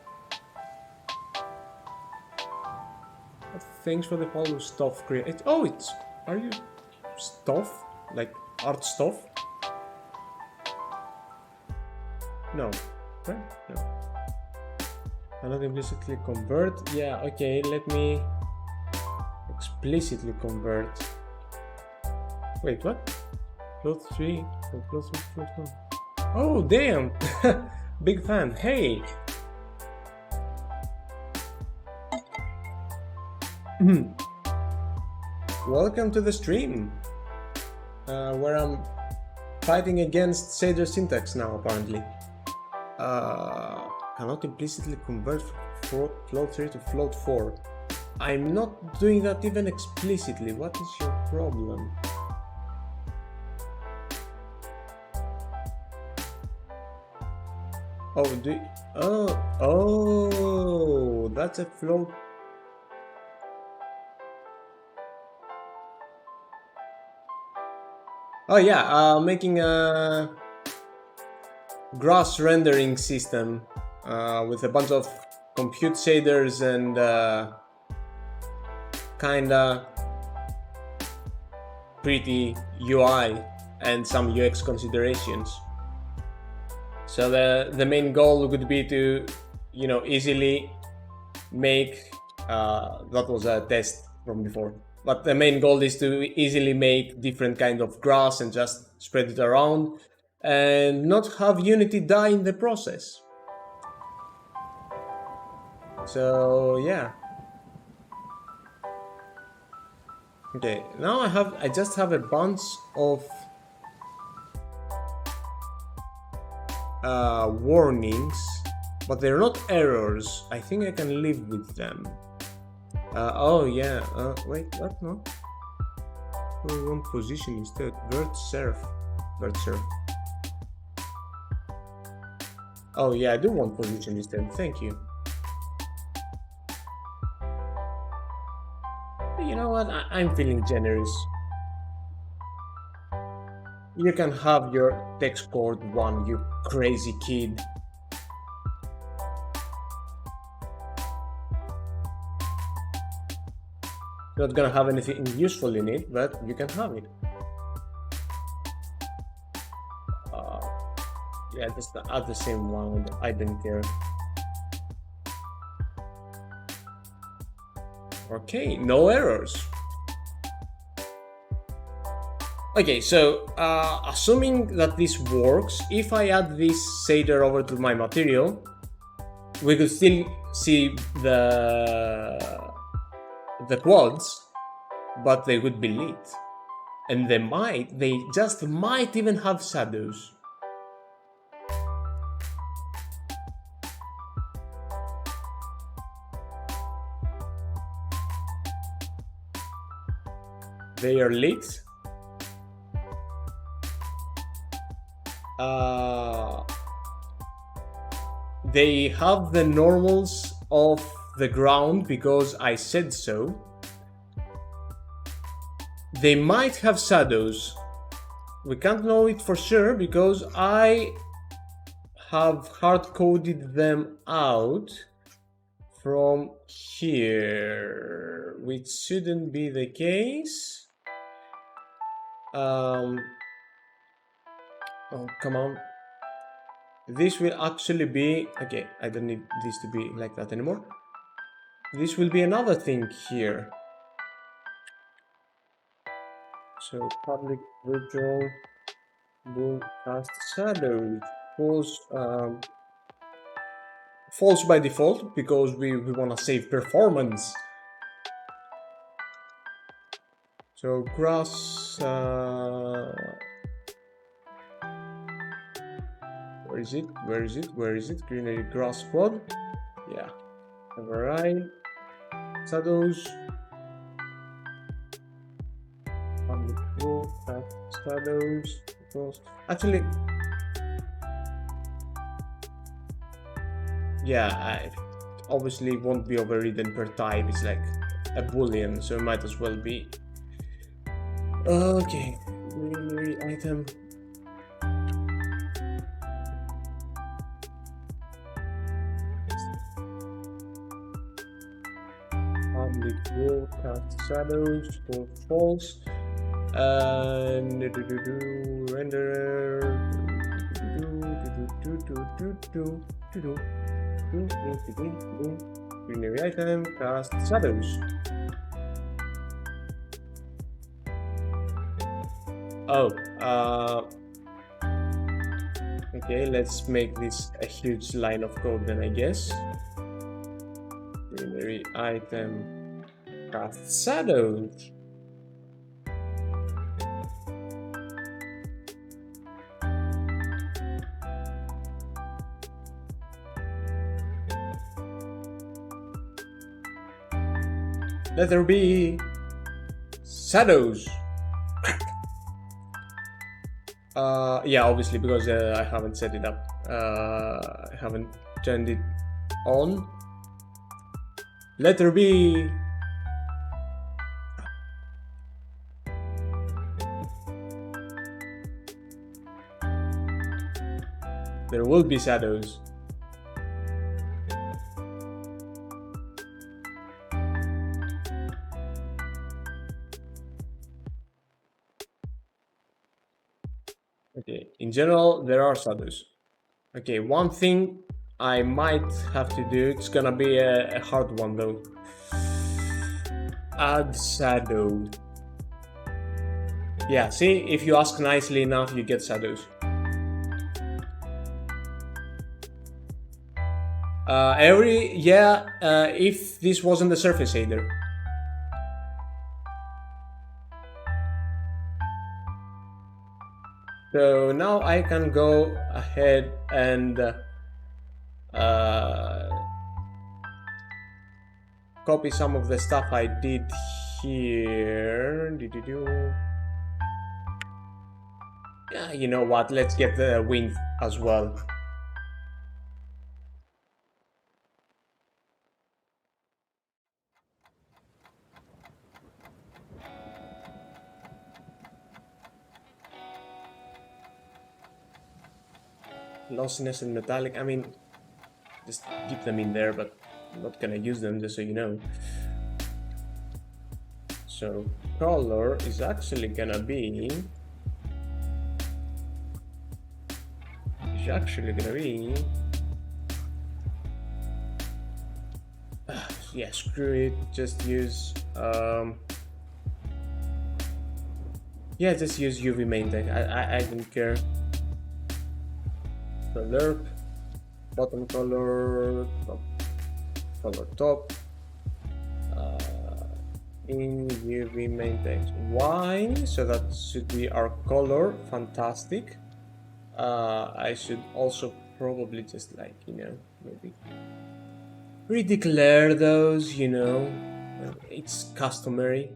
Thanks for the follow stuff create. Oh, it's. Are you stuff? Like art stuff? No. Right? No. Cannot implicitly convert. Yeah, okay, let me explicitly convert. Wait, what? Float 3. Float 3, float 1. Oh, damn! Big fan. Hey! Welcome to the stream, where I'm fighting against shader syntax now, apparently. Cannot implicitly convert float 3 to float 4. I'm not doing that even explicitly. What is your problem? Oh, oh, that's a float. Oh yeah, making a grass rendering system with a bunch of compute shaders and kinda pretty UI and some UX considerations. So the main goal would be to, you know, easily make That was a test from before. But the main goal is to easily make different kind of grass and just spread it around and not have Unity die in the process. So yeah. Okay, now I just have a bunch of warnings, but they're not errors. I think I can live with them. Oh yeah, wait, what? No? We want position instead. Vert surf. Oh yeah, I do want position instead, thank you. You know what, I'm feeling generous. You can have your text cord one, you crazy kid. Not gonna have anything useful in it, but you can have it. Yeah, just add the same one, I don't care. Okay, no errors. Okay, so assuming that this works, if I add this shader over to my material, we could still see the quads, but they would be lit. And they just might even have shadows. They are lit. They have the normals of the ground because I said so. They might have shadows. We can't know it for sure because I have hard-coded them out from here, which shouldn't be the case. Oh, come on. This will actually be... Okay, I don't need this to be like that anymore. This will be another thing here. So public virtual broadcast shadows false by default because we want to save performance. So grass, where is it? Greenery grass quad. Yeah, override shadows. Shadows. Actually, yeah, I obviously won't be overridden per type. It's like a boolean, so it might as well be. Okay, Greenery item. Public broadcast shadows for false. Render Greenery item cast shadows. Okay, let's make this a huge line of code then, I guess. Greenery item cast shadows. Let there be shadows. Yeah, obviously because I haven't set it up. I haven't turned it on. Let there be there will be shadows. Okay, in general, there are shadows. Okay, one thing I might have to do, it's gonna be a hard one though. Add shadow. Yeah, see, if you ask nicely enough, you get shadows. If this wasn't the surface shader. So now I can go ahead and copy some of the stuff I did here. Yeah, you know what, let's get the wind as well. Lossiness and metallic, I mean, just keep them in there, but I'm not gonna use them, just so you know. So color is actually gonna be yeah, screw it, just use yeah, just use UV main text. I don't care. Color, bottom color, top, in UV main text. Why? So that should be our color. Fantastic. I should also probably just, like, you know, maybe redeclare those, you know, it's customary.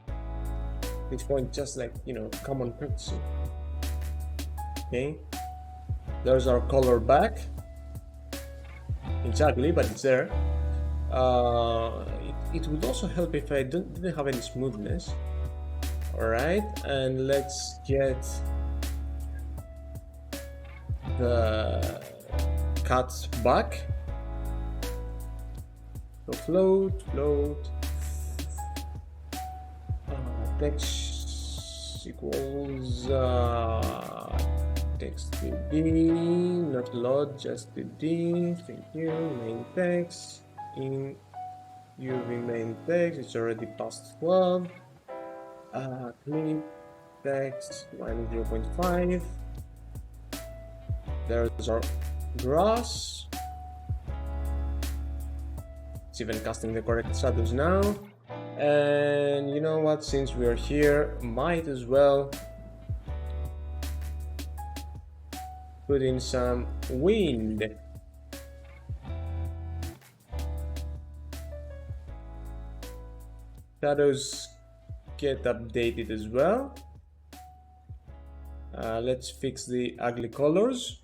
At this point, just like, you know, common courtesy. Okay, there's our color back. It's ugly, but it's there. It would also help if I didn't have any smoothness. Alright, and let's get the cuts back. So float. Text equals text 2D, not load, just 2D. Thank you. Main text in UV main text. It's already past 12. Clip text minus 0.5. There's our grass. It's even casting the correct shadows now. And you know what, since we are here, might as well put in some wind. Shadows get updated as well. Let's fix the ugly colors.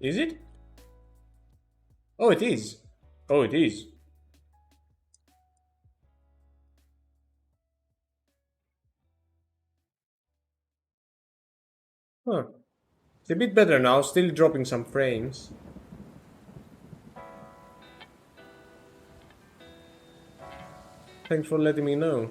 Is it? Oh, it is. Oh, it is. Huh. It's a bit better now, still dropping some frames. Thanks for letting me know.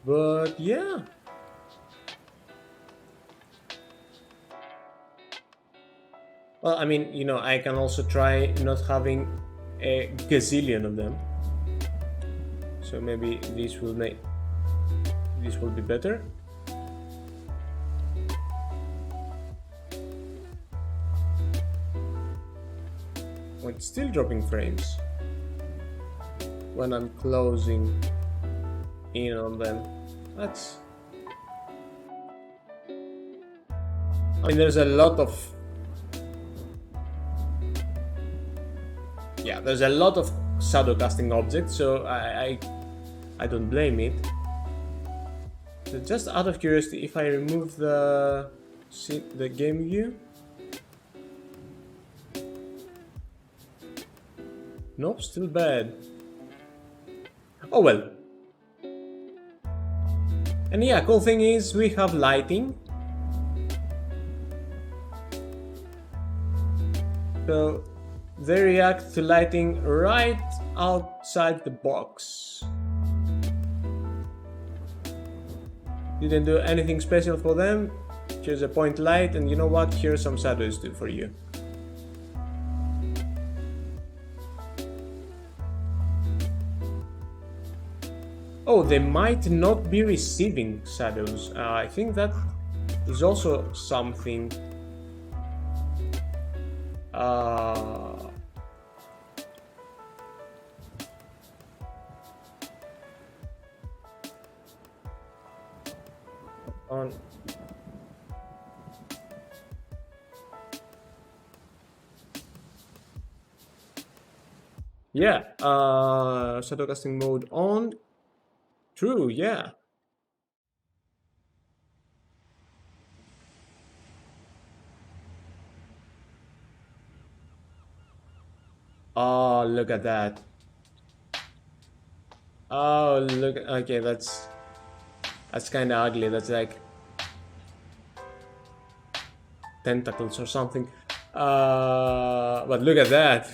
But yeah. Well, I mean, you know, I can also try not having a gazillion of them. So maybe this will be better. Oh, it's still dropping frames when I'm closing in on them. That's... I mean, there's a lot of... Yeah, there's a lot of shadow casting objects, so I don't blame it. So just out of curiosity, if I remove the game view, nope, still bad. Oh well. And yeah, cool thing is we have lighting. So they react to lighting right outside the box. Didn't do anything special for them. Here's a point light, and you know what? Here's some shadows too for you. Oh, they might not be receiving shadows. I think that is also something. On. Yeah, shadow casting mode on. True, yeah. Oh, look at that. Oh, look. Okay, that's kind of ugly. That's like tentacles or something. But look at that.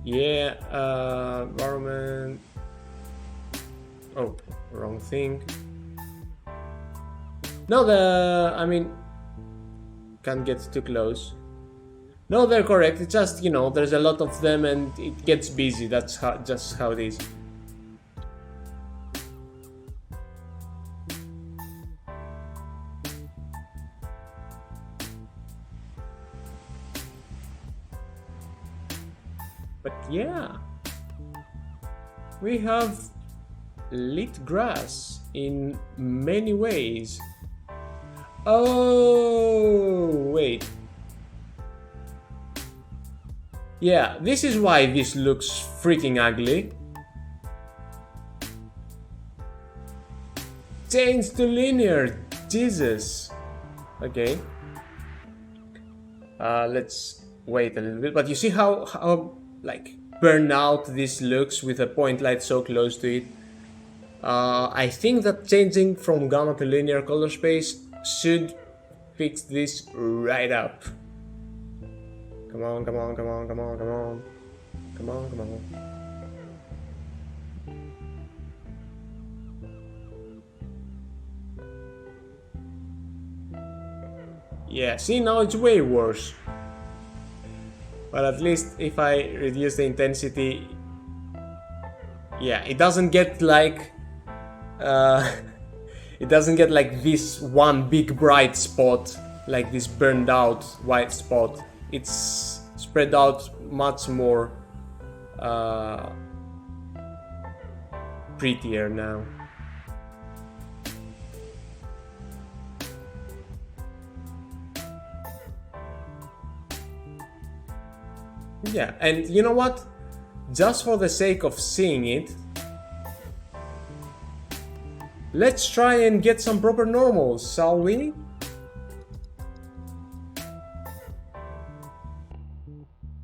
Yeah, environment. Oh, wrong thing. No, I mean, can't get too close. No, they're correct. It's just, you know, there's a lot of them and it gets busy. That's just how it is. But yeah, we have lit grass in many ways. Oh, wait. Yeah, this is why this looks freaking ugly. Change to linear, Jesus. Okay. Let's wait a little bit. But you see how like burned out this looks with a point light so close to it. I think that changing from gamma to linear color space should fix this right up. Come on, come on, come on, come on, come on. Come on, come on. Yeah, see, now it's way worse. But at least if I reduce the intensity, yeah, it doesn't get like it doesn't get like this one big bright spot, like this burned out white spot. It's spread out much more prettier now. Yeah, and you know what? Just for the sake of seeing it, let's try and get some proper normals, shall we?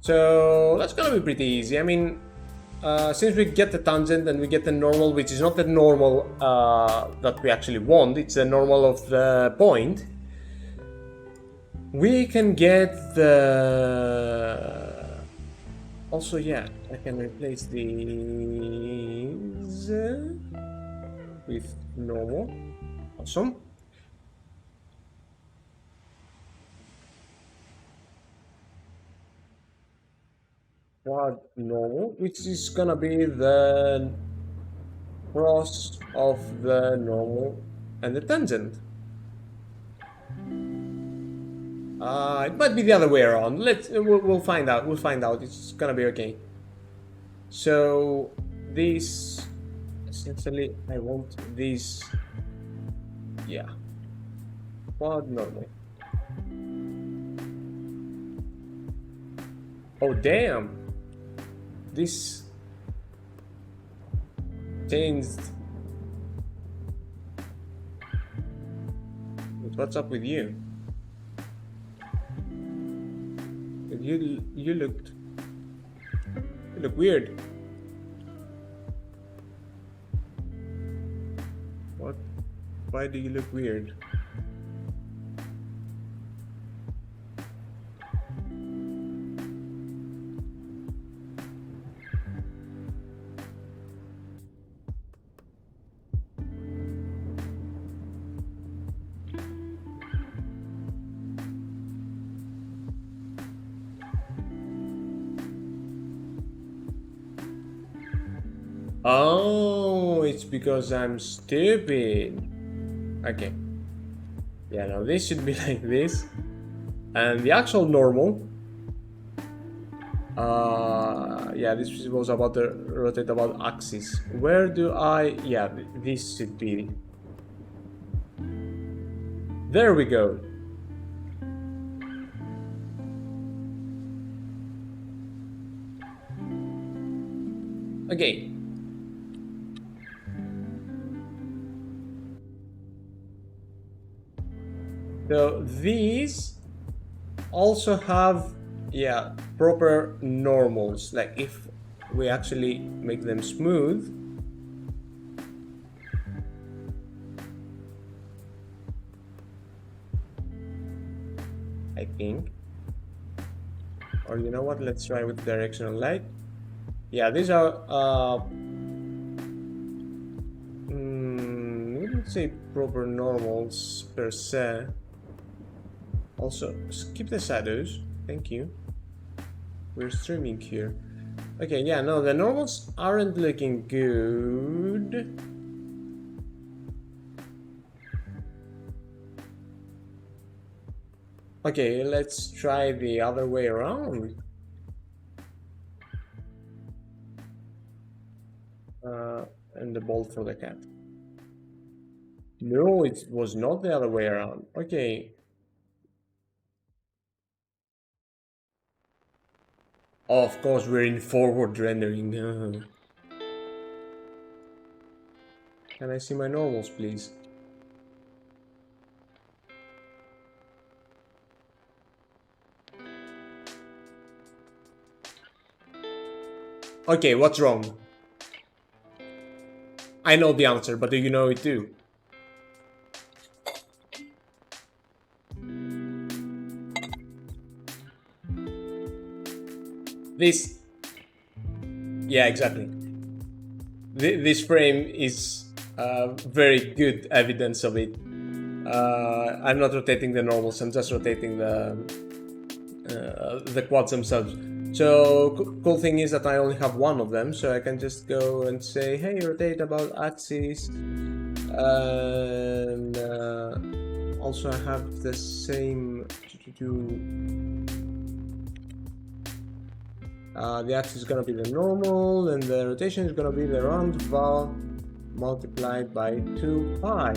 So that's gonna be pretty easy. I mean, since we get the tangent and we get the normal, which is not the normal that we actually want, it's the normal of the point, we can get the... Also, yeah, I can replace these with normal. Awesome. Quad normal, which is gonna be the cross of the normal and the tangent. It might be the other way around. We'll find out. We'll find out. It's gonna be okay. So this essentially, I want this. Yeah. Quad normal. Oh damn! This changed. What's up with you? You look weird. What? Why do you look weird? Oh, it's because I'm stupid. Okay. Yeah, no, this should be like this. And the actual normal. Yeah, this was about the rotate about axis. Where do I... Yeah, this should be. There we go. Okay. So these also have, yeah, proper normals. Like if we actually make them smooth, I think. Or you know what? Let's try with directional light. Yeah, these are wouldn't say proper normals per se. Also, skip the shadows. Thank you. We're streaming here. Okay, yeah, no, the normals aren't looking good. Okay, let's try the other way around. And the ball for the cat. No, it was not the other way around. Okay. Oh, of course, we're in forward rendering. Can I see my normals, please? Okay, what's wrong? I know the answer, but do you know it too? This... Yeah, exactly. This frame is very good evidence of it. I'm not rotating the normals, I'm just rotating the quads themselves. So, cool thing is that I only have one of them, so I can just go and say, hey, rotate about axis. And also I have the same... the axis is gonna be the normal, and the rotation is gonna be the round val multiplied by 2 pi.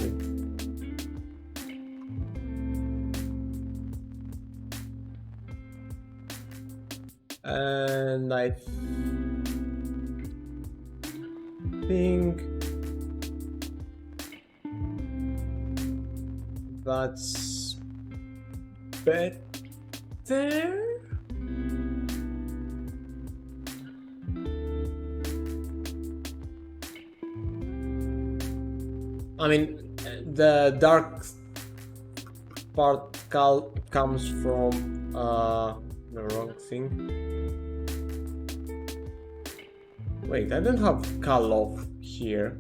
And I think that's better. I mean, the dark part comes from the wrong thing. Wait, I don't have cal off here.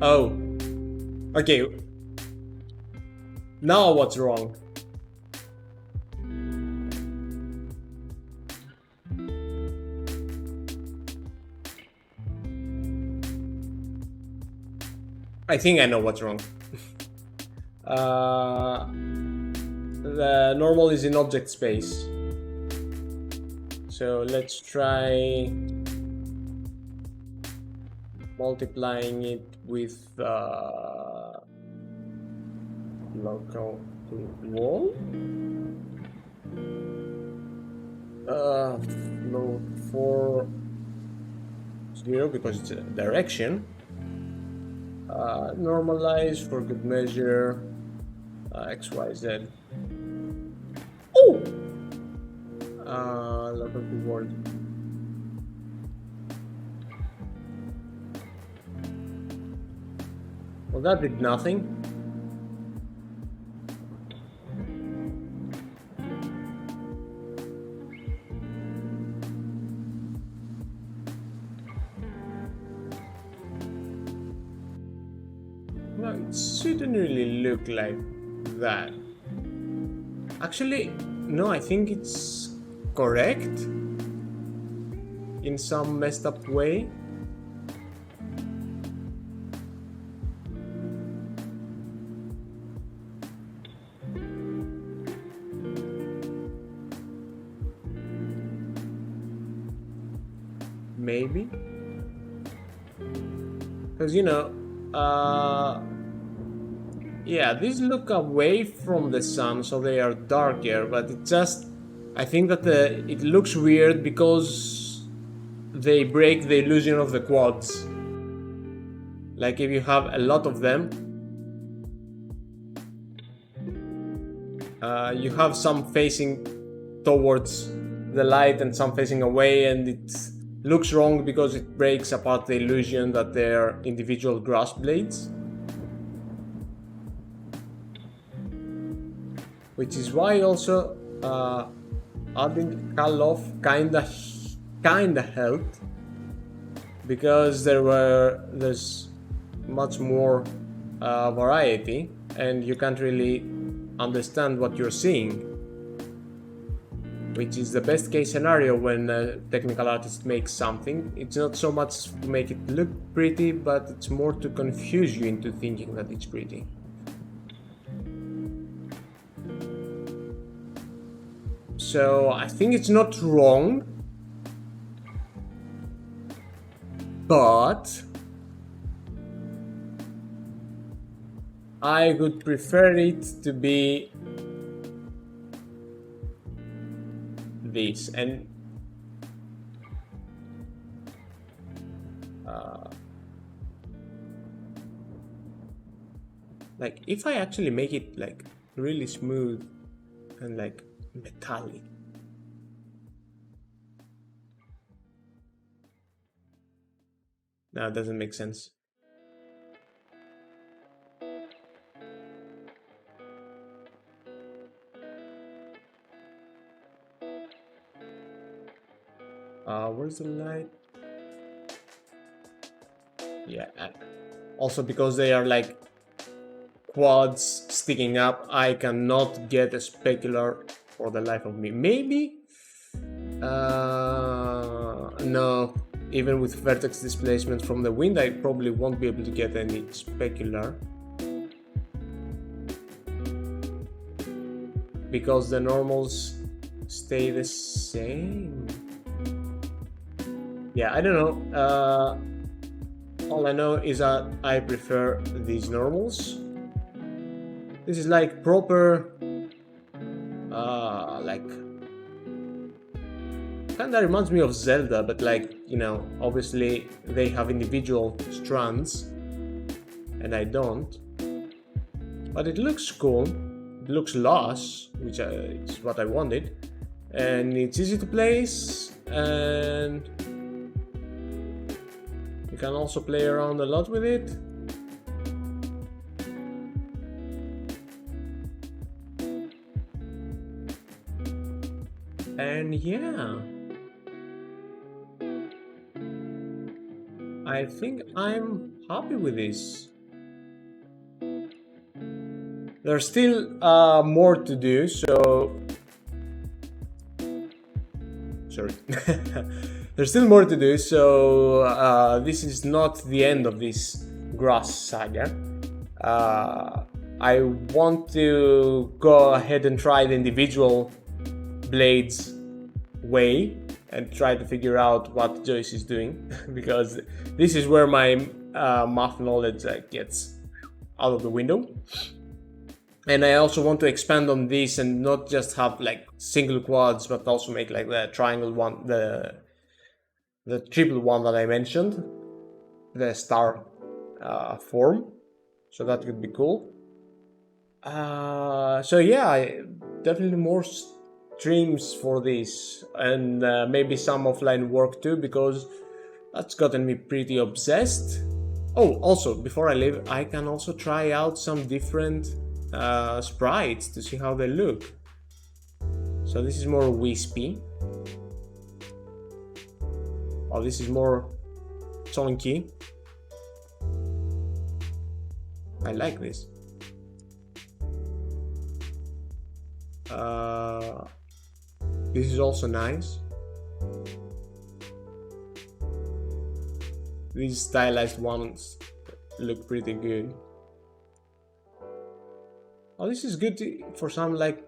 Oh. Okay. Now what's wrong? I think I know what's wrong. The normal is in object space. So let's try multiplying it with local wall. Float 4 0 because it's a direction. Normalize for good measure. XYZ. Oh! Local keyword. Well, that did nothing. No, it shouldn't really look like that. Actually, no, I think it's correct in some messed up way. Maybe because yeah, these look away from the sun, so they are darker, but it just, I think that it looks weird because they break the illusion of the quads. Like if you have a lot of them, you have some facing towards the light and some facing away, and it looks wrong because it breaks apart the illusion that they're individual grass blades. Which is why also adding call off kinda helped, because there's much more variety and you can't really understand what you're seeing, which is the best case scenario when a technical artist makes something. It's not so much to make it look pretty, but it's more to confuse you into thinking that it's pretty. So I think it's not wrong, but I would prefer it to be this. And like if I actually make it like really smooth and like metallic, no, it doesn't make sense. Where's the light? Yeah, also because they are like quads sticking up, I cannot get a specular for the life of me. Maybe? No, even with vertex displacement from the wind, I probably won't be able to get any specular, because the normals stay the same. Yeah, I don't know. All I know is that I prefer these normals. This is like proper, like, kinda reminds me of Zelda, but like, obviously they have individual strands, and I don't. But it looks cool. It looks lush, which is what I wanted, and it's easy to place, and you can also play around a lot with it. And yeah, I think I'm happy with this. There's still more to do, so sorry. There's still more to do, so this is not the end of this grass saga. I want to go ahead and try the individual blades way and try to figure out what Joyce is doing because this is where my math knowledge gets out of the window. And I also want to expand on this and not just have like single quads, but also make like the triangle one, the triple one that I mentioned, the star form. So that could be cool. So yeah, definitely more streams for this, and maybe some offline work too, because that's gotten me pretty obsessed. Oh, also, before I leave, I can also try out some different sprites to see how they look. So this is more wispy. Oh, this is more chunky. I like this. This is also nice. These stylized ones look pretty good. Oh, this is good for some like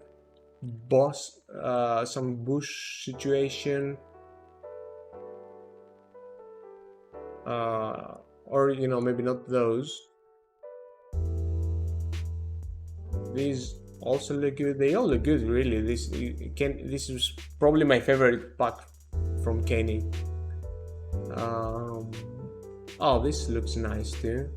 some bush situation. Or you know, maybe not those. These also look good. They all look good, really. This is probably my favorite pack from Kenny. Oh, this looks nice too.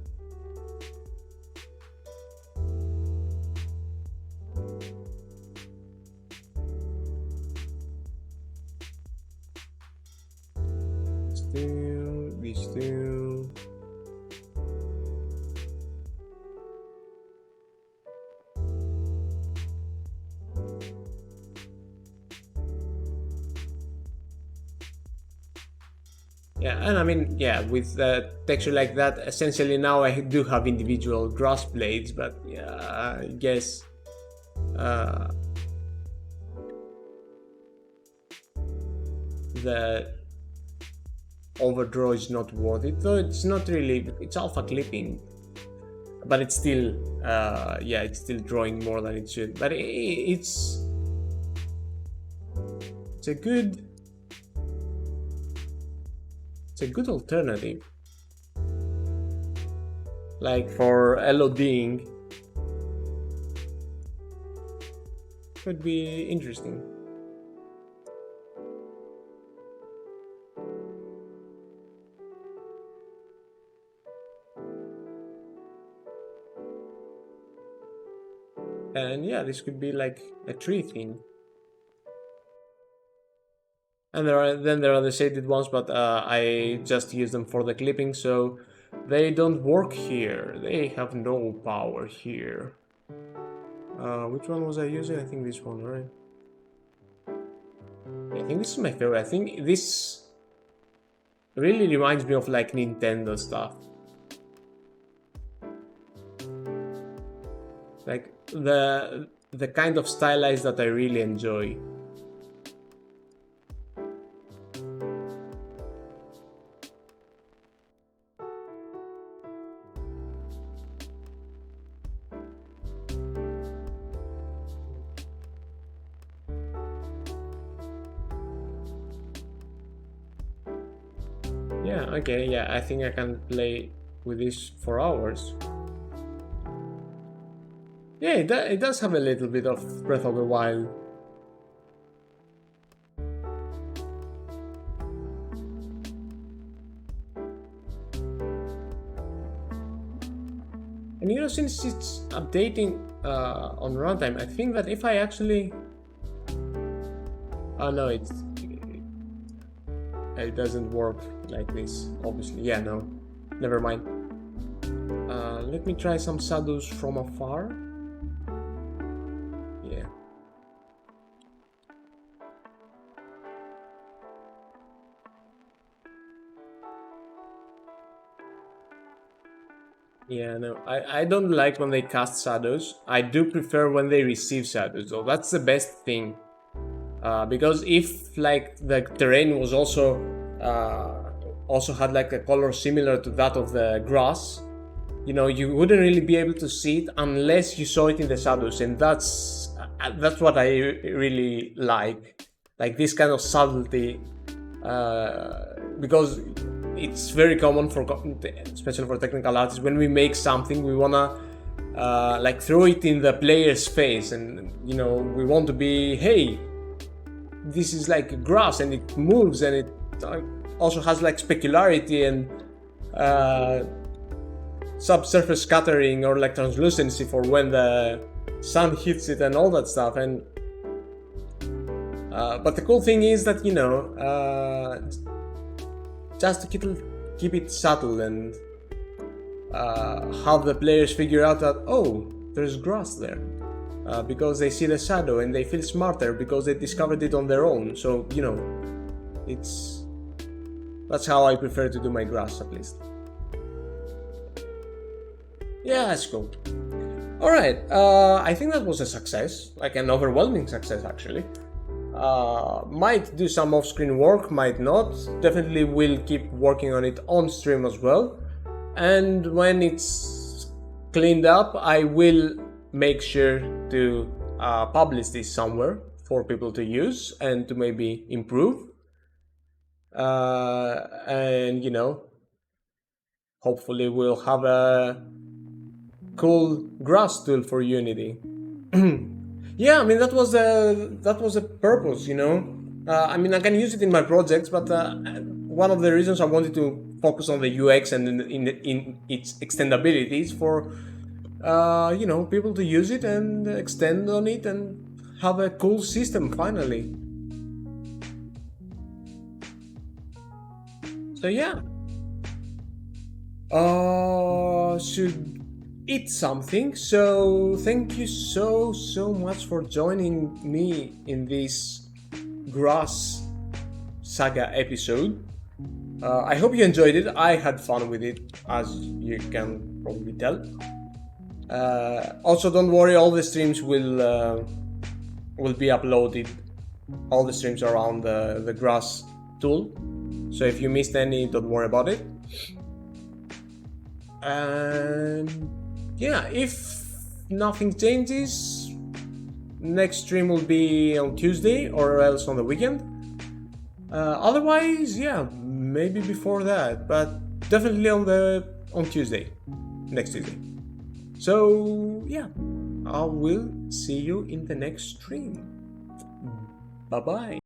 These two. Yeah, and I mean, yeah, with texture like that, essentially now I do have individual grass blades, but yeah, I guess the overdraw is not worth it, though it's not really, it's alpha clipping, but it's still, yeah, it's still drawing more than it should, but it's a good alternative, like for LODing. Could be interesting. And yeah, this could be like a tree thing. And there are the shaded ones, but I just use them for the clipping, so they don't work here. They have no power here. Which one was I using? I think this one, right? I think this is my favorite. I think this really reminds me of like Nintendo stuff. Like the kind of stylized that I really enjoy. Yeah, okay, yeah, I think I can play with this for hours. Yeah, it does have a little bit of Breath of the Wild. And you know, since it's updating on runtime, I think that if I actually... Oh no, it doesn't work like this, obviously. Yeah, no, never mind. Let me try some shadows from afar. Yeah. Yeah, no, I don't like when they cast shadows. I do prefer when they receive shadows, though. That's the best thing. Because if like the terrain was also had like a color similar to that of the grass, you know, you wouldn't really be able to see it unless you saw it in the shadows, and that's what I really like this kind of subtlety because it's very common for, especially for technical artists, when we make something, we wanna like throw it in the player's face, and you know, we want to be, hey, this is like grass and it moves, and it also has like specularity and subsurface scattering or like translucency for when the sun hits it and all that stuff. And but the cool thing is that, you know, just to keep it subtle and have the players figure out that, oh, there's grass there, because they see the shadow and they feel smarter because they discovered it on their own. So, you know, that's how I prefer to do my grass, at least. Yeah, that's cool. Alright, I think that was a success, like an overwhelming success actually. Might do some off-screen work, might not. Definitely will keep working on it on stream as well. And when it's cleaned up, I will make sure to publish this somewhere for people to use and to maybe improve. And you know, hopefully we'll have a cool grass tool for Unity. Yeah, I mean, that was the purpose, you know. I mean, I can use it in my projects, but one of the reasons I wanted to focus on the UX and in its extendability is for you know, people to use it and extend on it and have a cool system finally. So yeah, should eat something. So thank you so much for joining me in this grass saga episode. I hope you enjoyed it. I had fun with it, as you can probably tell. Also, don't worry, all the streams will be uploaded. All the streams around the grass tool. So if you missed any, don't worry about it. And yeah, if nothing changes, next stream will be on Tuesday or else on the weekend. Otherwise, yeah, maybe before that, but definitely on Tuesday, next Tuesday. So yeah, I will see you in the next stream. Bye bye.